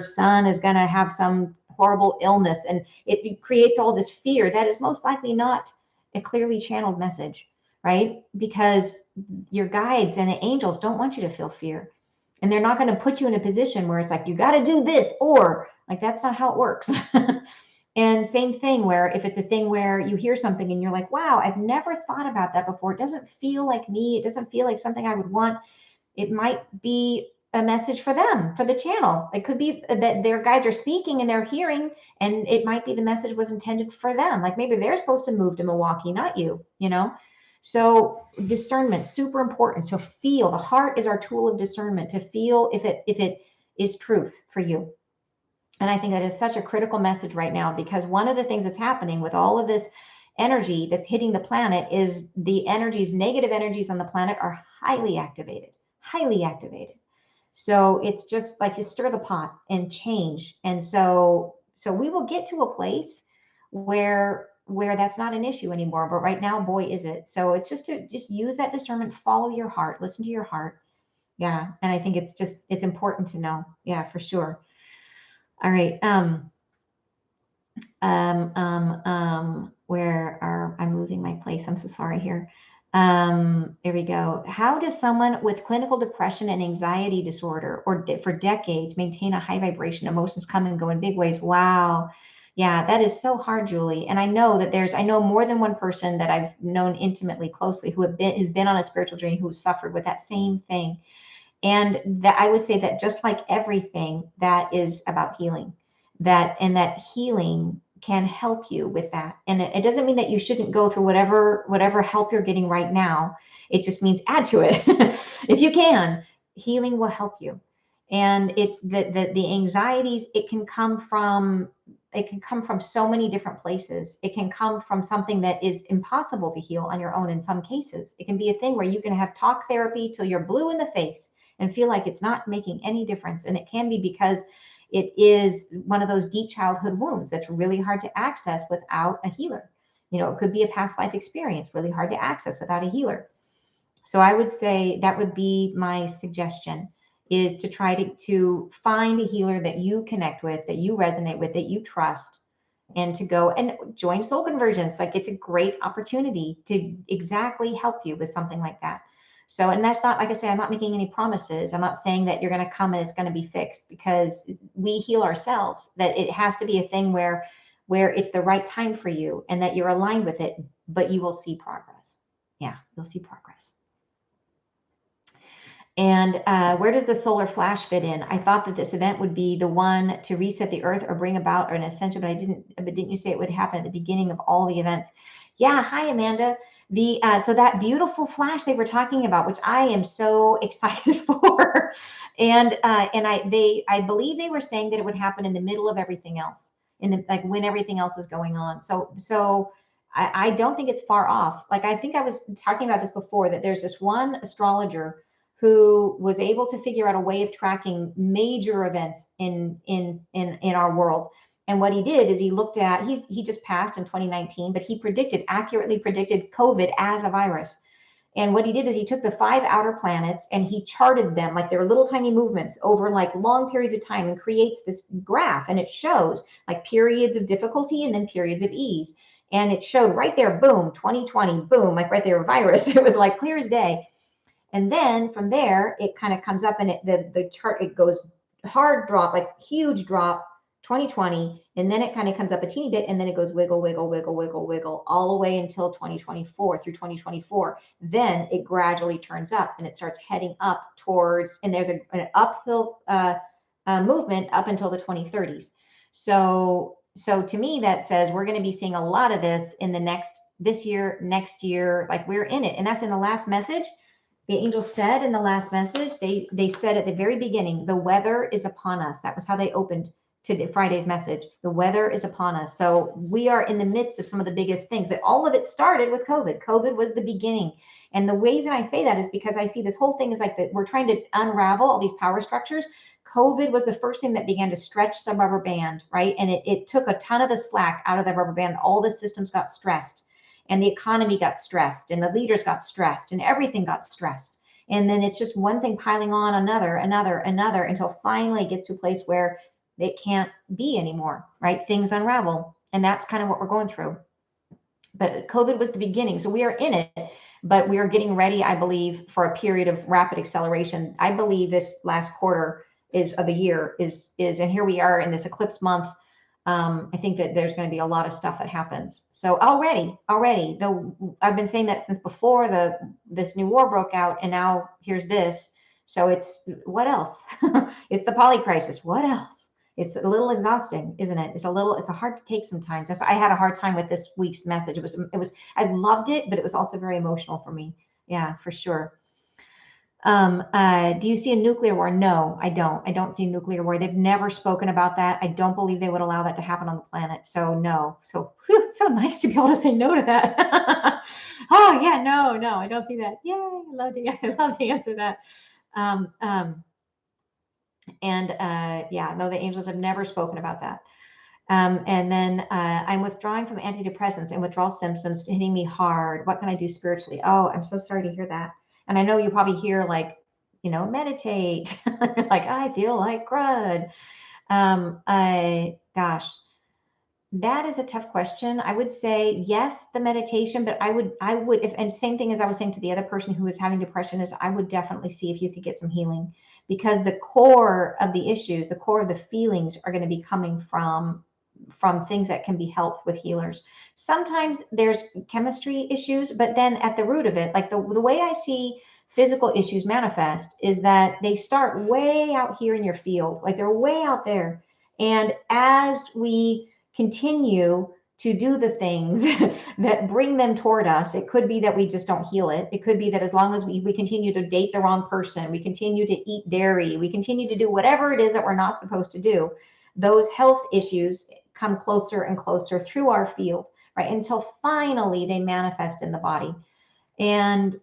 son is going to have some horrible illness, and it creates all this fear, that is most likely not a clearly channeled message, right? Because your guides and the angels don't want you to feel fear. And they're not going to put you in a position where it's like, you got to do this, or like, that's not how it works. And same thing where if it's a thing where you hear something and you're like, wow, I've never thought about that before. It doesn't feel like me. It doesn't feel like something I would want. It might be a message for them, for the channel. It could be that their guides are speaking and they're hearing, and it might be the message was intended for them. Like maybe they're supposed to move to Milwaukee, not you, So discernment, super important. To feel, the heart is our tool of discernment, to feel if it is truth for you. And I think that is such a critical message right now, because one of the things that's happening with all of this energy that's hitting the planet is the negative energies on the planet are highly activated, highly activated. So it's just like to stir the pot and change. And so we will get to a place where that's not an issue anymore. But right now, boy, is it. So it's just to use that discernment, follow your heart, listen to your heart. Yeah. And I think it's important to know. Yeah, for sure. All right. I'm losing my place. I'm so sorry here. There we go. How does someone with clinical depression and anxiety disorder or for decades maintain a high vibration? Emotions come and go in big ways. Wow. Yeah, that is so hard, Julie. And I know that I know more than one person that I've known intimately, closely, who has been on a spiritual journey, who suffered with that same thing. And that I would say that just like everything, that is about healing. That healing can help you with that. And it doesn't mean that you shouldn't go through whatever help you're getting right now. It just means add to it. If you can, healing will help you. And it's the anxieties, it can come from so many different places. It can come from something that is impossible to heal on your own in some cases. It can be a thing where you can have talk therapy till you're blue in the face and feel like it's not making any difference. And it can be because it is one of those deep childhood wounds that's really hard to access without a healer. It could be a past life experience, really hard to access without a healer. So I would say that would be my suggestion, is to try to find a healer that you connect with, that you resonate with, that you trust, and to go and join Soul Convergence. Like, it's a great opportunity to exactly help you with something like that. So, and that's not, like I say, I'm not making any promises. I'm not saying that you're going to come and it's going to be fixed, because we heal ourselves. That it has to be a thing where it's the right time for you and that you're aligned with it, but you will see progress. Yeah, you'll see progress. And where does the solar flash fit in? I thought that this event would be the one to reset the earth or bring about an ascension, but didn't you say it would happen at the beginning of all the events? Yeah. Hi, Amanda. So that beautiful flash they were talking about, which I am so excited for. And I believe they were saying that it would happen in the middle of everything else, like when everything else is going on. So I don't think it's far off. Like, I think I was talking about this before, that there's this one astrologer who was able to figure out a way of tracking major events in our world. And what he did is he looked at, he just passed in 2019, but he accurately predicted COVID as a virus. And what he did is he took the 5 outer planets and he charted them, like their little tiny movements over like long periods of time, and creates this graph. And it shows like periods of difficulty and then periods of ease. And it showed right there, boom, 2020, boom, like right there, virus. It was like clear as day. And then from there, it kind of comes up, and the chart, it goes hard drop, like huge drop, 2020, and then it kind of comes up a teeny bit, and then it goes wiggle, wiggle, wiggle, wiggle, wiggle, all the way until 2024 through 2024. Then it gradually turns up and it starts heading up towards, and there's an uphill movement up until the 2030s. So to me, that says we're going to be seeing a lot of this in this year, next year, like we're in it. And that's in the last message. The angels said in the last message, they said at the very beginning, the weather is upon us. That was how they opened to Friday's message. The weather is upon us. So we are in the midst of some of the biggest things, but all of it started with COVID. COVID was the beginning. And the reason I say that is because I see this whole thing is like that we're trying to unravel all these power structures. COVID was the first thing that began to stretch the rubber band, right? And it took a ton of the slack out of the rubber band. All the systems got stressed, and the economy got stressed, and the leaders got stressed, and everything got stressed. And then it's just one thing piling on another, until finally it gets to a place where it can't be anymore, right? Things unravel. And that's kind of what we're going through. But COVID was the beginning. So we are in it, but we are getting ready, I believe, for a period of rapid acceleration. I believe this last quarter of the year is, and here we are in this eclipse month. I think that there's going to be a lot of stuff that happens. So already, though I've been saying that since before this new war broke out, and now here's this. So it's what else? It's the poly crisis. What else? It's a little exhausting, isn't it? It's a hard to take sometimes. That's why I had a hard time with this week's message. It was, I loved it, but it was also very emotional for me. Yeah, for sure. Do you see a nuclear war? No, I don't. I don't see a nuclear war. They've never spoken about that. I don't believe they would allow that to happen on the planet. So no. So whew, it's so nice to be able to say no to that. Oh yeah, no, I don't see that. Yay, I love to answer that. Yeah, no, the angels have never spoken about that. And then I'm withdrawing from antidepressants and withdrawal symptoms hitting me hard. What can I do spiritually? Oh, I'm so sorry to hear that. And I know you probably hear like, meditate. Like I feel like crud. Gosh, that is a tough question. I would say yes, the meditation, but I would, and same thing as I was saying to the other person who was having depression, is I would definitely see if you could get some healing, because the core of the issues, the core of the feelings are going to be coming from things that can be helped with healers. Sometimes there's chemistry issues, but then at the root of it, like the way I see physical issues manifest is that they start way out here in your field, like they're way out there. And as we continue to do the things that bring them toward us, it could be that we just don't heal it. It could be that as long as we continue to date the wrong person, we continue to eat dairy, we continue to do whatever it is that we're not supposed to do, those health issues come closer and closer through our field, right? Until finally they manifest in the body. And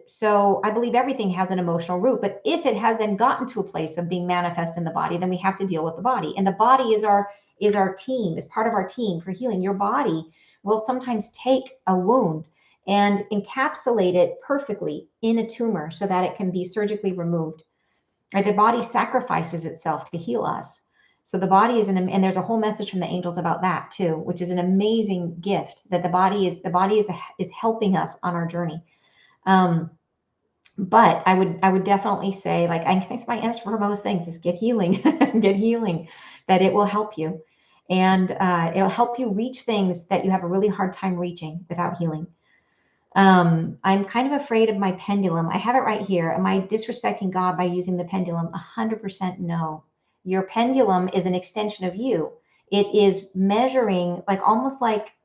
so I believe everything has an emotional root, but if it has then gotten to a place of being manifest in the body, then we have to deal with the body. And the body is our team, is part of our team for healing. Your body will sometimes take a wound and encapsulate it perfectly in a tumor so that it can be surgically removed. Right? The body sacrifices itself to heal us. So the body is and there's a whole message from the angels about that too, which is an amazing gift that the body is helping us on our journey. But I would definitely say, like, I think my answer for most things is get healing, get healing, that it will help you. And it'll help you reach things that you have a really hard time reaching without healing. I'm kind of afraid of my pendulum. I have it right here. Am I disrespecting God by using the pendulum? 100% no. Your pendulum is an extension of you. It is measuring, like almost like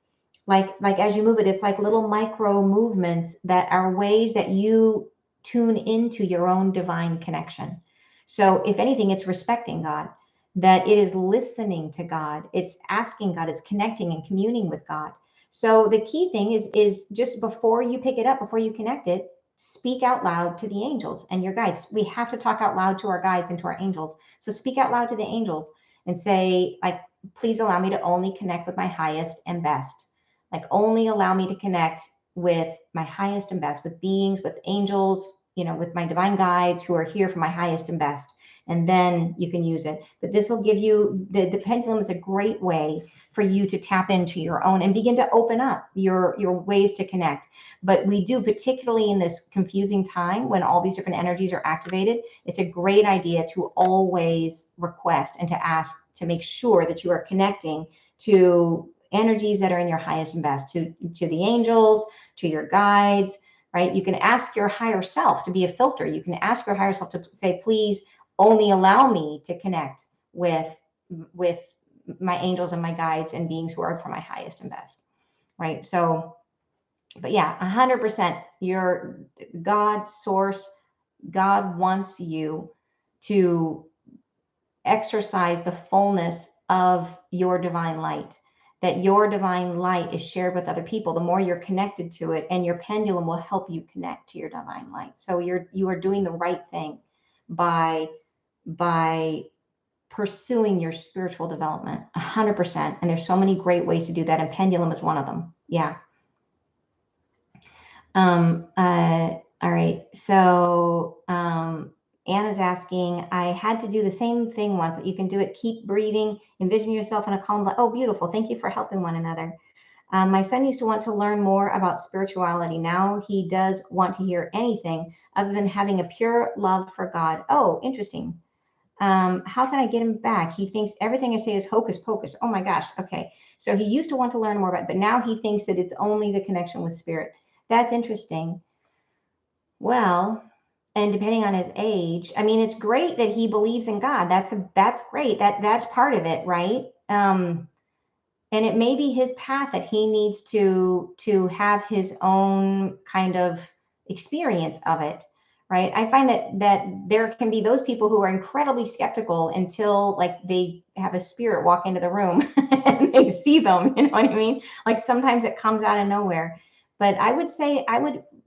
as you move it, it's like little micro movements that are ways that you tune into your own divine connection. So if anything, it's respecting God, that it is listening to God, it's asking God, it's connecting and communing with God. So the key thing is just before you pick it up, before you connect it, speak out loud to the angels and your guides. We have to talk out loud to our guides and to our angels. So speak out loud to the angels and say, like, please allow me to only connect with my highest and best. Like, only allow me to connect with my highest and best, with beings, with angels, with my divine guides who are here for my highest and best. and then you can use it. But this will give you, the pendulum is a great way for you to tap into your own and begin to open up your ways to connect. But we do, particularly in this confusing time when all these different energies are activated, it's a great idea to always request and to ask to make sure that you are connecting to energies that are in your highest and best, to the angels, to your guides, right? You can ask your higher self to be a filter. You can ask your higher self to say, please only allow me to connect with my angels and my guides and beings who are for my highest and best, right? So, but yeah, 100%, your God source, God wants you to exercise the fullness of your divine light, that your divine light is shared with other people. The more you're connected to it, and your pendulum will help you connect to your divine light. So you are doing the right thing by pursuing your spiritual development, 100%. And there's so many great ways to do that, and pendulum is one of them. Yeah. All right. So Anna's asking, I had to do the same thing once. You can do it. Keep breathing. Envision yourself in a calm. Oh, beautiful. Thank you for helping one another. My son used to want to learn more about spirituality. Now he does want to hear anything other than having a pure love for God. Oh, interesting. How can I get him back? He thinks everything I say is hocus pocus. Oh my gosh. Okay. So he used to want to learn more about it, but now he thinks that it's only the connection with spirit. That's interesting. Well, and depending on his age, I mean, it's great that he believes in God. That's great. That's part of it, right? And it may be his path that he needs to have his own kind of experience of it, right? I find that there can be those people who are incredibly skeptical until like they have a spirit walk into the room and they see them, you know what I mean? Like sometimes it comes out of nowhere. But I would say,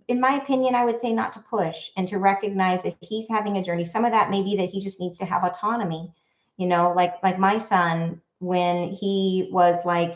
in my opinion, I would say not to push and to recognize that he's having a journey. Some of that may be that he just needs to have autonomy, you know, like my son, when he was like,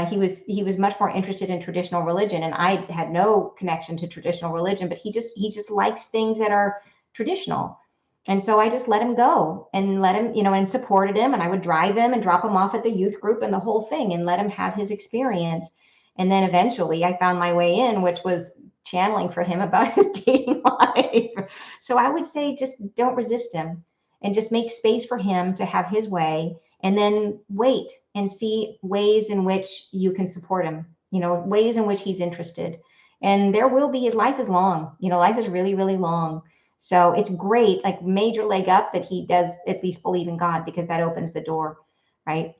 he was much more interested in traditional religion, and I had no connection to traditional religion, but he just likes things that are traditional. And so I just let him go and let him, you know, and supported him, and I would drive him and drop him off at the youth group and the whole thing and let him have his experience. And then eventually I found my way in, which was channeling for him about his dating life. So I would say just don't resist him and just make space for him to have his way, and then wait and see ways in which you can support him, you know, ways in which he's interested. And there will be, life is long, you know, life is really, really long. So it's great, like major leg up that he does at least believe in God, because that opens the door, right?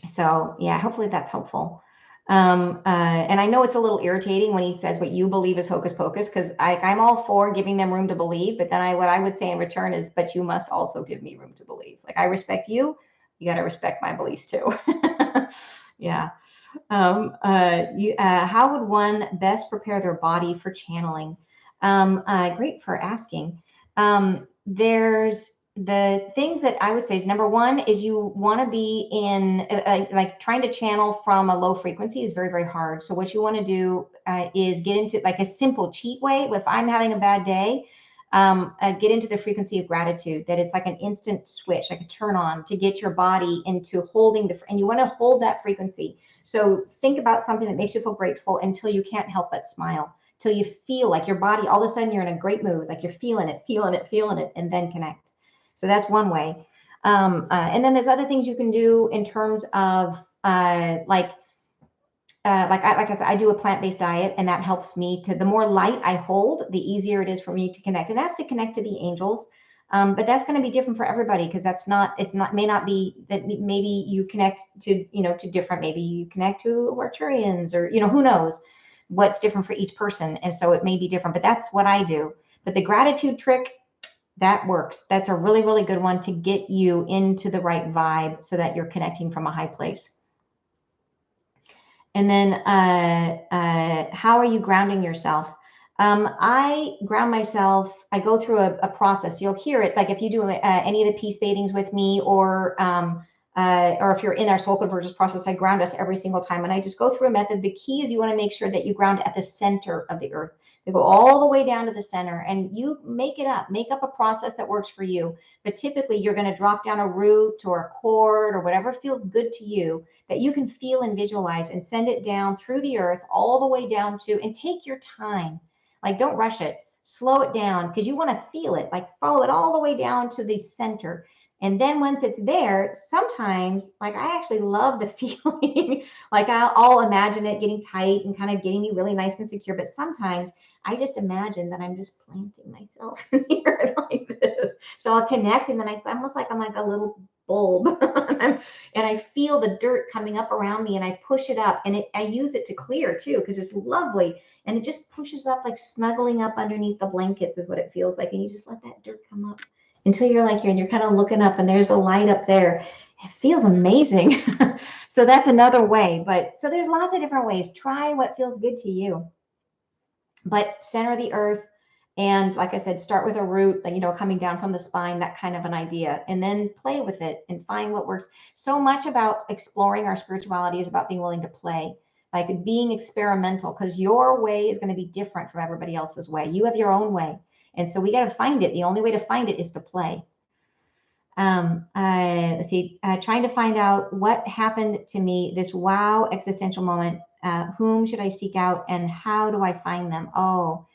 So yeah, hopefully that's helpful. And I know it's a little irritating when he says what you believe is hocus pocus, because I'm all for giving them room to believe, but then what I would say in return is, but you must also give me room to believe. Like, I respect you, you got to respect my beliefs too. Yeah. How would one best prepare their body for channeling? Great for asking. There's the things that I would say is, number one is you want to be in like trying to channel from a low frequency is very, very hard. So what you want to do is get into like a simple cheat way. If I'm having a bad day, get into the frequency of gratitude, that it's like an instant switch, like a turn on to get your body into holding and you want to hold that frequency. So think about something that makes you feel grateful until you can't help but smile, till you feel like your body, all of a sudden you're in a great mood, like you're feeling it, and then connect. So that's one way. And then there's other things you can do in terms of like I said, I do a plant-based diet, and that helps me to, the more light I hold, the easier it is for me to connect. And that's to connect to the angels. But that's going to be different for everybody, because may not be that maybe you connect to, you know, to different, maybe you connect to Arcturians, or, you know, who knows what's different for each person. And so it may be different, but that's what I do. But the gratitude trick, that works. That's a really, really good one to get you into the right vibe so that you're connecting from a high place. And then how are you grounding yourself? I ground myself. I go through a process. You'll hear it, like if you do any of the peace bathings with me, or if you're in our Soul Convergence process, I ground us every single time. And I just go through a method. The key is you want to make sure that you ground at the center of the earth. They go all the way down to the center, and you make it up. Make up a process that works for you. But typically, you're going to drop down a root or a chord or whatever feels good to you that you can feel and visualize, and send it down through the earth all the way down to, and take your time. Like, don't rush it. Slow it down, because you want to feel it. Like, follow it all the way down to the center. And then once it's there, sometimes, like, I actually love the feeling. Like, I'll imagine it getting tight and kind of getting me really nice and secure. But sometimes I just imagine that I'm just planting myself in the earth like this. So I'll connect, and then it's almost like I'm like a little bulb, and I feel the dirt coming up around me, and I push it up, and I use it to clear too, because it's lovely. And it just pushes up, like snuggling up underneath the blankets is what it feels like. And you just let that dirt come up until you're like, you're kind of looking up, and there's a light up there. It feels amazing. So that's another way. But so there's lots of different ways. Try what feels good to you. But center the earth. And like I said, start with a root, coming down from the spine, that kind of an idea, and then play with it and find what works. So much about exploring our spirituality is about being willing to play, like being experimental, because your way is going to be different from everybody else's way. You have your own way. And so we got to find it. The only way to find it is to play. Let's see, trying to find out what happened to me, this wow existential moment. Whom should I seek out, and how do I find them? Oh,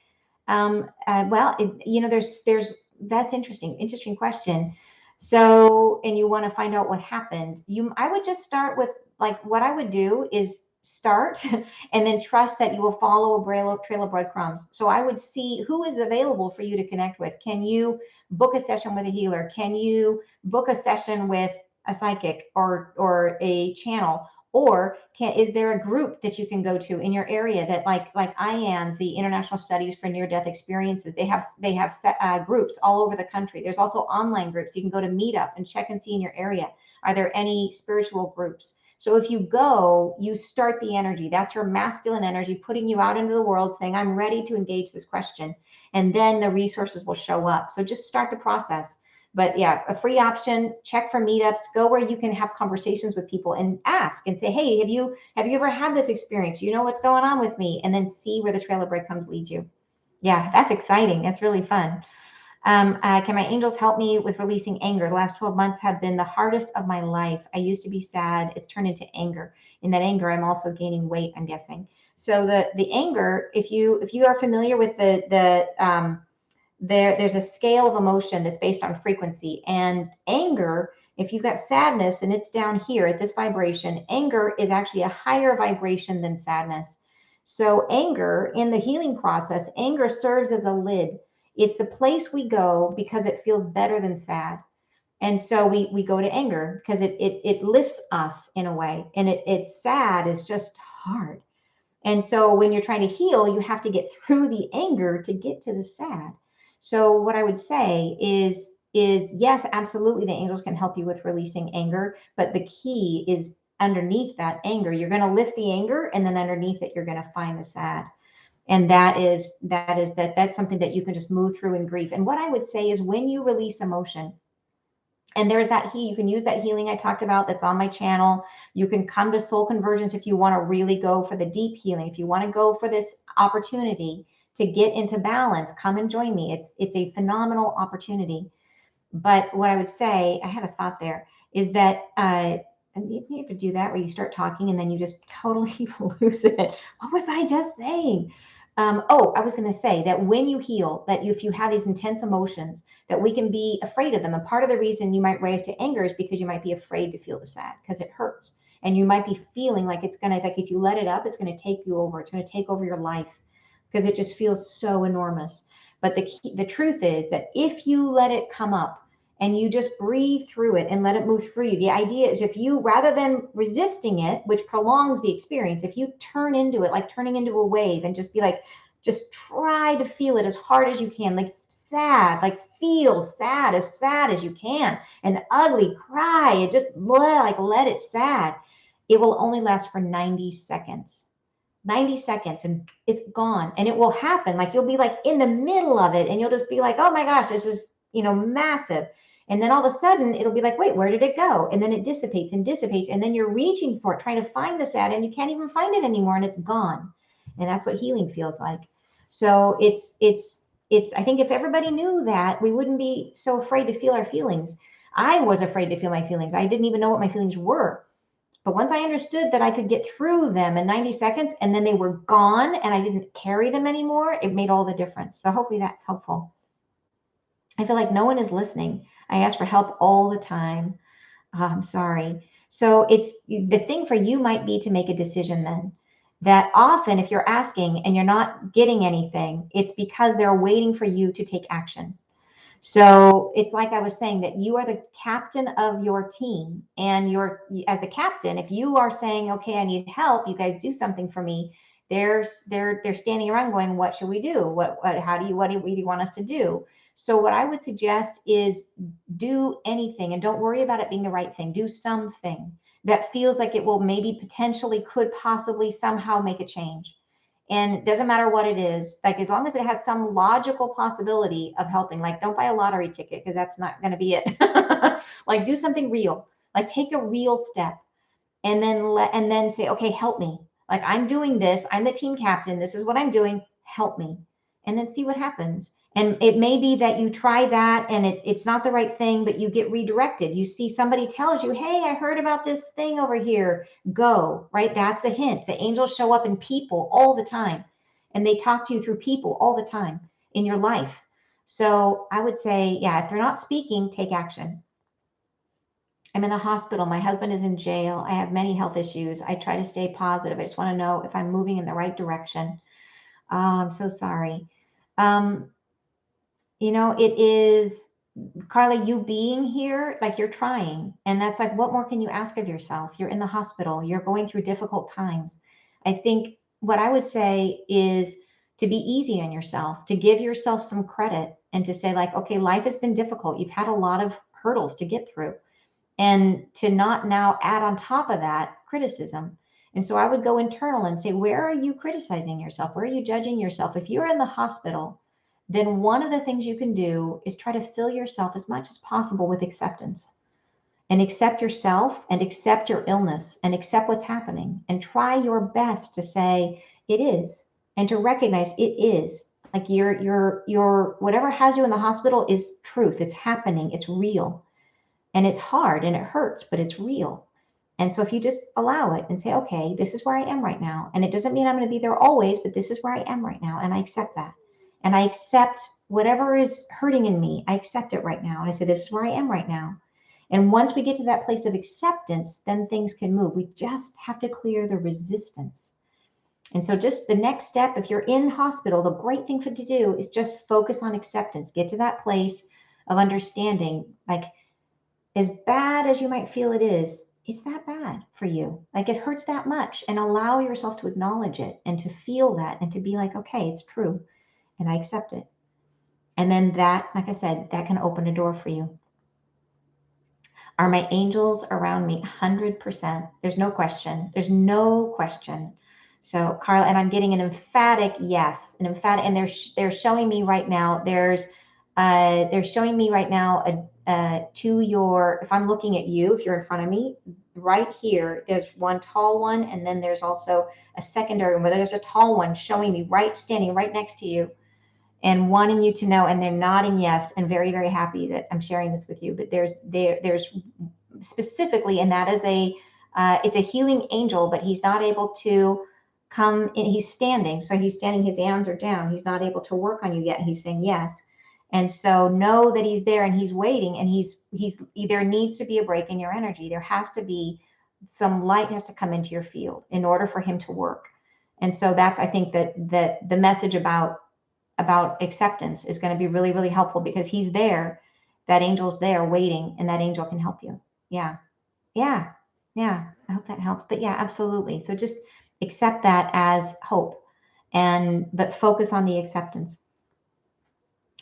well, there's that's interesting question. So, and you want to find out what happened. I would just start with, like, what I would do is start and then trust that you will follow a trail of breadcrumbs. So I would see who is available for you to connect with. Can you book a session with a healer? Can you book a session with a psychic or a channel? Or is there a group that you can go to in your area that, like IANS, the International Studies for Near-Death Experiences, they have set, groups all over the country. There's also online groups. You can go to Meetup and check and see in your area. Are there any spiritual groups? So if you go, you start the energy. That's your masculine energy putting you out into the world, saying, I'm ready to engage this question. And then the resources will show up. So just start the process. But yeah, a free option, check for meetups, go where you can have conversations with people and ask and say, hey, have you ever had this experience? You know what's going on with me? And then see where the trail of breadcrumbs leads you. Yeah, that's exciting. That's really fun. Can my angels help me with releasing anger? The last 12 months have been the hardest of my life. I used to be sad. It's turned into anger. In that anger, I'm also gaining weight, I'm guessing. So the anger, if you are familiar with there's a scale of emotion that's based on frequency, and anger, if you've got sadness and it's down here at this vibration, anger is actually a higher vibration than sadness. So anger, in the healing process, anger serves as a lid. It's the place we go because it feels better than sad. And so we go to anger because it lifts us in a way, and it's sad is just hard. And so when you're trying to heal, you have to get through the anger to get to the sad. So what I would say is yes, absolutely, the angels can help you with releasing anger, but the key is underneath that anger. You're going to lift the anger, and then underneath it, you're going to find the sad. And that's something that you can just move through in grief. And what I would say is, when you release emotion, and there's that you can use that healing I talked about that's on my channel. You can come to Soul Convergence if you want to really go for the deep healing. If you want to go for this opportunity to get into balance, come and join me. It's a phenomenal opportunity. But what I would say, I had a thought there, is that you have to do that where you start talking and then you just totally lose it. What was I just saying? I was going to say that when you heal, that if you have these intense emotions, that we can be afraid of them. And part of the reason you might rise to anger is because you might be afraid to feel the sad, because it hurts. And you might be feeling like it's going to, like, if you let it up, it's going to take you over. It's going to take over your life because it just feels so enormous. But the truth is that if you let it come up and you just breathe through it and let it move through you, the idea is, if you, rather than resisting it, which prolongs the experience, if you turn into it, like turning into a wave, and just be like, just try to feel it as hard as you can, like sad, like feel sad as you can, and ugly, cry, and just let it sad. It will only last for 90 seconds. 90 seconds and it's gone. And it will happen. Like, you'll be like in the middle of it and you'll just be like, oh my gosh, this is, massive. And then all of a sudden it'll be like, wait, where did it go? And then it dissipates and dissipates. And then you're reaching for it, trying to find the sad, and you can't even find it anymore, and it's gone. And that's what healing feels like. So it's, I think if everybody knew that, we wouldn't be so afraid to feel our feelings. I was afraid to feel my feelings. I didn't even know what my feelings were. But once I understood that I could get through them in 90 seconds and then they were gone and I didn't carry them anymore, it made all the difference. So hopefully that's helpful. I feel like no one is listening. I ask for help all the time. I'm sorry. So it's the thing for you might be to make a decision then. That often, if you're asking and you're not getting anything, it's because they're waiting for you to take action. So it's like I was saying that you are the captain of your team, and you're as the captain. If you are saying, "Okay, I need help. You guys do something for me," they're standing around going, "What should we do? What how do you what do you want us to do?" So what I would suggest is do anything, and don't worry about it being the right thing. Do something that feels like it will maybe potentially could possibly somehow make a change. And it doesn't matter what it is, like as long as it has some logical possibility of helping. Like don't buy a lottery ticket because that's not going to be it. Like do something real, like take a real step, and then say, okay, help me. Like I'm doing this, I'm the team captain, this is what I'm doing, help me. And then see what happens. And it may be that you try that and it's not the right thing, but you get redirected. You see somebody tells you, hey, I heard about this thing over here, go, right? That's a hint. The angels show up in people all the time, and they talk to you through people all the time in your life. So I would say, yeah, if they're not speaking, take action. I'm in the hospital. My husband is in jail. I have many health issues. I try to stay positive. I just want to know if I'm moving in the right direction. Oh, I'm so sorry. Um, it is, Carla, you being here, like you're trying. And that's like, what more can you ask of yourself? You're in the hospital. You're going through difficult times. I think what I would say is to be easy on yourself, to give yourself some credit and to say, like, okay, life has been difficult. You've had a lot of hurdles to get through, and to not now add on top of that criticism. And so I would go internal and say, where are you criticizing yourself? Where are you judging yourself? If you're in the hospital, then one of the things you can do is try to fill yourself as much as possible with acceptance, and accept yourself and accept your illness and accept what's happening, and try your best to say it is, and to recognize it is. Like your whatever has you in the hospital is truth. It's happening. It's real. And it's hard and it hurts, but it's real. And so if you just allow it and say, okay, this is where I am right now. And it doesn't mean I'm going to be there always, but this is where I am right now. And I accept that. And I accept whatever is hurting in me. I accept it right now. And I say, this is where I am right now. And once we get to that place of acceptance, then things can move. We just have to clear the resistance. And so just the next step, if you're in hospital, the great thing for to do is just focus on acceptance. Get to that place of understanding, like, as bad as you might feel it is, it's that bad for you. Like it hurts that much, and allow yourself to acknowledge it and to feel that and to be like, okay, it's true and I accept it. And then that, like I said, that can open a door for you. Are my angels around me? 100%. There's no question. There's no question. So Carla, and I'm getting an emphatic yes, an emphatic, and they're showing me right now. They're showing me right now to your. If I'm looking at you, if you're in front of me, right here, there's one tall one, and then there's also a secondary one. But there's a tall one showing me standing right next to you, and wanting you to know, and they're nodding yes, and very, very happy that I'm sharing this with you. But there's specifically, and that is it's a healing angel, but he's not able to come in. He's standing, so he's standing, his hands are down. He's not able to work on you yet. He's saying yes. And so know that he's there and he's waiting, and he's there needs to be a break in your energy. There has to be some light has to come into your field in order for him to work. And so that's, I think that the message about acceptance is going to be really, really helpful, because he's there. That angel's there waiting, and that angel can help you. Yeah. Yeah. Yeah. I hope that helps. But yeah, absolutely. So just accept that as hope, but focus on the acceptance.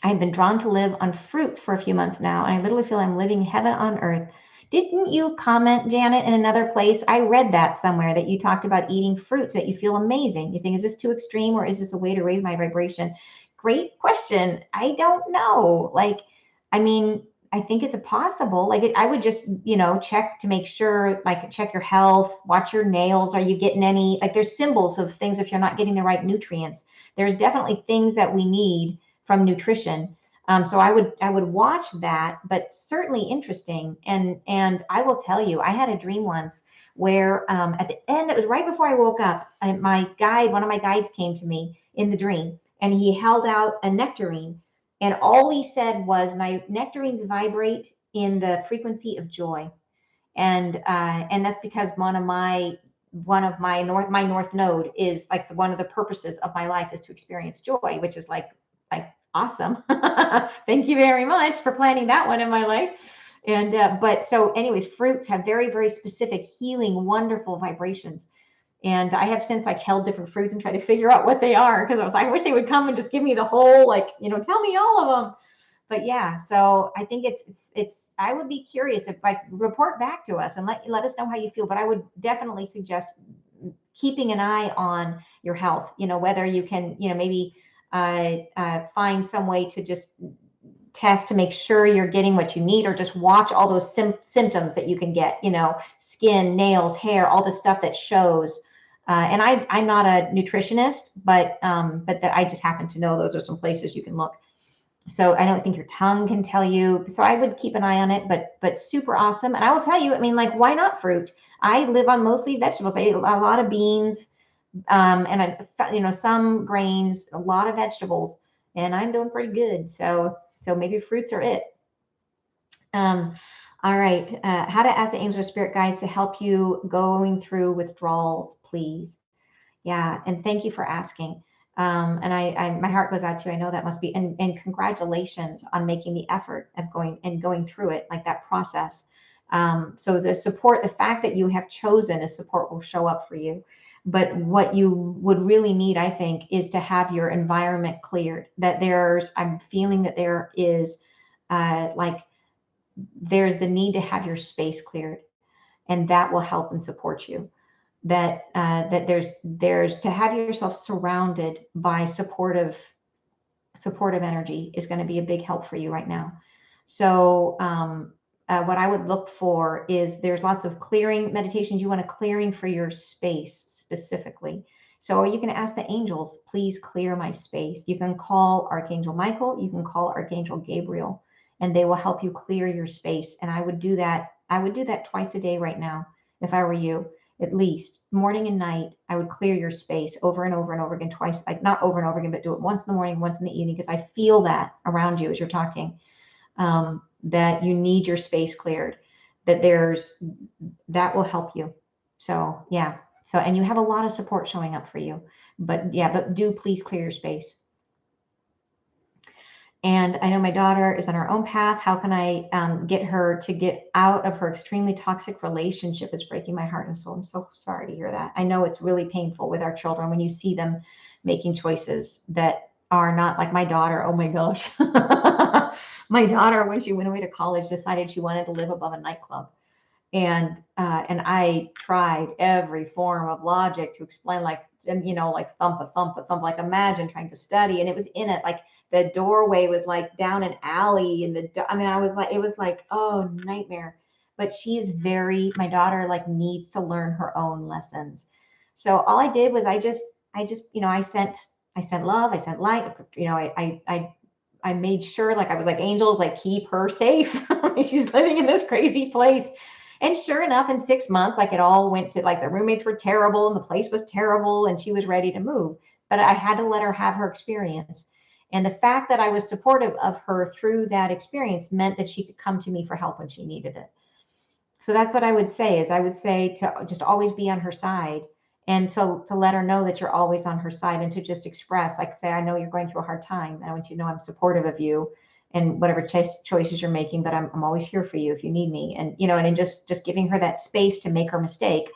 I have been drawn to live on fruits for a few months now, and I literally feel I'm living heaven on earth. Didn't you comment, Janet, in another place? I read that somewhere, that you talked about eating fruits, that you feel amazing. You're saying, is this too extreme, or is this a way to raise my vibration? Great question. I don't know. I I think it's a possible, like I would just, check to make sure, like check your health, watch your nails. Are you getting any, like there's symbols of things if you're not getting the right nutrients. There's definitely things that we need from nutrition. So I would watch that, but certainly interesting. And I will tell you, I had a dream once where at the end, it was right before I woke up, one of my guides came to me in the dream, and he held out a nectarine, and all he said was, nectarines vibrate in the frequency of joy. And that's because my north node is like one of the purposes of my life is to experience joy, which is like awesome. Thank you very much for planning that one in my life. And but so anyways, fruits have very, very specific healing, wonderful vibrations. And I have since like held different fruits and tried to figure out what they are, because I wish they would come and just give me the whole, like, tell me all of them. But yeah, so I think it's I would be curious if, like, report back to us and let us know how you feel. But I would definitely suggest keeping an eye on your health, whether you can, maybe find some way to just test to make sure you're getting what you need, or just watch all those symptoms that you can get, skin, nails, hair, all the stuff that shows. And I'm not a nutritionist, but that I just happen to know those are some places you can look. So I don't think your tongue can tell you. So I would keep an eye on it, but super awesome. And I will tell you, I mean, like, why not fruit? I live on mostly vegetables. I eat a lot of beans, and some grains, a lot of vegetables, and I'm doing pretty good. So maybe fruits are it. All right. How to ask the angels or spirit guides to help you going through withdrawals, please. Yeah, and thank you for asking. And my heart goes out to you. I know that must be, and congratulations on making the effort of going through it, like that process. So the fact that you have chosen a support will show up for you. But what you would really need, I think, is to have your environment cleared. I'm feeling that there is, there's the need to have your space cleared, and that will help and support you. That there's to have yourself surrounded by supportive energy is going to be a big help for you right now. So what I would look for is, there's lots of clearing meditations. You want a clearing for your space specifically. So you can ask the angels, please clear my space. You can call Archangel Michael, you can call Archangel Gabriel, and they will help you clear your space. And I would do that twice a day right now if I were you. At least morning and night, I would clear your space over and over and over again, twice, like not over and over again, but do it once in the morning, once in the evening, because I feel that around you as you're talking, that you need your space cleared, that will help you. So yeah. So, and you have a lot of support showing up for you, but do please clear your space. And I know my daughter is on her own path. How can I get her to get out of her extremely toxic relationship? It's breaking my heart and soul. I'm so sorry to hear that. I know it's really painful with our children when you see them making choices that are not, like my daughter. Oh my gosh. My daughter, when she went away to college, decided she wanted to live above a nightclub. And I tried every form of logic to explain, like thump a thump a thump, like imagine trying to study, and it was in it, like the doorway was like down an alley, and I was like, it was like, oh, nightmare. But my daughter, like, needs to learn her own lessons. So all I did was I sent love, I sent light, I made sure, like, I was like, angels, like, keep her safe. She's living in this crazy place. And sure enough, in 6 months, like, it all went to, like, the roommates were terrible and the place was terrible and she was ready to move. But I had to let her have her experience. And the fact that I was supportive of her through that experience meant that she could come to me for help when she needed it. So that's what I would say to just always be on her side, and to let her know that you're always on her side, and to just express, like, say, I know you're going through a hard time. I want you to know I'm supportive of you and whatever choices you're making, but I'm always here for you if you need me. And, and just giving her that space to make her mistake,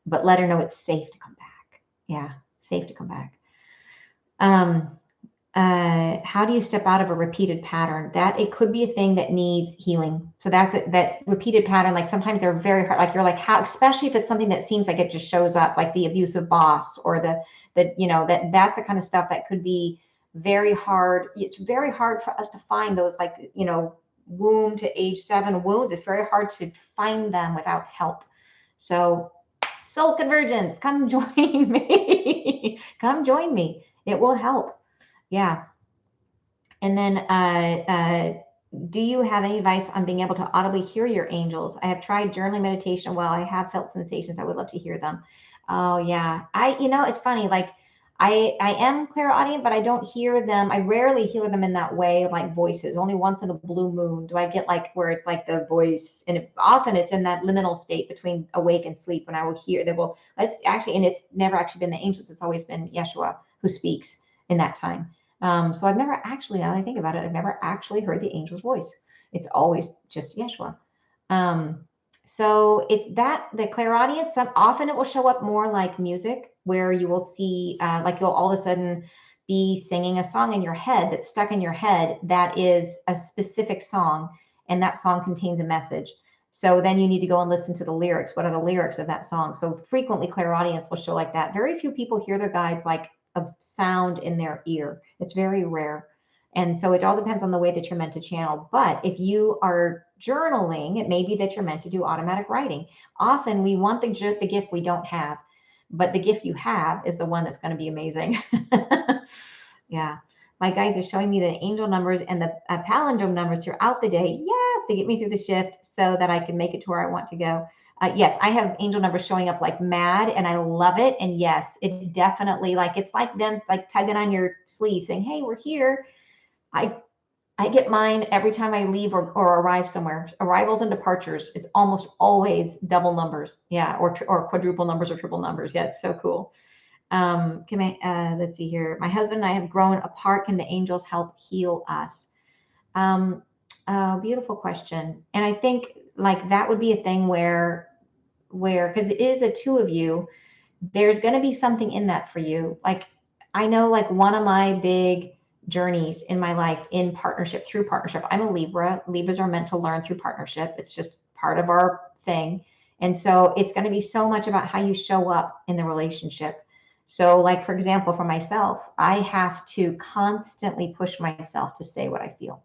but let her know it's safe to come back. Yeah, safe to come back. How do you step out of a repeated pattern? That it could be a thing that needs healing. So that's repeated pattern. Like, sometimes they're very hard. Like, you're like, how, especially if it's something that seems like it just shows up, like the abusive boss, or that's the kind of stuff that could be very hard. It's very hard for us to find those, like, womb to age 7 wounds, it's very hard to find them without help. So Soul Convergence, come join me. Come join me. It will help. Yeah. And then, do you have any advice on being able to audibly hear your angels? I have tried journaling meditation. While I have felt sensations, I would love to hear them. Oh yeah, it's funny. Like I am clairaudient, but I don't hear them. I rarely hear them in that way, like voices. Only once in a blue moon do I get like where it's like the voice, and often it's in that liminal state between awake and sleep when I will hear. They will. That's actually, and it's never actually been the angels. It's always been Yeshua who speaks in that time. So I've never actually, now that I think about it, I've never actually heard the angel's voice. It's always just Yeshua. So it's that the clairaudience. Often it will show up more like music, where you will see, like you'll all of a sudden be singing a song in your head that's stuck in your head that is a specific song, and that song contains a message. So then you need to go and listen to the lyrics. What are the lyrics of that song? So frequently clairaudience will show like that. Very few people hear their guides like a sound in their ear. It's very rare. And so it all depends on the way that you're meant to channel. But if you are journaling, it may be that you're meant to do automatic writing. Often we want the gift we don't have, but the gift you have is the one that's going to be amazing. Yeah. My guides are showing me the angel numbers and the palindrome numbers throughout the day. Yes, to get me through the shift so that I can make it to where I want to go. Yes, I have angel numbers showing up like mad, and I love it. And yes, it's definitely like, it's like them, it's like tugging on your sleeve saying, hey, we're here. I get mine every time I leave or arrive somewhere. Arrivals and departures, it's almost always double numbers. Yeah, or quadruple numbers or triple numbers. Yeah, it's so cool. Let's see here. My husband and I have grown apart. Can the angels help heal us? Beautiful question. And I think like that would be a thing where, because it is the two of you, there's going to be something in that for you. Like I know, like one of my big journeys in my life in partnership, through partnership. I'm a Libra. Libras are meant to learn through partnership. It's just part of our thing. And so it's going to be so much about how you show up in the relationship. So like, for example, for myself, I have to constantly push myself to say what I feel.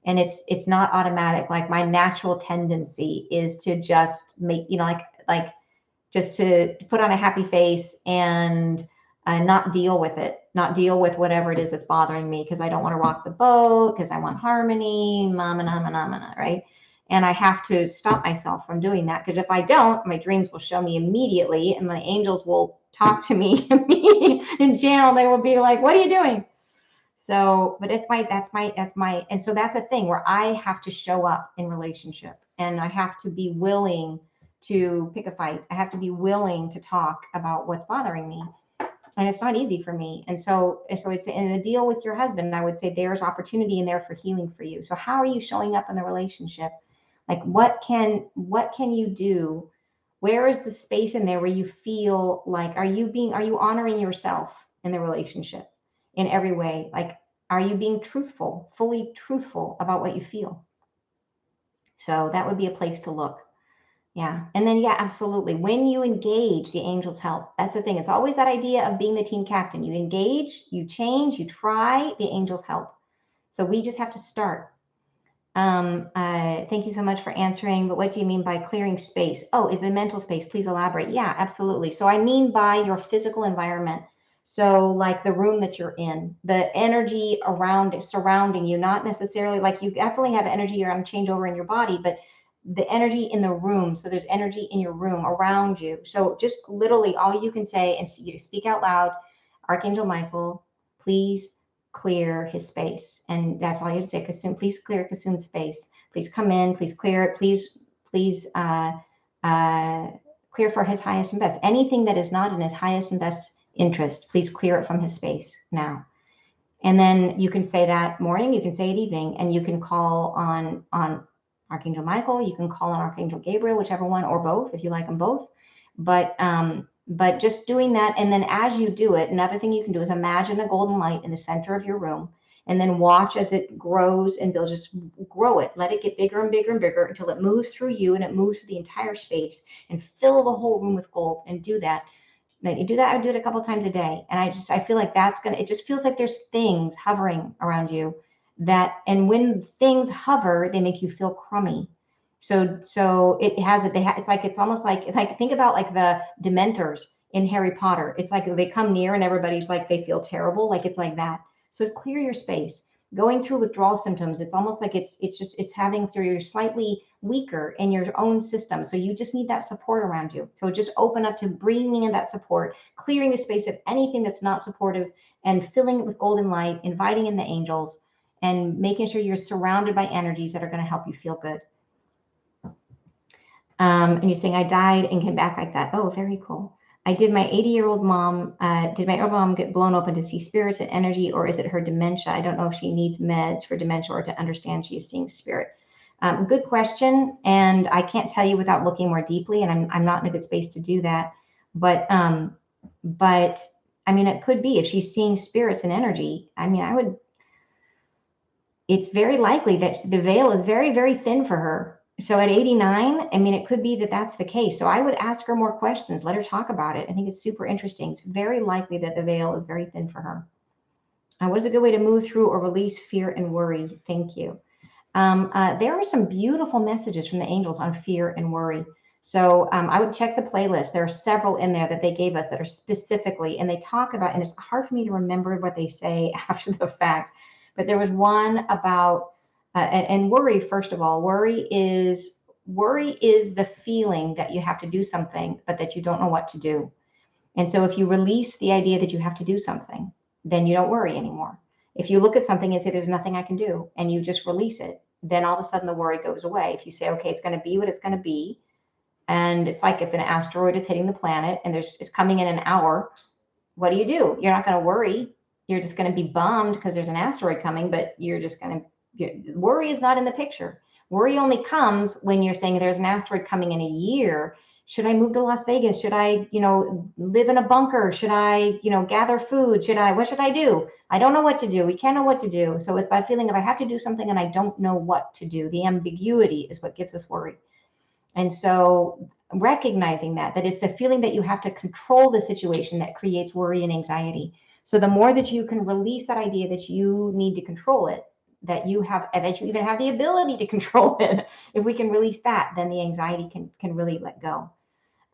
And it's not automatic. Like my natural tendency is to just make, like just to put on a happy face and not deal with it, not deal with whatever it is that's bothering me, because I don't want to rock the boat, because I want harmony, right? And I have to stop myself from doing that, because if I don't, my dreams will show me immediately, and my angels will talk to me in channel. They will be like, what are you doing? So, but and so that's a thing where I have to show up in relationship, and I have to be willing to pick a fight. I have to be willing to talk about what's bothering me. And it's not easy for me. And so it's in a deal with your husband, I would say there's opportunity in there for healing for you. So how are you showing up in the relationship? Like what can you do? Where is the space in there where you feel like, are you honoring yourself in the relationship in every way? Like, are you being truthful, fully truthful about what you feel? So that would be a place to look. Yeah. And then, yeah, absolutely. When you engage, the angels help. That's the thing. It's always that idea of being the team captain. You engage, you change, you try, the angels help. So we just have to start. Thank you so much for answering. But what do you mean by clearing space? Oh, is the mental space? Please elaborate. Yeah, absolutely. So I mean by your physical environment. So like the room that you're in, the energy surrounding you, not necessarily like you definitely have energy you're going to change over in your body, but the energy in the room. So there's energy in your room around you. So just literally all you can say, and you speak out loud, Archangel Michael, please clear his space. And that's all you have to say. Kasum, please clear Kasum's space. Please come in, please clear it. Please clear for his highest and best. Anything that is not in his highest and best interest, please clear it from his space now. And then you can say that morning, you can say it evening, and you can call on Archangel Michael, you can call on Archangel Gabriel, whichever one, or both, if you like them both. But just doing that, and then as you do it, another thing you can do is imagine a golden light in the center of your room, and then watch as it grows, and they'll just grow it. Let it get bigger and bigger and bigger until it moves through you, and it moves through the entire space, and fill the whole room with gold, and do that. Then you do that, I do it a couple times a day. And I feel like it just feels like there's things hovering around you and when things hover, they make you feel crummy. So it has it. It's almost like think about like the Dementors in Harry Potter. It's like they come near and everybody's like they feel terrible. Like it's like that. So clear your space. Going through withdrawal symptoms, it's almost like it's having through you're slightly weaker in your own system. So you just need that support around you. So just open up to bringing in that support, clearing the space of anything that's not supportive, and filling it with golden light, inviting in the angels, and making sure you're surrounded by energies that are going to help you feel good. And you're saying I died and came back like that. Oh, very cool. I did my 80-year-old mom, did my old mom get blown open to see spirits and energy, or is it her dementia? I don't know if she needs meds for dementia or to understand she's seeing spirit. Good question. And I can't tell you without looking more deeply, and I'm not in a good space to do that. But I mean, it could be if she's seeing spirits and energy. I mean, it's very likely that the veil is very, very thin for her. So at 89, I mean, it could be that that's the case. So I would ask her more questions. Let her talk about it. I think it's super interesting. It's very likely that the veil is very thin for her. What is a good way to move through or release fear and worry? Thank you. There are some beautiful messages from the angels on fear and worry. So I would check the playlist. There are several in there that they gave us that are specifically, and they talk about, and it's hard for me to remember what they say after the fact, but there was one about, and worry, first of all, worry is the feeling that you have to do something, but that you don't know what to do. And so if you release the idea that you have to do something, then you don't worry anymore. If you look at something and say, there's nothing I can do, and you just release it, then all of a sudden the worry goes away. If you say, okay, it's going to be what it's going to be. And it's like if an asteroid is hitting the planet and it's coming in an hour, what do? You're not going to worry. You're just going to be bummed because there's an asteroid coming, but you're just going to, worry is not in the picture. Worry only comes when you're saying there's an asteroid coming in a year. Should I move to Las Vegas? Should I, live in a bunker? Should I, gather food? What should I do? I don't know what to do. We can't know what to do. So it's that feeling of I have to do something and I don't know what to do. The ambiguity is what gives us worry. And so recognizing that it's the feeling that you have to control the situation that creates worry and anxiety. So the more that you can release that idea that you need to control it, that you even have the ability to control it, if we can release that, then the anxiety can really let go.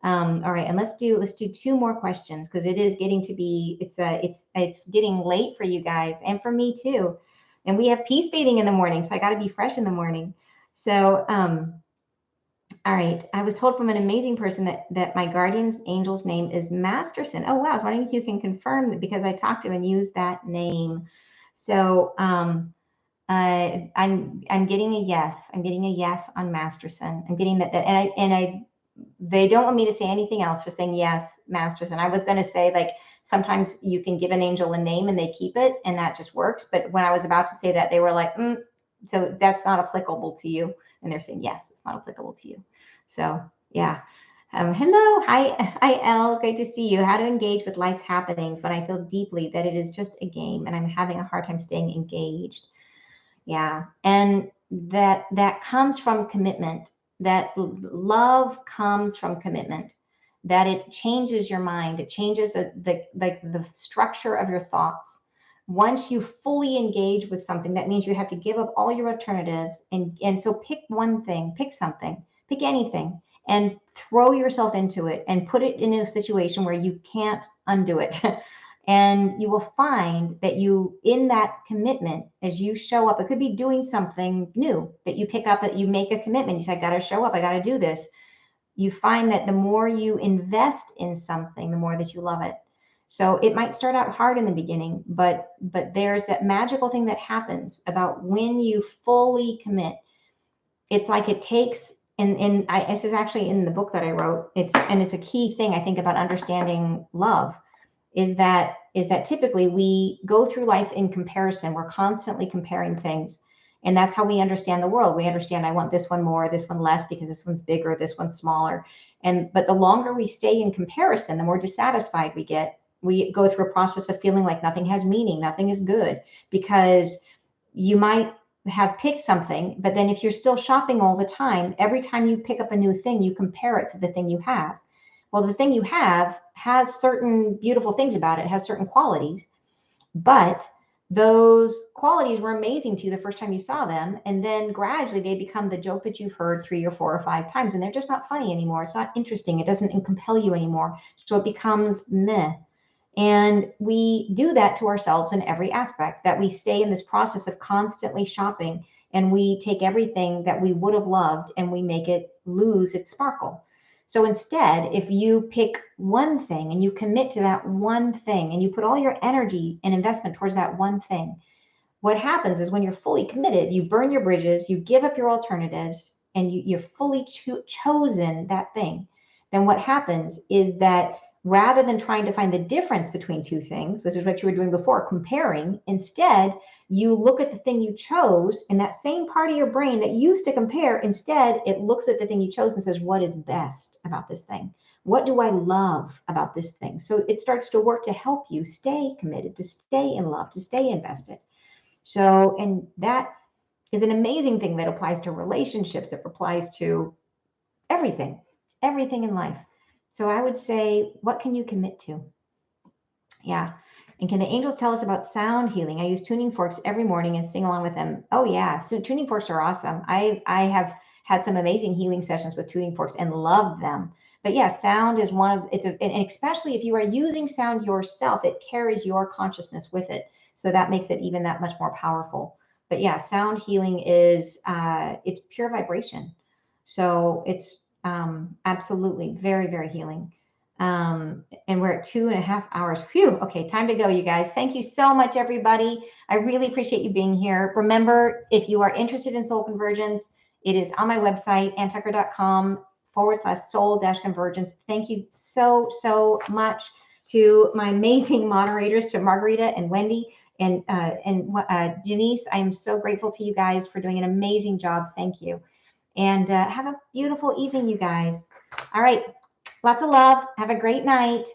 All right, and let's do two more questions because it is getting to be it's getting late for you guys and for me too, and we have peace bathing in the morning, so I got to be fresh in the morning. So all right, I was told from an amazing person that my guardian's angel's name is Masterson. Oh wow, I was wondering if you can confirm that because I talked to him and used that name. So I'm getting a yes. I'm getting a yes on Masterson. I'm getting that and they don't want me to say anything else, just saying yes, Masterson. I was going to say like sometimes you can give an angel a name and they keep it and that just works. But when I was about to say that, they were like, so that's not applicable to you. And they're saying, yes, it's not applicable to you. So yeah. Hello. Hi, Elle. Great to see you. How to engage with life's happenings when I feel deeply that it is just a game and I'm having a hard time staying engaged. Yeah. And that comes from commitment. That love comes from commitment. That it changes your mind. It changes the structure of your thoughts. Once you fully engage with something, that means you have to give up all your alternatives. And so pick one thing, pick something, pick anything, and throw yourself into it and put it in a situation where you can't undo it. And you will find that in that commitment, as you show up, it could be doing something new that you pick up, that you make a commitment. You say, I got to show up. I got to do this. You find that the more you invest in something, the more that you love it. So it might start out hard in the beginning, but there's that magical thing that happens about when you fully commit. It's like it takes, this is actually in the book that I wrote. It's a key thing I think about understanding love is that typically we go through life in comparison. We're constantly comparing things. And that's how we understand the world. We understand I want this one more, this one less because this one's bigger, this one's smaller. But the longer we stay in comparison, the more dissatisfied we get. We go through a process of feeling like nothing has meaning, nothing is good, because you might have picked something, but then if you're still shopping all the time, every time you pick up a new thing, you compare it to the thing you have. Well, the thing you have has certain beautiful things about it, has certain qualities, but those qualities were amazing to you the first time you saw them. And then gradually they become the joke that you've heard 3 or 4 or 5 times, and they're just not funny anymore. It's not interesting. It doesn't compel you anymore. So it becomes meh. And we do that to ourselves in every aspect, that we stay in this process of constantly shopping, and we take everything that we would have loved and we make it lose its sparkle. So instead, if you pick one thing and you commit to that one thing and you put all your energy and investment towards that one thing, what happens is when you're fully committed, you burn your bridges, you give up your alternatives, and you're fully chosen that thing. Then what happens is that rather than trying to find the difference between two things, which is what you were doing before, comparing, instead, you look at the thing you chose, and that same part of your brain that used to compare, instead, it looks at the thing you chose and says, what is best about this thing? What do I love about this thing? So it starts to work to help you stay committed, to stay in love, to stay invested. So, and that is an amazing thing that applies to relationships. It applies to everything, everything in life. So I would say, what can you commit to? Yeah. And can the angels tell us about sound healing? I use tuning forks every morning and sing along with them. Oh yeah. So tuning forks are awesome. I have had some amazing healing sessions with tuning forks and love them. But yeah, sound is one of and especially if you are using sound yourself, it carries your consciousness with it. So that makes it even that much more powerful. But yeah, sound healing is it's pure vibration. So it's absolutely very, very healing. And we're at 2.5 hours. Phew. Okay, time to go, you guys. Thank you so much, everybody. I really appreciate you being here. Remember, if you are interested in soul convergence, it is on my website, antucker.com/soul-convergence. Thank you so, so much to my amazing moderators, to Margarita and Wendy and Janice. I am so grateful to you guys for doing an amazing job. Thank you. And have a beautiful evening, you guys. All right. Lots of love. Have a great night.